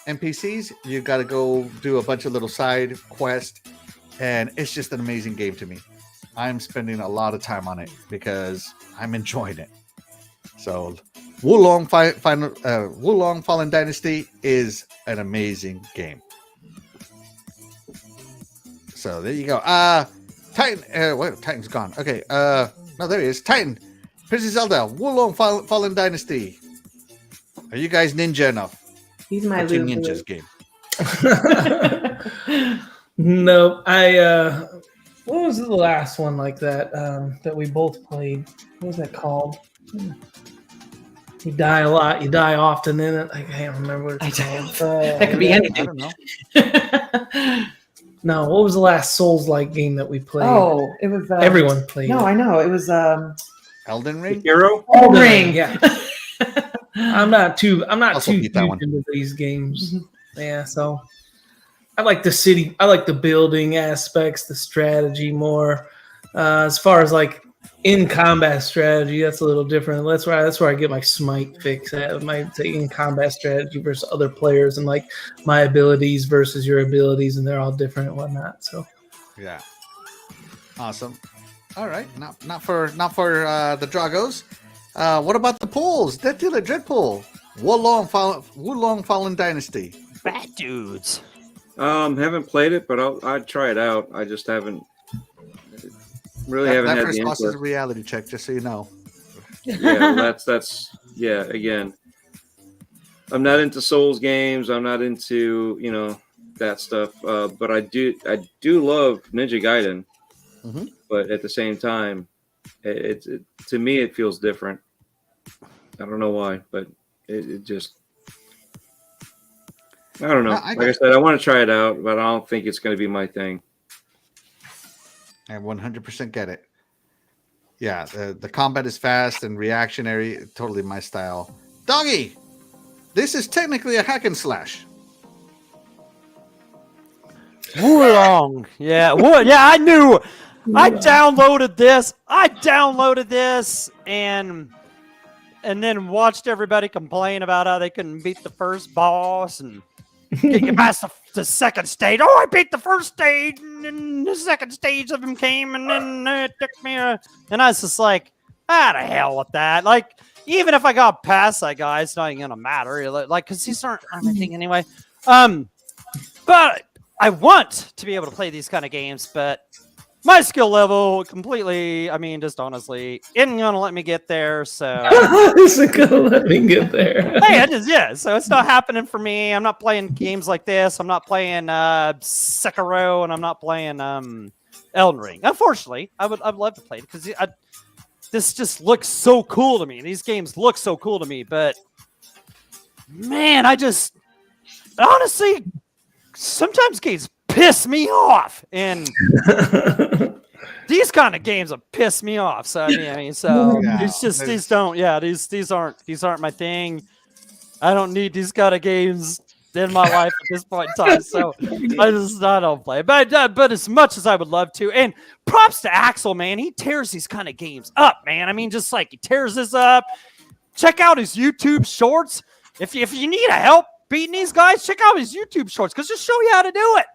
[SPEAKER 1] NPCs, you got to go do a bunch of little side quests. And it's just an amazing game to me. I'm spending a lot of time on it because I'm enjoying it. So, Wulong Fallen Dynasty is an amazing game. So there you go. Titan. Titan's gone. Okay. No, there he is. Titan. Princess Zelda. Wulong Fallen Dynasty. Are you guys ninja enough?
[SPEAKER 2] He's my
[SPEAKER 1] That's your ninjas game.
[SPEAKER 4] No, what was the last one like that that we both played? What was that called? You die a lot, you die often in it. I can't remember what it's called.
[SPEAKER 2] That could be anything.
[SPEAKER 1] I don't know.
[SPEAKER 4] No, what was the last Souls-like game that we played?
[SPEAKER 2] Oh, it was
[SPEAKER 4] everyone played.
[SPEAKER 2] No,
[SPEAKER 4] it.
[SPEAKER 2] I know it was
[SPEAKER 1] Elden Ring.
[SPEAKER 5] Hero.
[SPEAKER 2] Elden Ring.
[SPEAKER 4] Yeah. I'm not too
[SPEAKER 1] huge
[SPEAKER 4] into these games. Yeah, so I like the city. I like the building aspects, the strategy more. As far as like in combat strategy, that's a little different. That's where I get my smite fix at. My in combat strategy versus other players, and like my abilities versus your abilities, and they're all different and whatnot. So
[SPEAKER 1] Yeah. Awesome. All right. Not for the Dragos. What about the pools? DeathDealer, DREADPOOL, Wulong Fallen Dynasty.
[SPEAKER 6] Bad dudes.
[SPEAKER 5] Haven't played it, but I'd try it out. I just haven't really haven't
[SPEAKER 1] that
[SPEAKER 5] had
[SPEAKER 1] first
[SPEAKER 5] the
[SPEAKER 1] boss is a
[SPEAKER 5] input.
[SPEAKER 1] reality check, just so you know.
[SPEAKER 5] Yeah, that's again. I'm not into Souls games. I'm not into that stuff. But I do love Ninja Gaiden.
[SPEAKER 1] Mhm.
[SPEAKER 5] But at the same time, it to me it feels different. I don't know why, but it just I don't know.
[SPEAKER 1] No,
[SPEAKER 5] like I said, I want to try it out, but I don't think it's going to be my thing.
[SPEAKER 1] I 100% get it. Yeah, the combat is fast and reactionary. Totally my style. Doggy, this is technically a hack and slash.
[SPEAKER 6] Wulong. Yeah. Yeah, I knew. I downloaded this and then watched everybody complain about how they couldn't beat the first boss and get past the second stage. Oh, I beat the first stage, and then the second stage of them came, and then it took me and I was just like, to hell with that. Like, even if I got past that guy, it's not even gonna matter. Like, because these aren't anything anyway. But I want to be able to play these kind of games, but my skill level completely, just honestly, isn't gonna let me get there. So
[SPEAKER 4] isn't gonna let me get there.
[SPEAKER 6] So it's not happening for me. I'm not playing games like this. I'm not playing Sekiro, and I'm not playing Elden Ring. Unfortunately, I'd love to play it because this just looks so cool to me. These games look so cool to me, but man, honestly, sometimes games piss me off, and these kind of games have pissed me off. So these aren't my thing. I don't need these kind of games in my life at this point in time. So I don't play. But as much as I would love to, and props to Axel, man, he tears these kind of games up, man. Just like he tears this up. Check out his YouTube shorts. If you need help beating these guys, check out his YouTube shorts because just show you how to do it.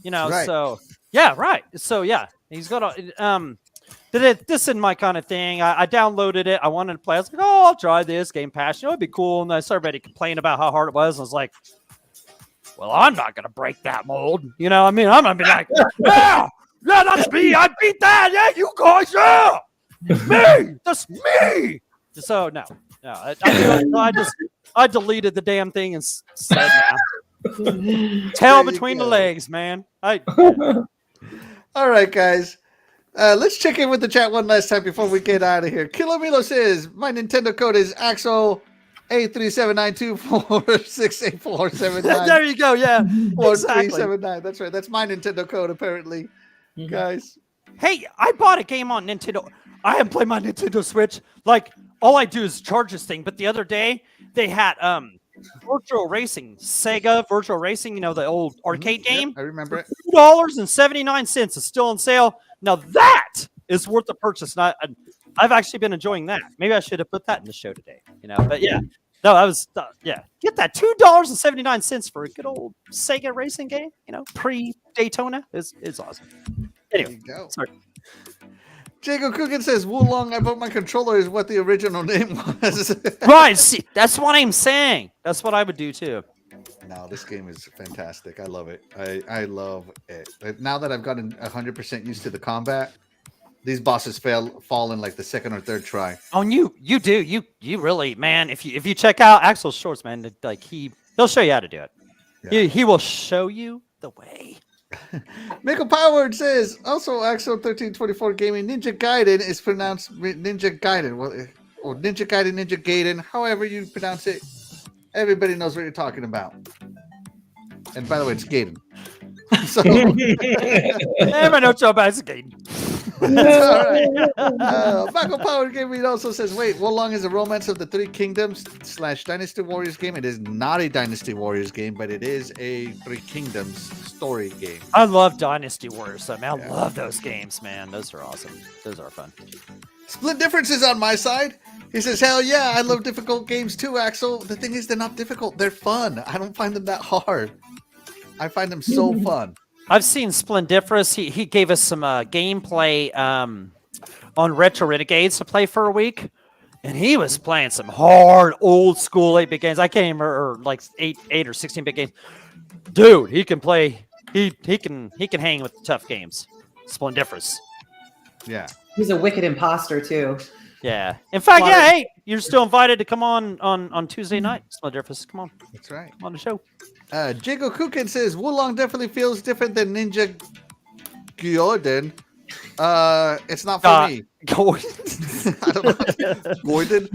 [SPEAKER 1] Right.
[SPEAKER 6] So yeah, right. So yeah, he's got this isn't my kind of thing. I downloaded it. I wanted to play. I was like, oh, I'll try this Game Pass. It'd be cool. And I saw everybody complain about how hard it was. I was like, well, I'm not gonna break that mold. I'm gonna be like, yeah, that's me. I beat that. Yeah, you guys, yeah, me. That's me. So no. I deleted the damn thing and said, nah. Tail between the legs, man.
[SPEAKER 1] All right, guys. Let's check in with the chat one last time before we get out of here. Kilomilo says, my Nintendo code is Axel A379246847.
[SPEAKER 6] There you go. Yeah.
[SPEAKER 1] 4379. That's right. That's my Nintendo code, apparently. Guys.
[SPEAKER 6] Hey, I bought a game on Nintendo. I haven't played my Nintendo Switch. Like, all I do is charge this thing. But the other day, they had Virtual Racing, Sega Virtual Racing, the old arcade game.
[SPEAKER 1] I remember it.
[SPEAKER 6] $2.79. It's still on sale. Now that is worth the purchase. And I've actually been enjoying that. Maybe I should have put that in the show today. But yeah, no, I was get that $2.79 for a good old Sega racing game. Pre Daytona is awesome. Anyway,
[SPEAKER 1] There you go.
[SPEAKER 6] sorry.
[SPEAKER 1] Jacob Coogan says, Wulong, I bought my controller is what the original name was.
[SPEAKER 6] Right. See, that's what I'm saying. That's what I would do too.
[SPEAKER 1] No, this game is fantastic. I love it. I love it. Now that I've gotten 100% used to the combat, these bosses fall in like the second or third try.
[SPEAKER 6] Oh, you do. You really, man, if you check out Axel's shorts, man, like he'll show you how to do it.
[SPEAKER 1] Yeah.
[SPEAKER 6] He will show you the way.
[SPEAKER 1] Michael Power says, also Axel 1324 Gaming, Ninja Gaiden is pronounced Ninja Gaiden. Well, or Ninja Gaiden, Ninja Gaiden, however you pronounce it. Everybody knows what you're talking about. And by the way, it's Gaiden. So,
[SPEAKER 6] Everyone knows about it's Gaiden.
[SPEAKER 1] All right. Michael Power Gaming also says, wait, Wo Long is a Romance of the Three Kingdoms / Dynasty Warriors game. It is not a Dynasty Warriors game, but it is a Three Kingdoms story game.
[SPEAKER 6] I love Dynasty Warriors. I
[SPEAKER 1] Yeah.
[SPEAKER 6] love those games, man. Those are awesome. Those are fun.
[SPEAKER 1] Split Difference is on my side. He says, hell yeah, I love difficult games too, Axel. The thing is, they're not difficult. They're fun. I don't find them that hard. I find them so fun.
[SPEAKER 6] I've seen Splendiferous. He gave us some gameplay on Retro Renegades to play for a week, and he was playing some hard old school 8-bit games. I can't remember, or like 8 or 16-bit games. Dude, he can play. He can hang with the tough games. Splendiferous.
[SPEAKER 1] Yeah.
[SPEAKER 2] He's a wicked imposter too.
[SPEAKER 6] Yeah. In fact,
[SPEAKER 2] Well,
[SPEAKER 6] yeah. Hey, you're still invited to come on Tuesday night. Splendiferous, come on.
[SPEAKER 1] That's right.
[SPEAKER 6] Come on the show.
[SPEAKER 1] Jigo Kukin says, Wo Long definitely feels different than Ninja Gyorden. It's not for me. I don't know. Gordon?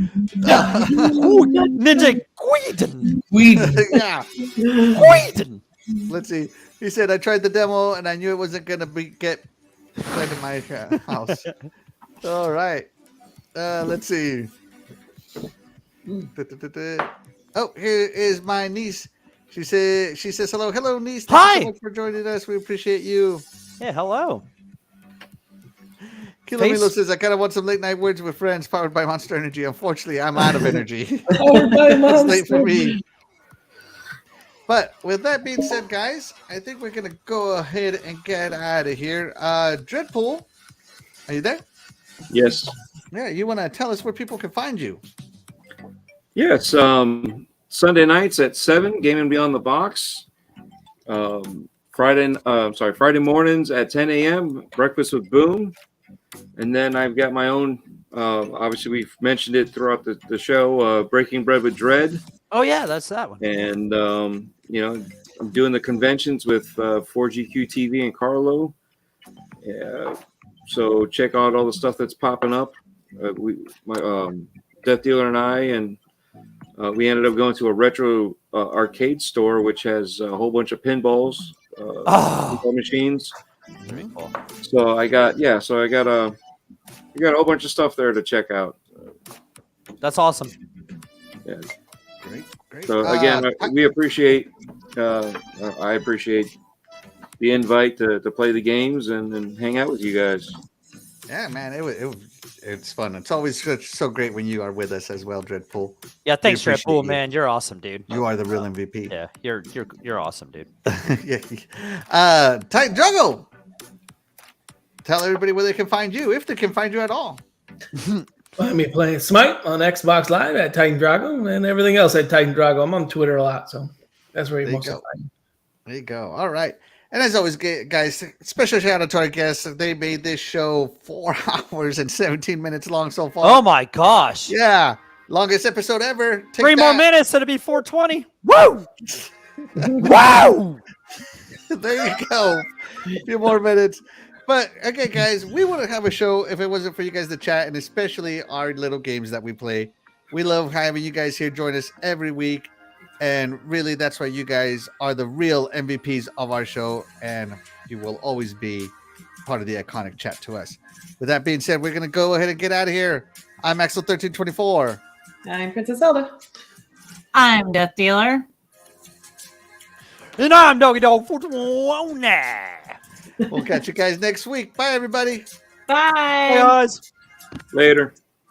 [SPEAKER 6] Ninja Guiden.
[SPEAKER 1] Yeah.
[SPEAKER 6] Guiden.
[SPEAKER 1] Let's see. He said, I tried the demo and I knew it wasn't going to get played in my house. All right. Let's see. Oh, here is my niece. She says hello, niece. Thank you so much for joining us. We appreciate you.
[SPEAKER 6] Yeah, hello.
[SPEAKER 1] Kilomilo says, I kind of want some late night words with friends powered by Monster Energy. Unfortunately, I'm out of energy. It's late for me. But with that being said, guys, I think we're going to go ahead and get out of here. Dreadpool, are you there?
[SPEAKER 5] Yes.
[SPEAKER 1] Yeah, you want to tell us where people can find you?
[SPEAKER 5] Yes. Sunday nights at 7, Gaming Beyond the Box. Friday mornings at 10 a.m. Breakfast with Boom. And then I've got my own. Obviously, we've mentioned it throughout the show. Breaking Bread with Dread.
[SPEAKER 6] Oh yeah, that's that one.
[SPEAKER 5] And I'm doing the conventions with 4GQ TV and Carlo. Yeah. So check out all the stuff that's popping up. DeathDealer and I, and we ended up going to a retro arcade store, which has a whole bunch of pinballs, pinball machines.
[SPEAKER 6] Very cool.
[SPEAKER 5] So I got a whole bunch of stuff there to check out.
[SPEAKER 6] That's awesome.
[SPEAKER 5] Yeah.
[SPEAKER 1] Great.
[SPEAKER 5] So again, we appreciate. I appreciate the invite to play the games and hang out with you guys.
[SPEAKER 1] Yeah, man, it's fun. It's always so great when you are with us as well, Dreadpool.
[SPEAKER 6] Yeah, thanks,
[SPEAKER 1] appreciate
[SPEAKER 6] Dreadpool,
[SPEAKER 1] you.
[SPEAKER 6] man. You're awesome, dude.
[SPEAKER 1] You are the real MVP.
[SPEAKER 6] Yeah, you're awesome, dude.
[SPEAKER 1] Yeah. Titan Drago, tell everybody where they can find you, if they can find you at all.
[SPEAKER 4] Find me playing Smite on Xbox Live at Titan Drago and everything else at Titan Drago. I'm on Twitter a lot, so that's where you most find me.
[SPEAKER 1] There you go. All right. And as always, guys, special shout out to our guests. They made this show 4 hours and 17 minutes long so far.
[SPEAKER 6] Oh my gosh.
[SPEAKER 1] Yeah. Longest episode ever. Take
[SPEAKER 6] 3 more
[SPEAKER 1] that.
[SPEAKER 6] minutes, it'll be 4:20. Woo! Wow!
[SPEAKER 1] There you go. A few more minutes. But okay, guys, we wouldn't have a show if it wasn't for you guys to chat, and especially our little games that we play. We love having you guys here join us every week. And really, that's why you guys are the real MVPs of our show, and you will always be part of the iconic chat to us. With that being said, we're going to go ahead and get out of here. I'm Axel1324.
[SPEAKER 2] I'm Princess Zelda.
[SPEAKER 3] I'm DeathDealer.
[SPEAKER 6] And I'm Doggy Dog 420.
[SPEAKER 1] We'll catch you guys next week. Bye, everybody.
[SPEAKER 3] Bye.
[SPEAKER 6] Hey guys.
[SPEAKER 5] Later.